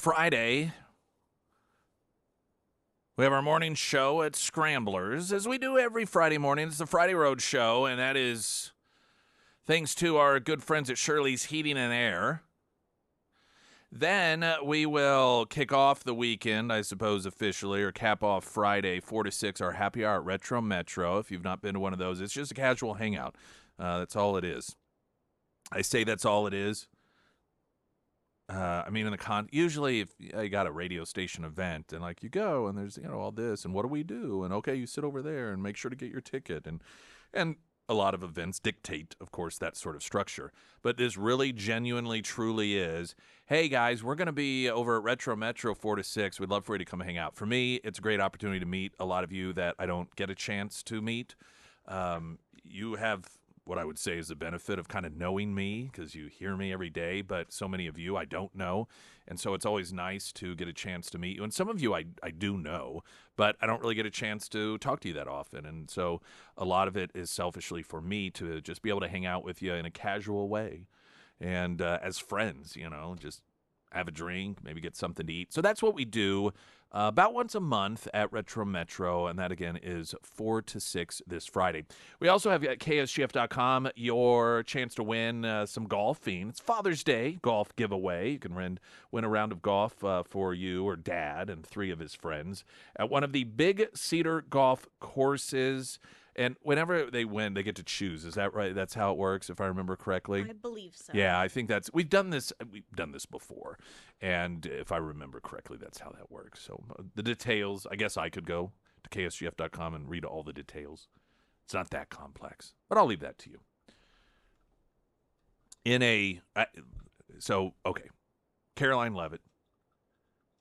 Friday, we have our morning show at Scramblers, as we do every Friday morning. It's the Friday Road Show, and that is thanks to our good friends at Shirley's Heating and Air. Then we will kick off the weekend, I suppose, officially, or cap off Friday, 4 to 6, our happy hour at Retro Metro. If you've not been to one of those, it's just a casual hangout. That's all it is. I say that's all it is. I mean, usually if you got a radio station event and like you go and there's, all this and what do we do? And okay, you sit over there and make sure to get your ticket. And a lot of events dictate, of course, that sort of structure. But this really genuinely, truly is, hey, guys, we're going to be over at Retro Metro 4 to 6. We'd love for you to come hang out. For me, it's a great opportunity to meet a lot of you that I don't get a chance to meet. You have what I would say is the benefit of kind of knowing me because you hear me every day, but so many of you I don't know. And so it's always nice to get a chance to meet you. And some of you I do know, but I don't really get a chance to talk to you that often. And so a lot of it is selfishly for me to just be able to hang out with you in a casual way. And as friends, just have a drink, maybe get something to eat. So that's what we do about once a month at Retro Metro, and that, again, is 4 to 6 this Friday. We also have at KSGF.com your chance to win some golfing. It's Father's Day golf giveaway. You can win a round of golf for you or Dad and 3 of his friends at one of the Big Cedar golf courses. And whenever they win, they get to choose. Is that right? That's how it works, if I remember correctly? I believe so. Yeah, I think we've done this before. And if I remember correctly, that's how that works. So the details, I guess I could go to ksgf.com and read all the details. It's not that complex, but I'll leave that to you. Okay, Caroline Levitt,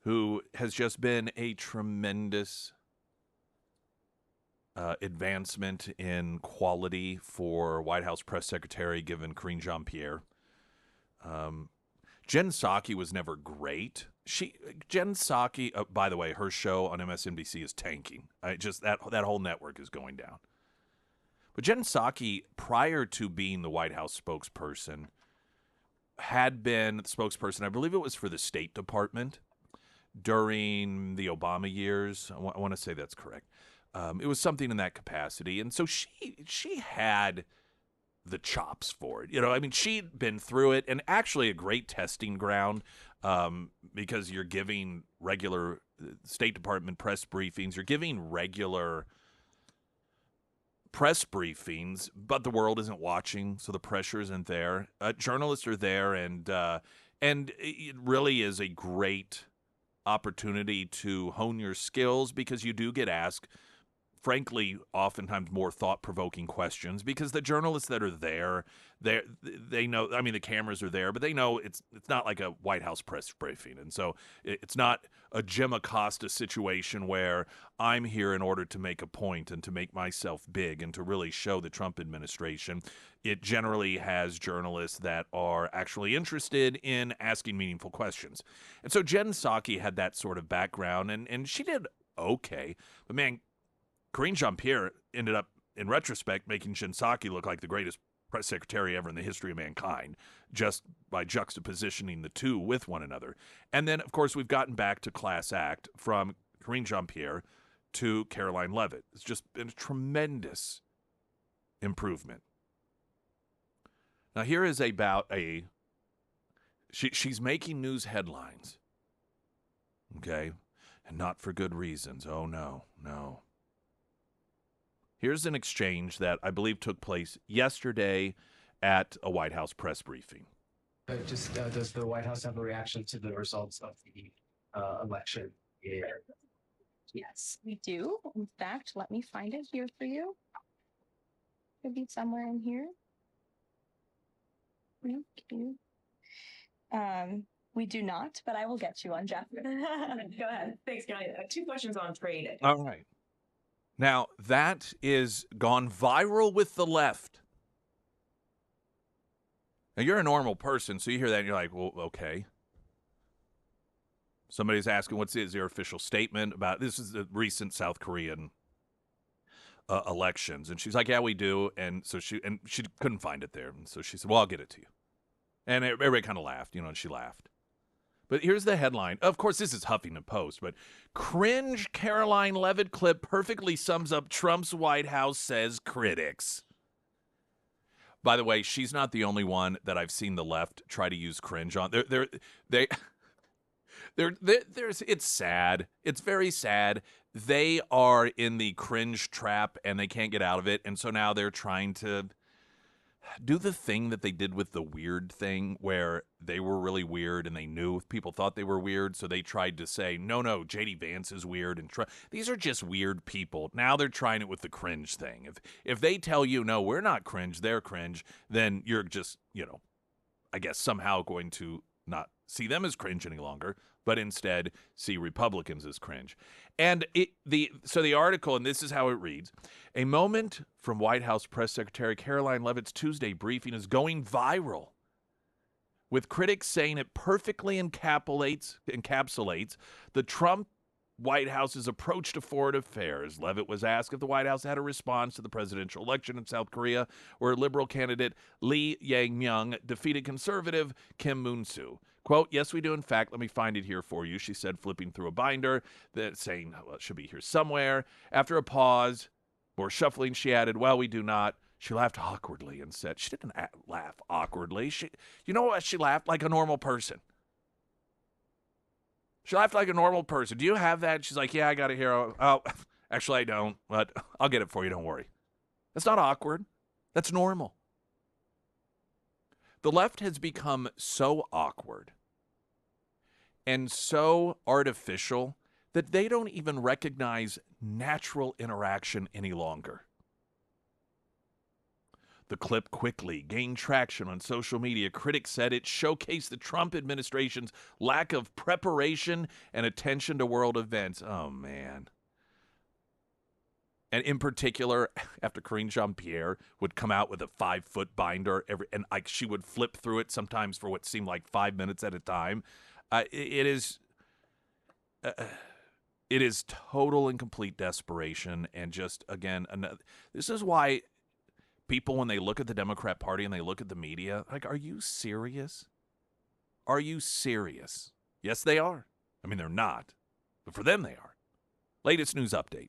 who has just been a tremendous advancement in quality for White House Press Secretary, given Karine Jean-Pierre. Jen Psaki was never great. Jen Psaki, by the way, her show on MSNBC is tanking. That whole network is going down. But Jen Psaki, prior to being the White House spokesperson, had been the spokesperson, I believe it was for the State Department during the Obama years. I want to say that's correct. It was something in that capacity. And so she had the chops for it. I mean, she'd been through it, and actually a great testing ground because you're giving regular State Department press briefings. You're giving regular press briefings, but the world isn't watching, so the pressure isn't there. Journalists are there, and it really is a great opportunity to hone your skills because you do get asked, frankly, oftentimes more thought-provoking questions because the journalists that are there, they know, I mean, the cameras are there, but they know it's not like a White House press briefing. And so it's not a Jim Acosta situation where I'm here in order to make a point and to make myself big and to really show the Trump administration. It generally has journalists that are actually interested in asking meaningful questions. And so Jen Psaki had that sort of background, and she did okay. But, man, Karine Jean-Pierre ended up, in retrospect, making Jen Psaki look like the greatest press secretary ever in the history of mankind, just by juxtapositioning the two with one another. And then, of course, we've gotten back to class act from Karine Jean-Pierre to Caroline Levitt. It's just been a tremendous improvement. Now, here is about she's making news headlines, okay, and not for good reasons. Oh, no. Here's an exchange that I believe took place yesterday at a White House press briefing. Does the White House have a reaction to the results of the election? Yeah. Yes, we do. In fact, let me find it here for you. Could be somewhere in here. Okay. We do not, but I will get you on, Jeff. Go ahead. Thanks, Kelly. 2 questions on trade. All right. Now, that is gone viral with the left. Now, you're a normal person, so you hear that and you're like, well, okay. Somebody's asking, what's their official statement about this? Is the recent South Korean elections. And she's like, yeah, we do. And so she couldn't find it there. And so she said, well, I'll get it to you. And everybody kind of laughed, and she laughed. But here's the headline. Of course, this is Huffington Post, but cringe Caroline Levitt clip perfectly sums up Trump's White House, says critics. By the way, she's not the only one that I've seen the left try to use cringe on. It's sad. It's very sad. They are in the cringe trap and they can't get out of it. And so now they're trying to do the thing that they did with the weird thing, where they were really weird and they knew people thought they were weird. So they tried to say, no, JD Vance is weird. And these are just weird people. Now they're trying it with the cringe thing. If they tell you, no, we're not cringe, they're cringe, then you're just, I guess somehow going to not see them as cringe any longer, but instead see Republicans as cringe. And so the article, and this is how it reads: a moment from White House Press Secretary Caroline Levitt's Tuesday briefing is going viral, with critics saying it perfectly encapsulates the Trump White House's approach to foreign affairs. Levitt was asked if the White House had a response to the presidential election in South Korea, where liberal candidate Lee Jae-myung defeated conservative Kim Moon-soo. Quote, yes, we do. In fact, let me find it here for you, she said, flipping through a binder, saying, well, it should be here somewhere. After a pause, more shuffling, she added, well, we do not. She laughed awkwardly and said, she didn't laugh awkwardly. You know what? She laughed like a normal person. She laughed like a normal person. Do you have that? She's like, yeah, I got it here. Oh, actually, I don't, but I'll get it for you. Don't worry. That's not awkward. That's normal. The left has become so awkward and so artificial that they don't even recognize natural interaction any longer. The clip quickly gained traction on social media. Critics said it showcased the Trump administration's lack of preparation and attention to world events. Oh, man. And in particular, after Karine Jean-Pierre would come out with a 5-foot binder, and she would flip through it sometimes for what seemed like 5 minutes at a time. It is total and complete desperation. And just, again, this is why people, when they look at the Democrat Party and they look at the media, like, are you serious? Are you serious? Yes, they are. I mean, they're not. But for them, they are. Latest news update.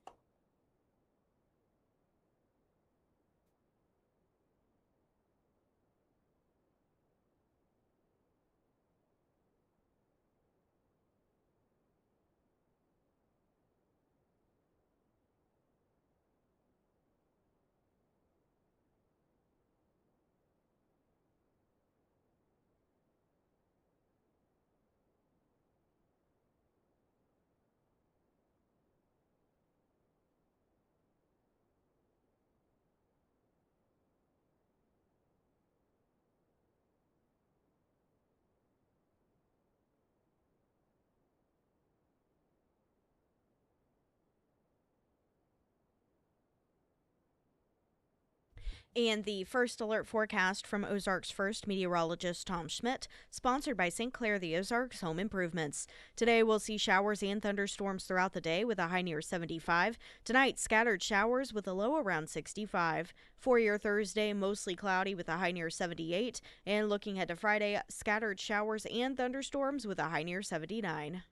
And the first alert forecast from Ozarks First meteorologist Tom Schmidt, sponsored by St. Clair the Ozarks Home Improvements. Today we'll see showers and thunderstorms throughout the day with a high near 75. Tonight, scattered showers with a low around 65. For your Thursday, mostly cloudy with a high near 78. And looking ahead to Friday, scattered showers and thunderstorms with a high near 79.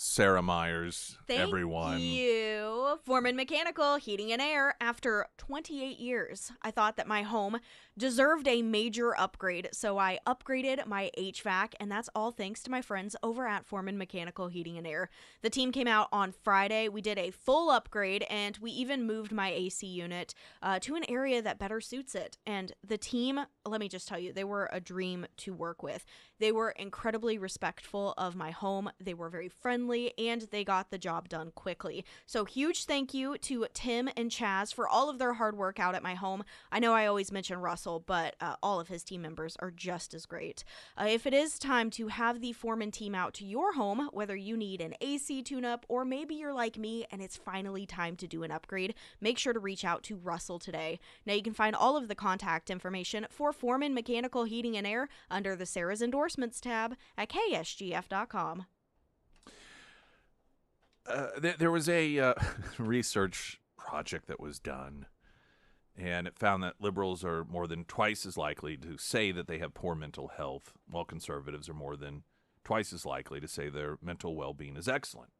Sarah Myers, Thank everyone. you. Foreman Mechanical Heating and Air. After 28 years, I thought that my home deserved a major upgrade, so I upgraded my HVAC, and that's all thanks to my friends over at Foreman Mechanical Heating and Air. The team came out on Friday. We did a full upgrade, and we even moved my AC unit to an area that better suits it. And the team, let me just tell you, they were a dream to work with. They were incredibly respectful of my home. They were very friendly, and they got the job done quickly. So huge thank you to Tim and Chaz for all of their hard work out at my home. I know I always mention Russell, but all of his team members are just as great. If it is time to have the Foreman team out to your home, whether you need an AC tune-up or maybe you're like me and it's finally time to do an upgrade, make sure to reach out to Russell today. Now you can find all of the contact information for Foreman Mechanical Heating and Air under the Sarah's Endorsements tab at ksgf.com. There was a research project that was done, and it found that liberals are more than twice as likely to say that they have poor mental health, while conservatives are more than twice as likely to say their mental well-being is excellent.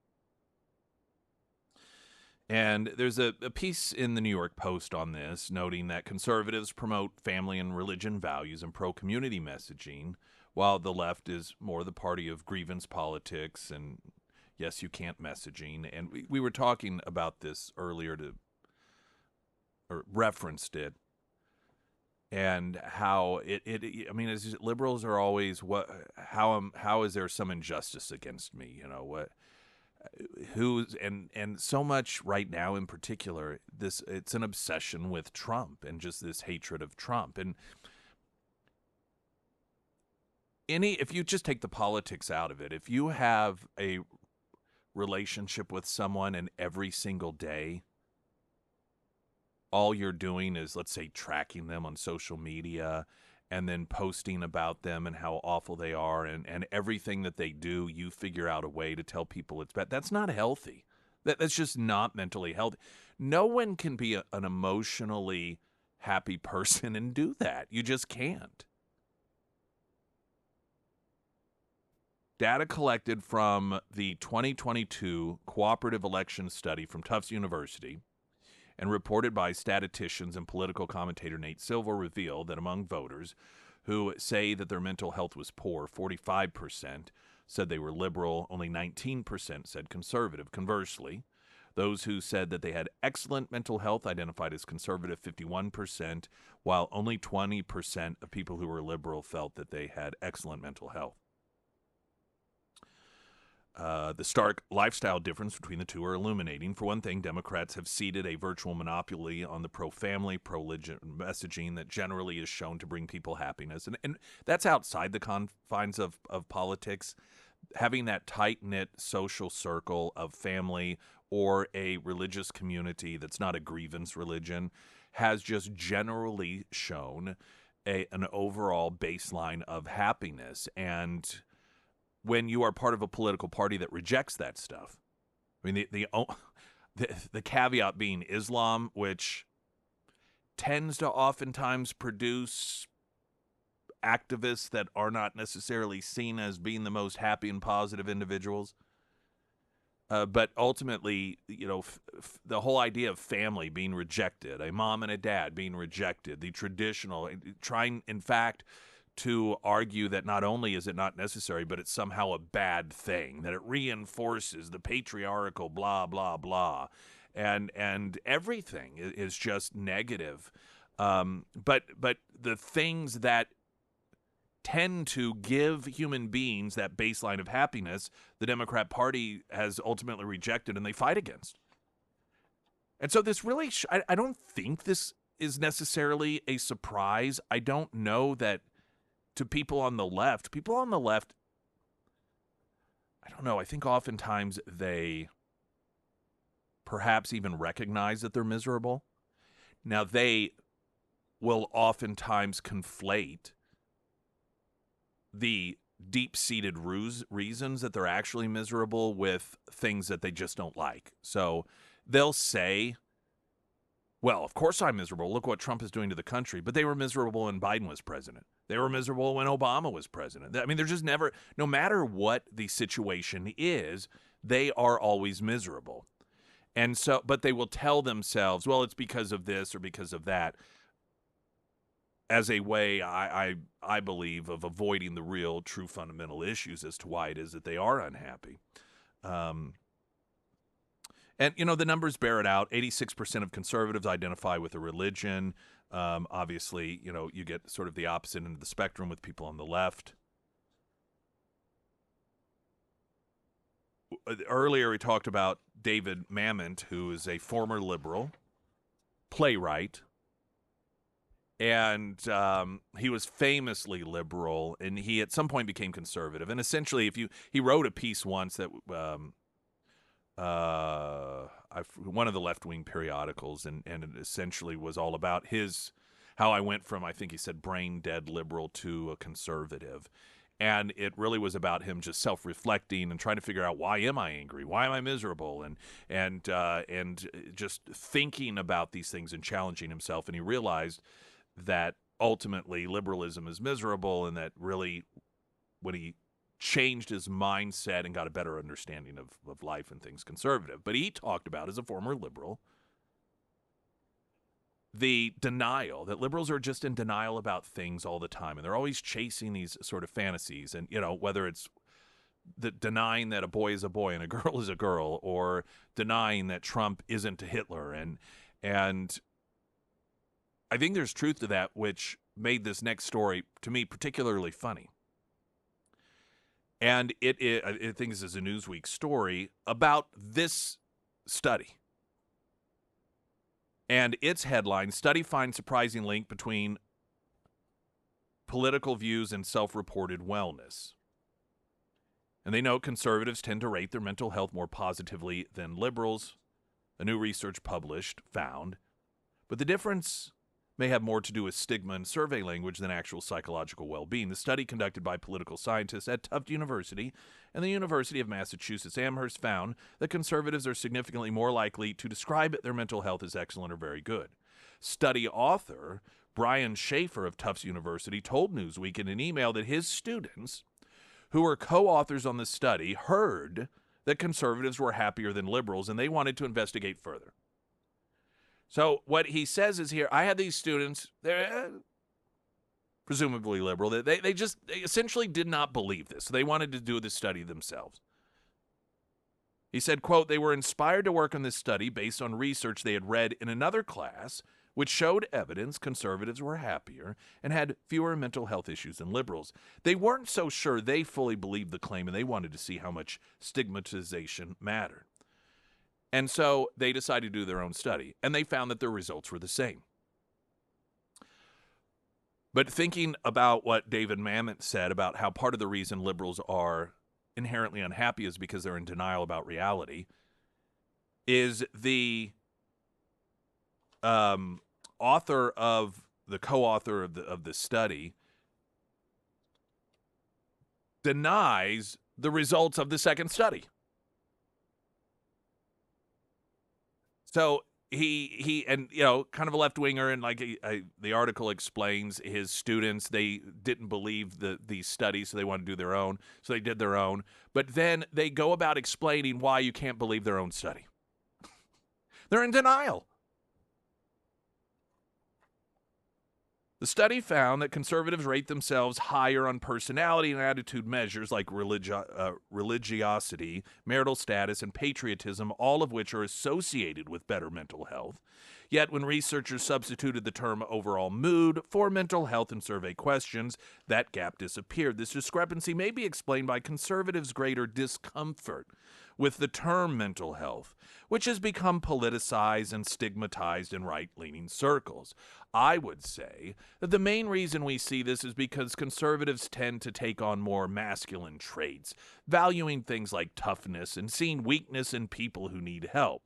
And there's a piece in the New York Post on this, noting that conservatives promote family and religion values and pro-community messaging, while the left is more the party of grievance politics and yes, you can't messaging. And we were talking about this earlier or referenced it, and how I mean, as liberals are always, how is there some injustice against me? You know, who's, and so much right now in particular, it's an obsession with Trump and just this hatred of Trump. And if you just take the politics out of it, if you have a relationship with someone and every single day all you're doing is, let's say, tracking them on social media and then posting about them and how awful they are, and everything that they do, you figure out a way to tell people it's bad. That's not healthy. That's just not mentally healthy. No one can be an emotionally happy person and do that. You just can't. Data collected from the 2022 Cooperative Election Study from Tufts University and reported by statisticians and political commentator Nate Silver revealed that among voters who say that their mental health was poor, 45% said they were liberal, only 19% said conservative. Conversely, those who said that they had excellent mental health identified as conservative, 51%, while only 20% of people who were liberal felt that they had excellent mental health. The stark lifestyle difference between the two are illuminating. For one thing, Democrats have ceded a virtual monopoly on the pro-family, pro-religion messaging that generally is shown to bring people happiness. And that's outside the confines of politics. Having that tight-knit social circle of family or a religious community that's not a grievance religion has just generally shown an overall baseline of happiness. And when you are part of a political party that rejects that stuff, I mean, the caveat being Islam, which tends to oftentimes produce activists that are not necessarily seen as being the most happy and positive individuals. But ultimately, you know, the whole idea of family being rejected, a mom and a dad being rejected, the traditional, trying, in fact, to argue that not only is it not necessary, but it's somehow a bad thing, that it reinforces the patriarchal blah, blah, blah. And everything is just negative. But the things that tend to give human beings that baseline of happiness, the Democrat Party has ultimately rejected and they fight against. And so this really, I don't think this is necessarily a surprise. I don't know that to people on the left, I don't know, I think oftentimes they perhaps even recognize that they're miserable. Now, they will oftentimes conflate the deep-seated reasons that they're actually miserable with things that they just don't like. So they'll say, well, of course I'm miserable. Look what Trump is doing to the country. But they were miserable when Biden was president. They were miserable when Obama was president. I mean, they're just never, no matter what the situation is, they are always miserable. And so, but they will tell themselves, well, it's because of this or because of that, as a way, I believe, of avoiding the real, true fundamental issues as to why it is that they are unhappy. And, the numbers bear it out. 86% of conservatives identify with a religion. Obviously, you get sort of the opposite end of the spectrum with people on the left. Earlier, we talked about David Mamet, who is a former liberal, playwright, and he was famously liberal, and he at some point became conservative. And essentially, he wrote a piece once that one of the left-wing periodicals, and it essentially was all about how I went from, I think he said, brain-dead liberal to a conservative. And it really was about him just self-reflecting and trying to figure out, why am I angry? Why am I miserable? And just thinking about these things and challenging himself. And he realized that ultimately liberalism is miserable, and that really, when he changed his mindset and got a better understanding of life and things, conservative. But he talked about, as a former liberal, the denial, that liberals are just in denial about things all the time, and they're always chasing these sort of fantasies. And, whether it's denying that a boy is a boy and a girl is a girl, or denying that Trump isn't a Hitler. And I think there's truth to that, which made this next story, to me, particularly funny. And I think this is a Newsweek story about this study. And its headline, "Study Finds Surprising Link Between Political Views and Self-Reported Wellness." And they note conservatives tend to rate their mental health more positively than liberals, a new research published found. But the difference may have more to do with stigma and survey language than actual psychological well-being. The study, conducted by political scientists at Tufts University and the University of Massachusetts Amherst, found that conservatives are significantly more likely to describe their mental health as excellent or very good. Study author Brian Schaefer of Tufts University told Newsweek in an email that his students, who were co-authors on the study, heard that conservatives were happier than liberals, and they wanted to investigate further. So what he says is here, I had these students, they're presumably liberal, they essentially did not believe this. They wanted to do the study themselves. He said, quote, "They were inspired to work on this study based on research they had read in another class, which showed evidence conservatives were happier and had fewer mental health issues than liberals. They weren't so sure they fully believed the claim, and they wanted to see how much stigmatization mattered. And so they decided to do their own study, and they found that their results were the same." But thinking about what David Mamet said about how part of the reason liberals are inherently unhappy is because they're in denial about reality, is the co-author of the study denies the results of the second study. So he and kind of a left winger, and the article explains, his students, they didn't believe these studies, so they wanted to do their own. So they did their own, but then they go about explaining why you can't believe their own study. They're in denial. The study found that conservatives rate themselves higher on personality and attitude measures like religiosity, marital status, and patriotism, all of which are associated with better mental health. Yet when researchers substituted the term overall mood for mental health in survey questions, that gap disappeared. This discrepancy may be explained by conservatives' greater discomfort with the term mental health, which has become politicized and stigmatized in right-leaning circles. I would say that the main reason we see this is because conservatives tend to take on more masculine traits, valuing things like toughness and seeing weakness in people who need help,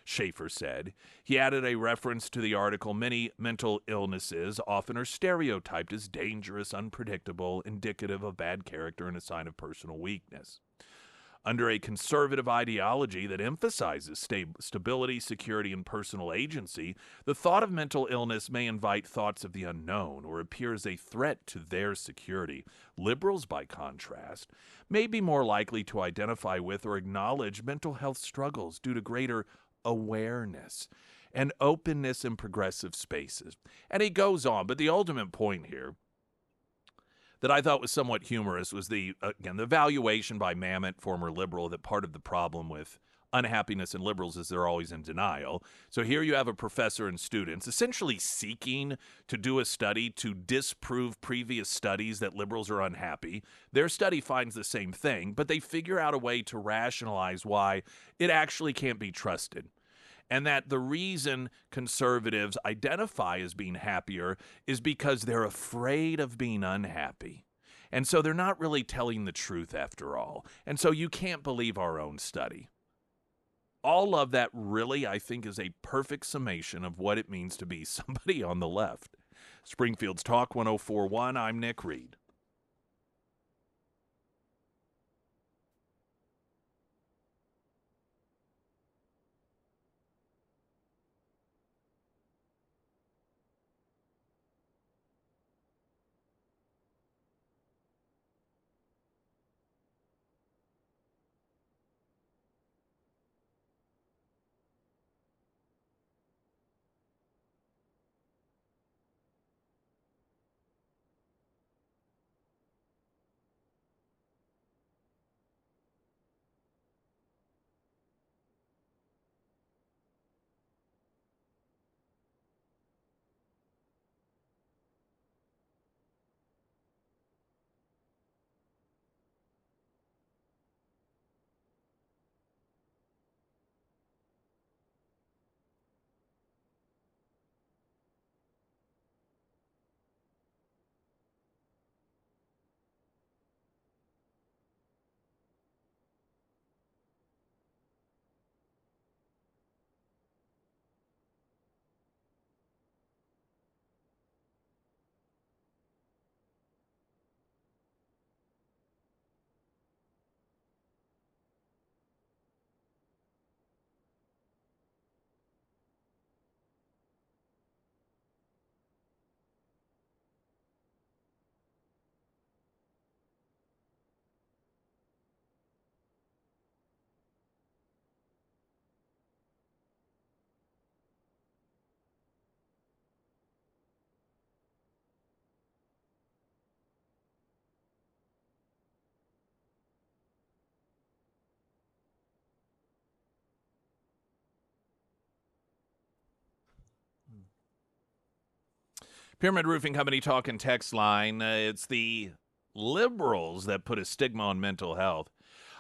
Schaefer said. He added a reference to the article, "Many mental illnesses often are stereotyped as dangerous, unpredictable, indicative of bad character, and a sign of personal weakness." Under a conservative ideology that emphasizes stability, security, and personal agency, the thought of mental illness may invite thoughts of the unknown or appear as a threat to their security. Liberals, by contrast, may be more likely to identify with or acknowledge mental health struggles due to greater awareness and openness in progressive spaces. And he goes on, but the ultimate point here that I thought was somewhat humorous was the valuation by Mamet, former liberal, that part of the problem with unhappiness in liberals is they're always in denial. So here you have a professor and students essentially seeking to do a study to disprove previous studies that liberals are unhappy. Their study finds the same thing, but they figure out a way to rationalize why it actually can't be trusted. And that the reason conservatives identify as being happier is because they're afraid of being unhappy. And so they're not really telling the truth after all. And so you can't believe our own study. All of that really, I think, is a perfect summation of what it means to be somebody on the left. Springfield's Talk 1041, I'm Nick Reed. Pyramid Roofing Company talk and text line. It's the liberals that put a stigma on mental health.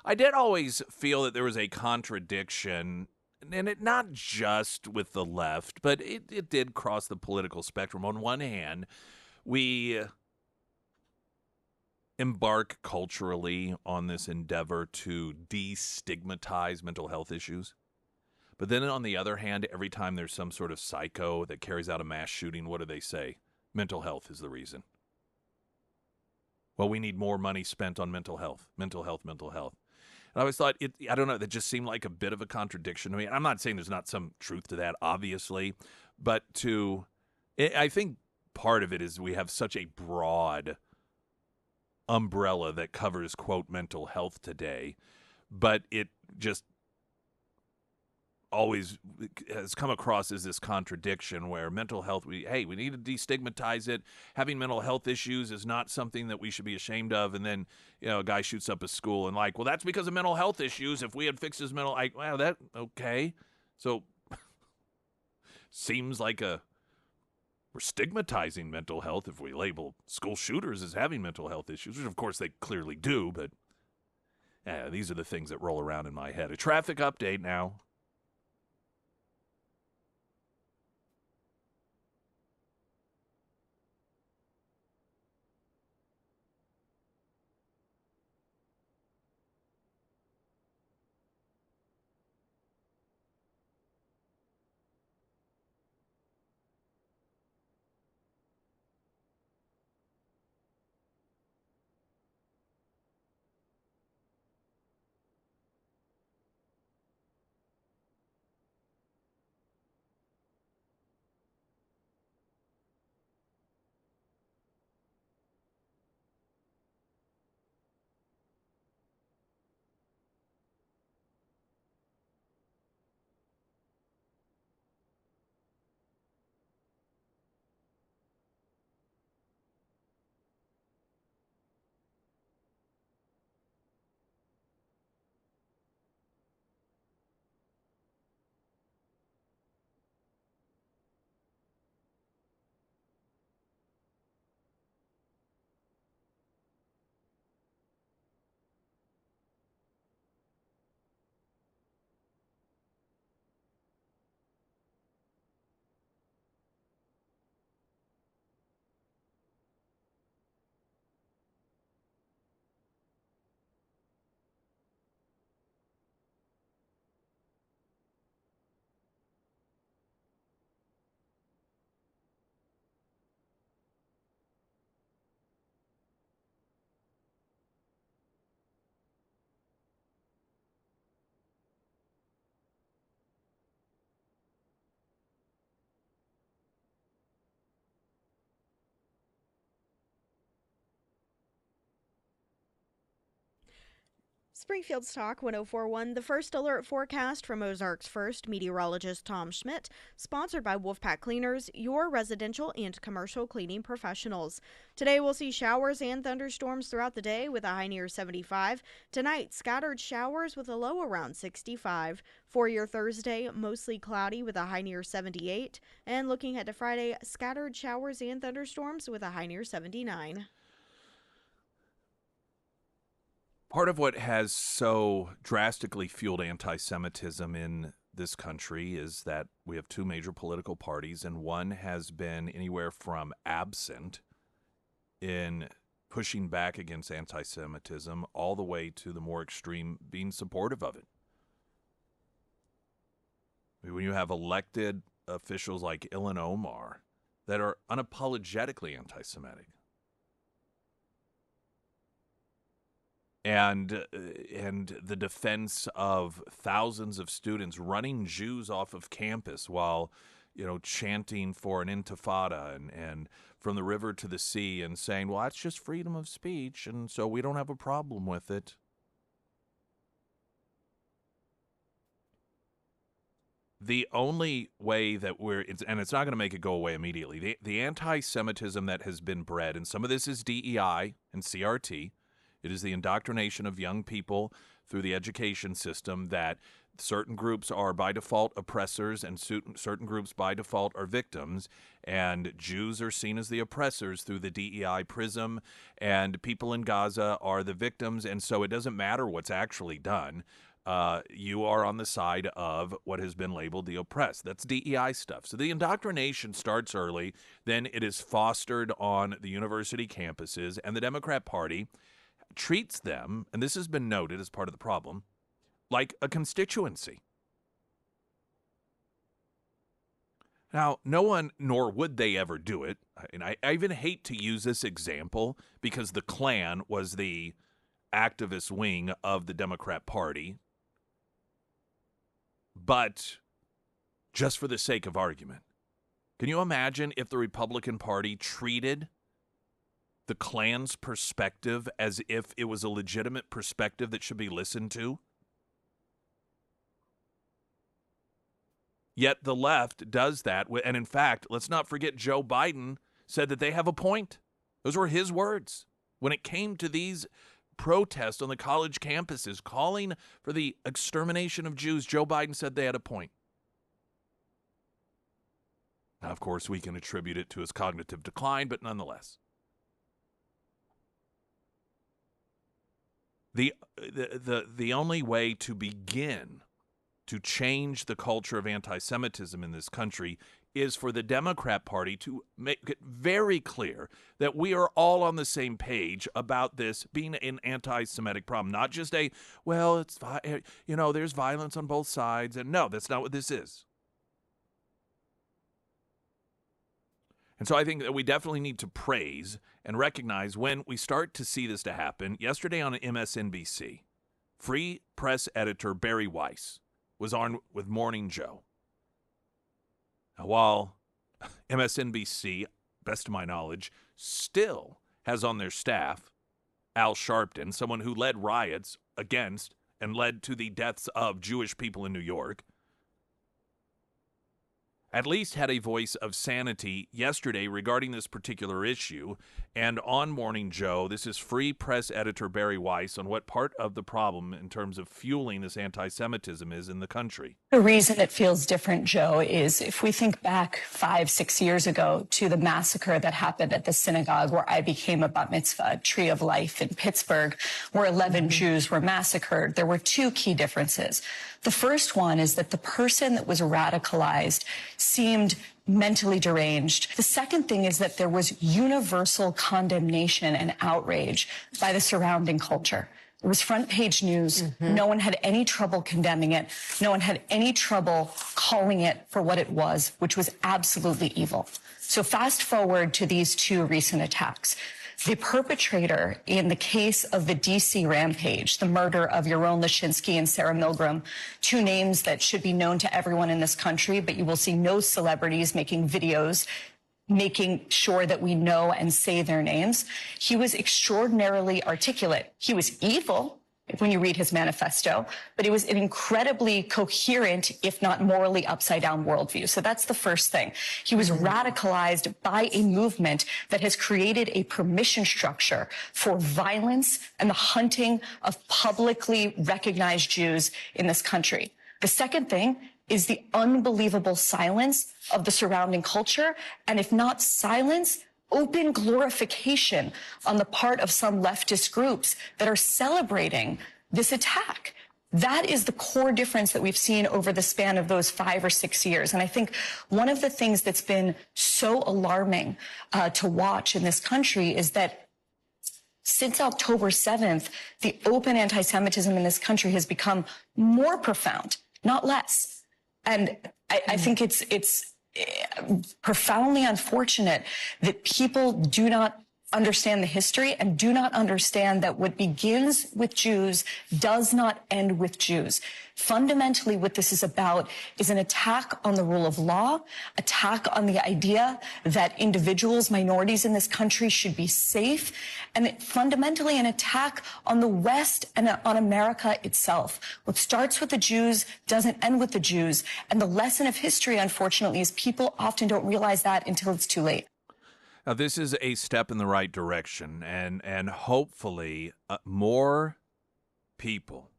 I did always feel that there was a contradiction, and it not just with the left, but it did cross the political spectrum. On one hand, we embark culturally on this endeavor to destigmatize mental health issues. But then on the other hand, every time there's some sort of psycho that carries out a mass shooting, what do they say? Mental health is the reason. Well, we need more money spent on mental health, mental health, mental health. And I always thought, I don't know, that just seemed like a bit of a contradiction to me. I'm not saying there's not some truth to that, obviously, but I think part of it is we have such a broad umbrella that covers, quote, mental health today, but it just always has come across as this contradiction where mental health, we need to destigmatize it. Having mental health issues is not something that we should be ashamed of. And then, a guy shoots up a school and well, that's because of mental health issues. If we had fixed his okay. So seems like we're stigmatizing mental health if we label school shooters as having mental health issues, which of course they clearly do. But these are the things that roll around in my head. A traffic update now. Springfield's Talk 1041, the first alert forecast from Ozarks First meteorologist Tom Schmidt, sponsored by Wolfpack Cleaners, your residential and commercial cleaning professionals. Today we'll see showers and thunderstorms throughout the day with a high near 75. Tonight, scattered showers with a low around 65. For your Thursday, mostly cloudy with a high near 78. And looking ahead to Friday, scattered showers and thunderstorms with a high near 79. Part of what has so drastically fueled anti-Semitism in this country is that we have two major political parties, and one has been anywhere from absent in pushing back against anti-Semitism all the way to the more extreme being supportive of it. When you have elected officials like Ilhan Omar that are unapologetically anti-Semitic, and the defense of thousands of students running Jews off of campus while, chanting for an intifada and from the river to the sea and saying, well, that's just freedom of speech, and so we don't have a problem with it. The only way that and it's not going to make it go away immediately, the anti-Semitism that has been bred, and some of this is DEI and CRT, it is the indoctrination of young people through the education system that certain groups are by default oppressors and certain groups by default are victims, and Jews are seen as the oppressors through the DEI prism, and people in Gaza are the victims, and so it doesn't matter what's actually done. You are on the side of what has been labeled the oppressed. That's DEI stuff. So the indoctrination starts early, then it is fostered on the university campuses, and the Democrat Party treats them, and this has been noted as part of the problem, like a constituency. Now, no one, nor would they ever do it, and I even hate to use this example because the Klan was the activist wing of the Democrat Party, but just for the sake of argument, can you imagine if the Republican Party treated the Klan's perspective as if it was a legitimate perspective that should be listened to? Yet the left does that. And in fact, let's not forget Joe Biden said that they have a point. Those were his words. When it came to these protests on the college campuses calling for the extermination of Jews, Joe Biden said they had a point. Now, of course, we can attribute it to his cognitive decline, but nonetheless. The only way to begin to change the culture of anti-Semitism in this country is for the Democrat Party to make it very clear that we are all on the same page about this being an anti-Semitic problem, not just there's violence on both sides, and no, that's not what this is. And so I think that we definitely need to praise and recognize when we start to see this to happen. Yesterday on MSNBC, Free Press editor Barry Weiss was on with Morning Joe. Now, while MSNBC, best of my knowledge, still has on their staff Al Sharpton, someone who led riots against and led to the deaths of Jewish people in New York, at least had a voice of sanity yesterday regarding this particular issue. And on Morning Joe, this is Free Press editor Barry Weiss on what part of the problem in terms of fueling this anti-Semitism is in the country. The reason it feels different, Joe, is if we think back 5-6 years ago to the massacre that happened at the synagogue where I became a bat mitzvah, Tree of Life in Pittsburgh, where 11 Jews were massacred, there were two key differences. The first one is that the person that was radicalized seemed mentally deranged. The second thing is that there was universal condemnation and outrage by the surrounding culture. It was front page news. No one had any trouble condemning it. No one had any trouble calling it for what it was, which was absolutely evil. So fast forward to these two recent attacks. The perpetrator in the case of the D.C. rampage, the murder of Yaron Lashinsky and Sarah Milgram, two names that should be known to everyone in this country, but you will see no celebrities making videos making sure that we know and say their names. He was extraordinarily articulate. He was evil. when you read his manifesto, but it was an incredibly coherent, if not morally upside down worldview. So that's the first thing. He was radicalized by a movement that has created a permission structure for violence and the hunting of publicly recognized Jews in this country. The second thing is the unbelievable silence of the surrounding culture, and if not silence, open glorification on the part of some leftist groups that are celebrating this attack. That is the core difference that we've seen over the span of those 5 or 6 years. And I think one of the things that's been so alarming to watch in this country is that since October 7th, the open anti-Semitism in this country has become more profound, not less. And I think it's profoundly unfortunate that people do not understand the history and do not understand that what begins with Jews does not end with Jews. Fundamentally, what this is about is an attack on the rule of law, attack on the idea that individuals, minorities in this country should be safe, and fundamentally an attack on the West and on America itself. What starts with the Jews doesn't end with the Jews. And the lesson of history, unfortunately, is people often don't realize that until it's too late. Now, this is a step in the right direction, and hopefully more people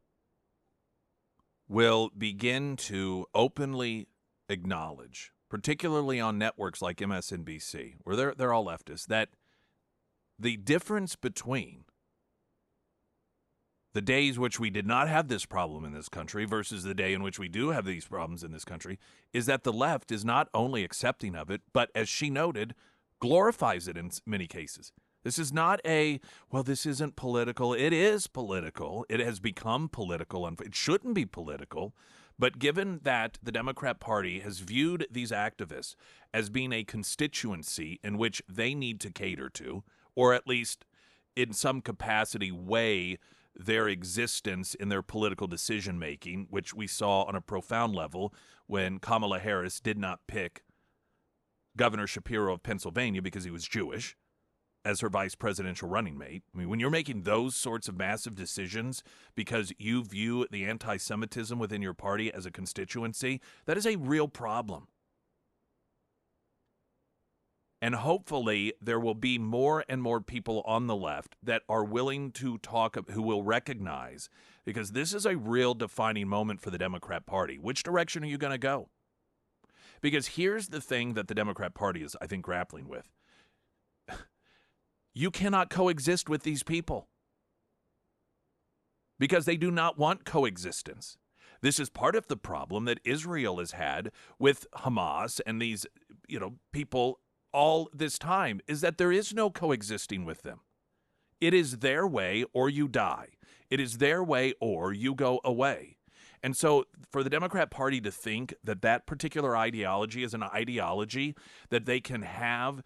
will begin to openly acknowledge, particularly on networks like MSNBC, where they're all leftists, that the difference between the days which we did not have this problem in this country versus the day in which we do have these problems in this country is that the left is not only accepting of it, but as she noted, glorifies it in many cases. This is not this isn't political. It is political. It has become political, and it shouldn't be political. But given that the Democrat Party has viewed these activists as being a constituency in which they need to cater to, or at least in some capacity weigh their existence in their political decision-making, which we saw on a profound level when Kamala Harris did not pick Governor Shapiro of Pennsylvania because he was Jewish as her vice presidential running mate. I mean, when you're making those sorts of massive decisions because you view the anti-Semitism within your party as a constituency, that is a real problem. And hopefully there will be more and more people on the left that are willing to talk, who will recognize, because this is a real defining moment for the Democrat Party. Which direction are you going to go? Because here's the thing that the Democrat Party is, I think, grappling with. You cannot coexist with these people because they do not want coexistence. This is part of the problem that Israel has had with Hamas and these, people all this time, is that there is no coexisting with them. It is their way or you die. It is their way or you go away. And so for the Democrat Party to think that that particular ideology is an ideology that they can have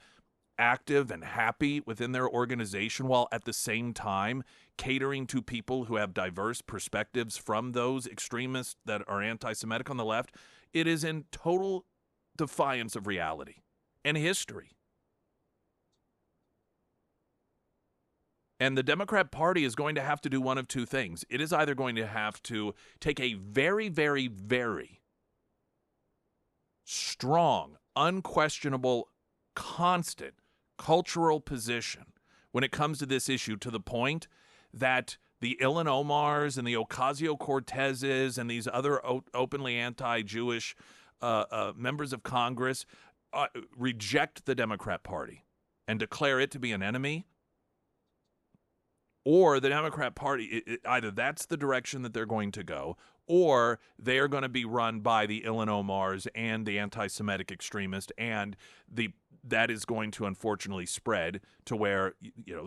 active and happy within their organization while at the same time catering to people who have diverse perspectives from those extremists that are anti-Semitic on the left, it is in total defiance of reality and history. And the Democrat Party is going to have to do one of two things. It is either going to have to take a very, very, very strong, unquestionable, constant cultural position when it comes to this issue, to the point that the Ilhan Omars and the Ocasio-Cortezes and these other openly anti-Jewish members of Congress reject the Democrat Party and declare it to be an enemy. Or the Democrat Party, either that's the direction that they're going to go, or they are going to be run by the Ilhan Omars and the anti-Semitic extremists, and that is going to unfortunately spread to where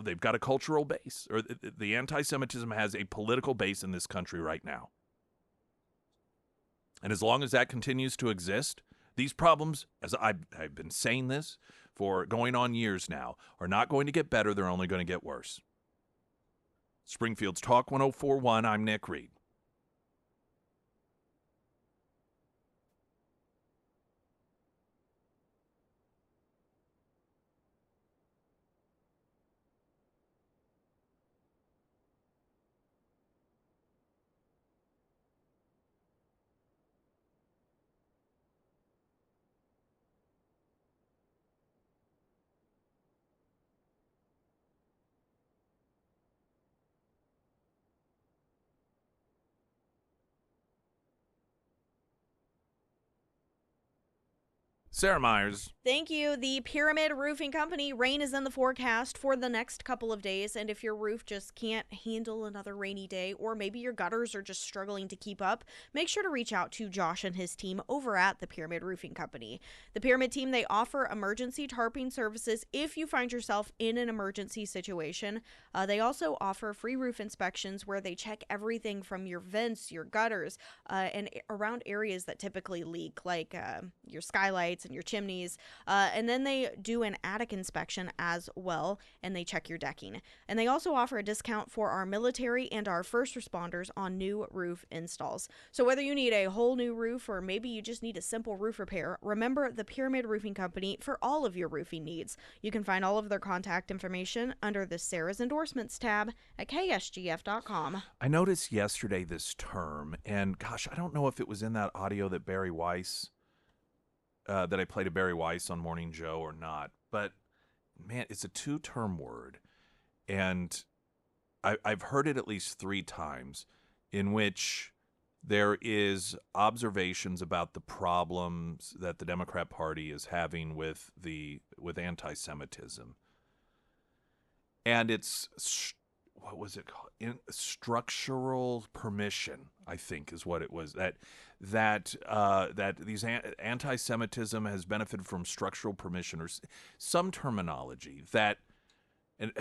they've got a cultural base, or the anti-Semitism has a political base in this country right now. And as long as that continues to exist, these problems, as I've been saying this for going on years now, are not going to get better. They're only going to get worse. Springfield's Talk 104.1, I'm Nick Reed. Sarah Myers. Thank you. The Pyramid Roofing Company, rain is in the forecast for the next couple of days, and if your roof just can't handle another rainy day, or maybe your gutters are just struggling to keep up, make sure to reach out to Josh and his team over at the Pyramid Roofing Company. The Pyramid team, they offer emergency tarping services if you find yourself in an emergency situation. They also offer free roof inspections where they check everything from your vents, your gutters, and around areas that typically leak, like your skylights and your chimneys. And then they do an attic inspection as well, and they check your decking. And they also offer a discount for our military and our first responders on new roof installs. So whether you need a whole new roof or maybe you just need a simple roof repair, remember the Pyramid Roofing Company for all of your roofing needs. You can find all of their contact information under the Sarah's Endorsements tab at ksgf.com. I noticed yesterday this term, and gosh, I don't know if it was in that audio that Barry Weiss, that I played a Barry Weiss on Morning Joe or not, but man, it's a two-term word, and I've heard it at least 3 times, in which there is observations about the problems that the Democrat Party is having with anti-Semitism, and it's what was it called? Structural permission, I think, is what it was. That these anti-Semitism has benefited from structural permission, or some terminology that, and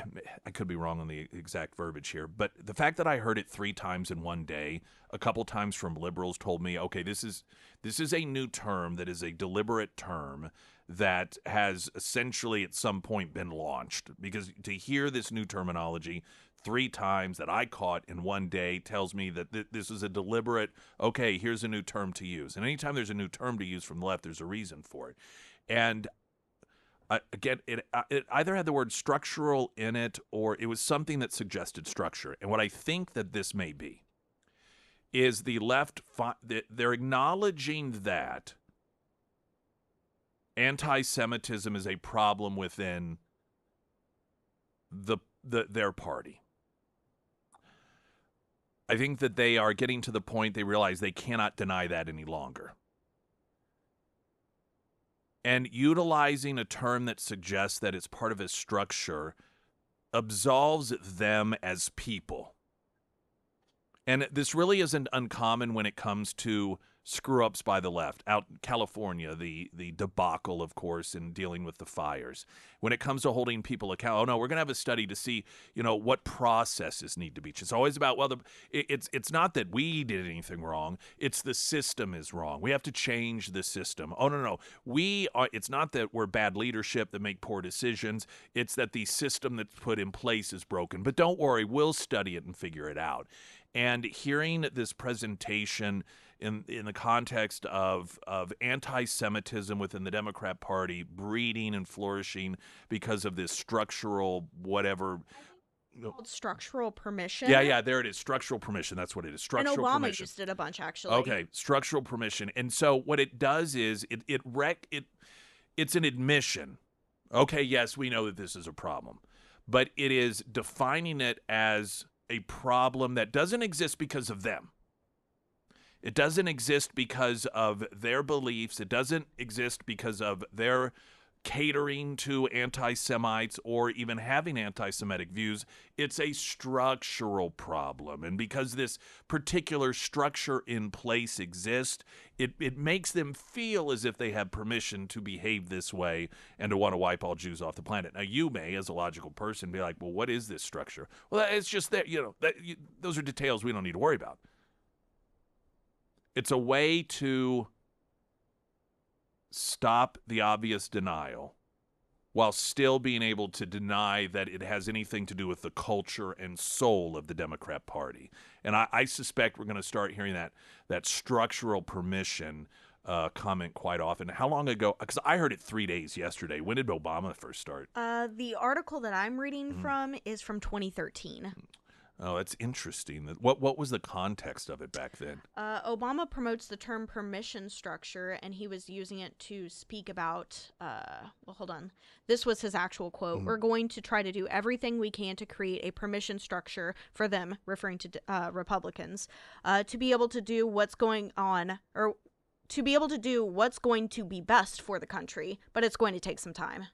I could be wrong on the exact verbiage here, but the fact that I heard it 3 times in one day, a couple times from liberals, told me, okay, this is a new term that is a deliberate term that has essentially at some point been launched, because to hear this new terminology 3 times that I caught in one day tells me that this is a deliberate, okay, here's a new term to use. And anytime there's a new term to use from the left, there's a reason for it. And again, it either had the word structural in it, or it was something that suggested structure. And what I think that this may be is the left, they're acknowledging that anti-Semitism is a problem within their party. I think that they are getting to the point they realize they cannot deny that any longer. And utilizing a term that suggests that it's part of a structure absolves them as people. And this really isn't uncommon when it comes to screw-ups by the left. Out in California, the debacle, of course, in dealing with the fires. When it comes to holding people accountable, oh no, we're going to have a study to see, what processes need to be. It's always about, well, it's not that we did anything wrong. It's the system is wrong. We have to change the system. Oh, no. It's not that we're bad leadership that make poor decisions. It's that the system that's put in place is broken. But don't worry, we'll study it and figure it out. And hearing this presentation in the context of anti-Semitism within the Democrat Party breeding and flourishing because of this structural whatever. Called structural permission. Yeah, there it is. Structural permission. That's what it is. Structural and Obama permission. used it a bunch, actually. Okay, structural permission. And so what it does is it's an admission. Okay, yes, we know that this is a problem, but it is defining it as a problem that doesn't exist because of them. It doesn't exist because of their beliefs. It doesn't exist because of their catering to anti-Semites or even having anti-Semitic views. It's a structural problem. And because this particular structure in place exists, it makes them feel as if they have permission to behave this way and to want to wipe all Jews off the planet. Now, you may, as a logical person, be like, well, what is this structure? Well, it's just that, those are details we don't need to worry about. It's a way to stop the obvious denial while still being able to deny that it has anything to do with the culture and soul of the Democrat Party. And I suspect we're going to start hearing that structural permission comment quite often. How long ago? Because I heard it 3 days yesterday. When did Obama first start? The article that I'm reading from is from 2013. Oh, that's interesting. What was the context of it back then? Obama promotes the term permission structure, and he was using it to speak about, hold on. This was his actual quote. We're going to try to do everything we can to create a permission structure for them, referring to Republicans, to be able to do what's going on, or to be able to do what's going to be best for the country, but it's going to take some time.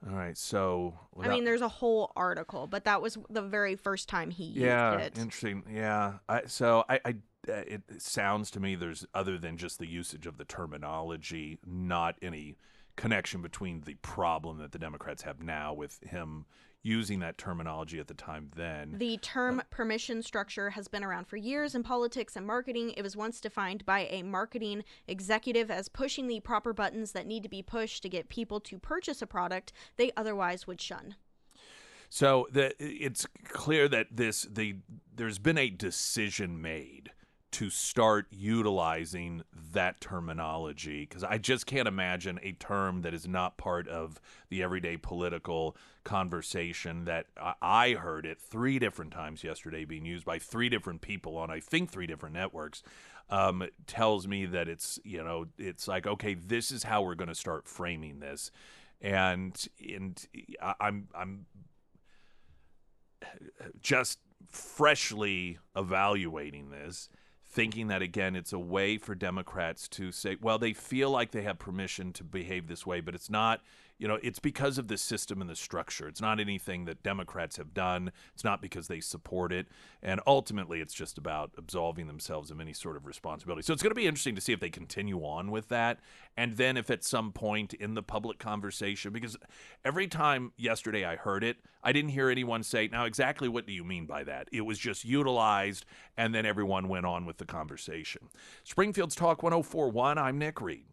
All right, so I mean, there's a whole article, but that was the very first time he used it. Interesting. Yeah, it sounds to me there's, other than just the usage of the terminology, not any connection between the problem that the Democrats have now with him using that terminology at the time then. The term permission structure has been around for years in politics and marketing. It was once defined by a marketing executive as pushing the proper buttons that need to be pushed to get people to purchase a product they otherwise would shun. So it's clear that there's been a decision made to start utilizing that terminology, because I just can't imagine a term that is not part of the everyday political conversation that I heard it 3 different times yesterday being used by 3 different people on, I think, 3 different networks. Tells me that it's like, okay, this is how we're going to start framing this. And I'm just freshly evaluating this, thinking that, again, it's a way for Democrats to say, well, they feel like they have permission to behave this way, but it's not, it's because of the system and the structure. It's not anything that Democrats have done. It's not because they support it. And ultimately, it's just about absolving themselves of any sort of responsibility. So it's going to be interesting to see if they continue on with that. And then if at some point in the public conversation, because every time yesterday I heard it, I didn't hear anyone say, now exactly what do you mean by that? It was just utilized, and then everyone went on with the conversation. Springfield's Talk 104.1, I'm Nick Reed.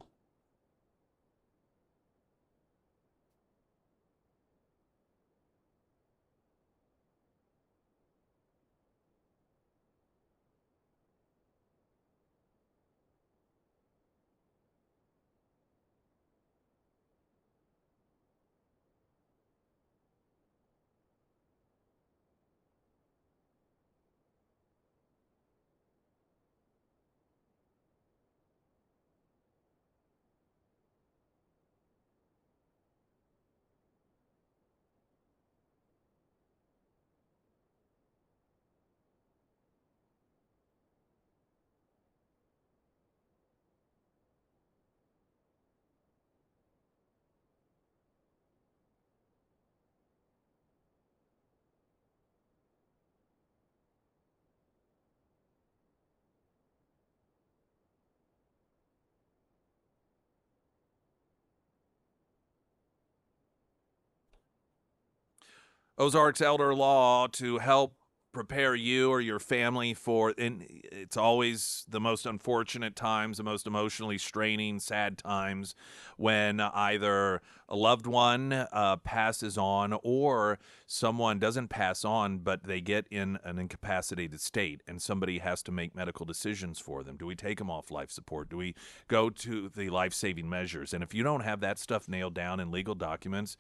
Ozarks Elder Law to help prepare you or your family for, and it's always the most unfortunate times, the most emotionally straining, sad times when either a loved one passes on or someone doesn't pass on, but they get in an incapacitated state and somebody has to make medical decisions for them. Do we take them off life support? Do we go to the life-saving measures? And if you don't have that stuff nailed down in legal documents,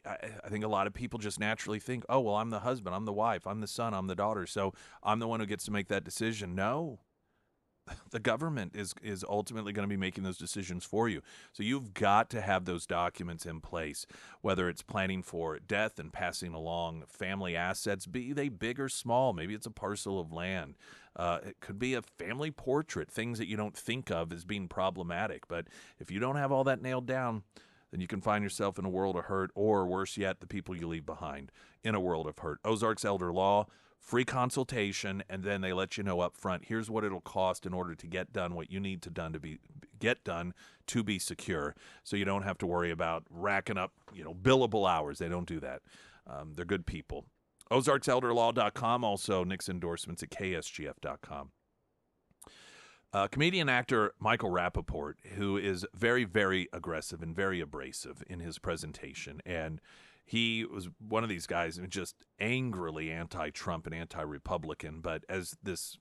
I think a lot of people just naturally think, oh, well, I'm the husband, I'm the wife, I'm the son, I'm the daughter, so I'm the one who gets to make that decision. No. The government is ultimately going to be making those decisions for you. So you've got to have those documents in place, whether it's planning for death and passing along family assets, be they big or small. Maybe it's a parcel of land. It could be a family portrait, things that you don't think of as being problematic. But if you don't have all that nailed down, then you can find yourself in a world of hurt, or worse yet, the people you leave behind in a world of hurt. Ozarks Elder Law, free consultation, and then they let you know up front, here's what it'll cost in order to get done what you need to get done to be secure. So you don't have to worry about racking up, billable hours. They don't do that. They're good people. OzarksElderLaw.com, also Nick's endorsements at KSGF.com. Comedian actor Michael Rappaport, who is very, very aggressive and very abrasive in his presentation, and he was one of these guys just angrily anti-Trump and anti-Republican, but as this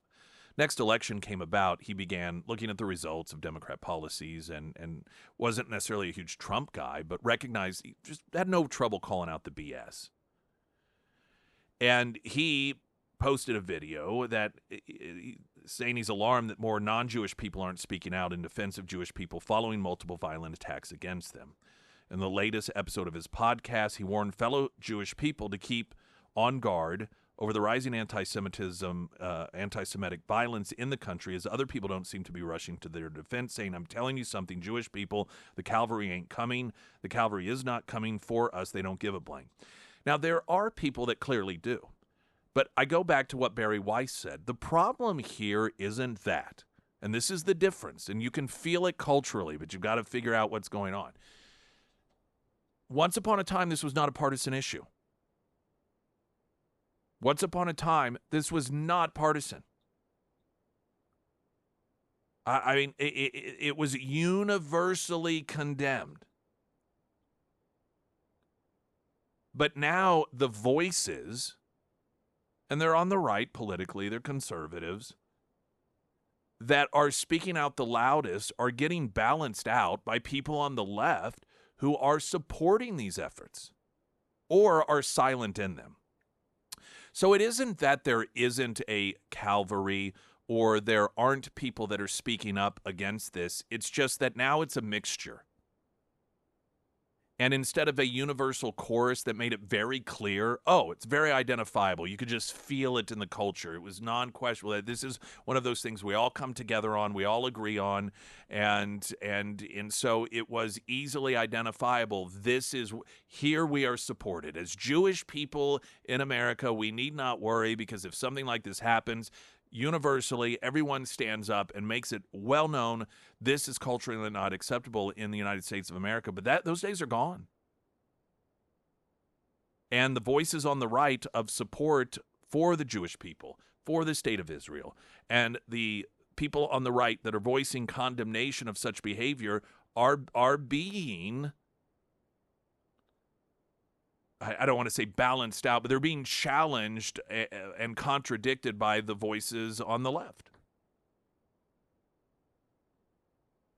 next election came about, he began looking at the results of Democrat policies and wasn't necessarily a huge Trump guy, but recognized he just had no trouble calling out the BS. And he posted a video that saying he's alarmed that more non-Jewish people aren't speaking out in defense of Jewish people following multiple violent attacks against them. In the latest episode of his podcast, he warned fellow Jewish people to keep on guard, over the rising anti-Semitism, anti-Semitic violence in the country, as other people don't seem to be rushing to their defense, saying, I'm telling you something, Jewish people, the cavalry ain't coming. The cavalry is not coming for us. They don't give a blank. Now, there are people that clearly do. But I go back to what Barry Weiss said. The problem here isn't that. And this is the difference. And you can feel it culturally, but you've got to figure out what's going on. Once upon a time, this was not a partisan issue. Once upon a time, this was not partisan. I mean, it was universally condemned. But now the voices, and they're on the right politically, they're conservatives, that are speaking out the loudest are getting balanced out by people on the left who are supporting these efforts or are silent in them. So it isn't that there isn't a cavalry or there aren't people that are speaking up against this. It's just that now it's a mixture. And instead of a universal chorus that made it very clear, it's very identifiable. You could just feel it in the culture. It was non-questionable. This is one of those things we all come together on, we all agree on, and so it was easily identifiable. Here we are supported. As Jewish people in America, we need not worry, because if something like this happens, universally, everyone stands up and makes it well known this is culturally not acceptable in the United States of America. But those days are gone. And the voices on the right of support for the Jewish people, for the state of Israel, and the people on the right that are voicing condemnation of such behavior are being, I don't want to say balanced out, but they're being challenged and contradicted by the voices on the left.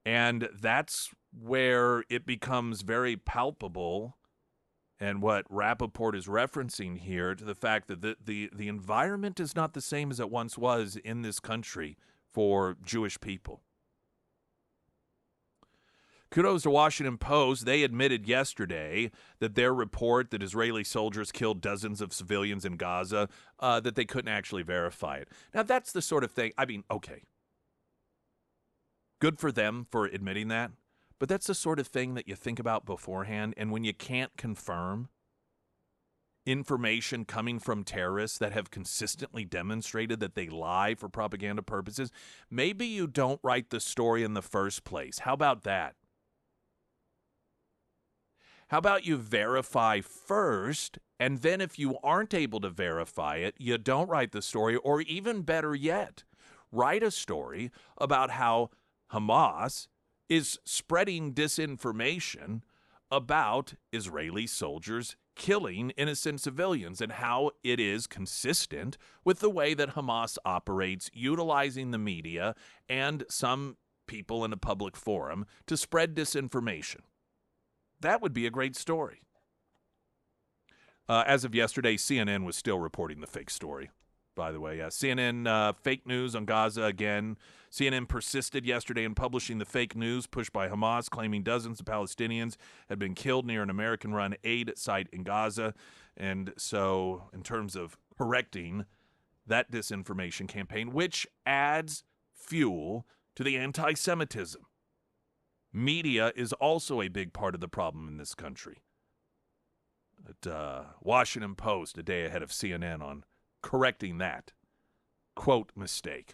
And that's where it becomes very palpable, and what Rappaport is referencing here, to the fact that the environment is not the same as it once was in this country for Jewish people. Kudos to Washington Post. They admitted yesterday that their report that Israeli soldiers killed dozens of civilians in Gaza, that they couldn't actually verify it. Now, that's the sort of thing, I mean, okay. Good for them for admitting that. But that's the sort of thing that you think about beforehand. And when you can't confirm information coming from terrorists that have consistently demonstrated that they lie for propaganda purposes, maybe you don't write the story in the first place. How about that? How about you verify first, and then if you aren't able to verify it, you don't write the story, or even better yet, write a story about how Hamas is spreading disinformation about Israeli soldiers killing innocent civilians, and how it is consistent with the way that Hamas operates, utilizing the media and some people in a public forum to spread disinformation. That would be a great story. As of yesterday, CNN was still reporting the fake story, by the way. CNN fake news on Gaza again. CNN persisted yesterday in publishing the fake news pushed by Hamas, claiming dozens of Palestinians had been killed near an American-run aid site in Gaza. And so in terms of correcting that disinformation campaign, which adds fuel to the anti-Semitism. Media is also a big part of the problem in this country. Washington Post, a day ahead of CNN on correcting that, quote, mistake.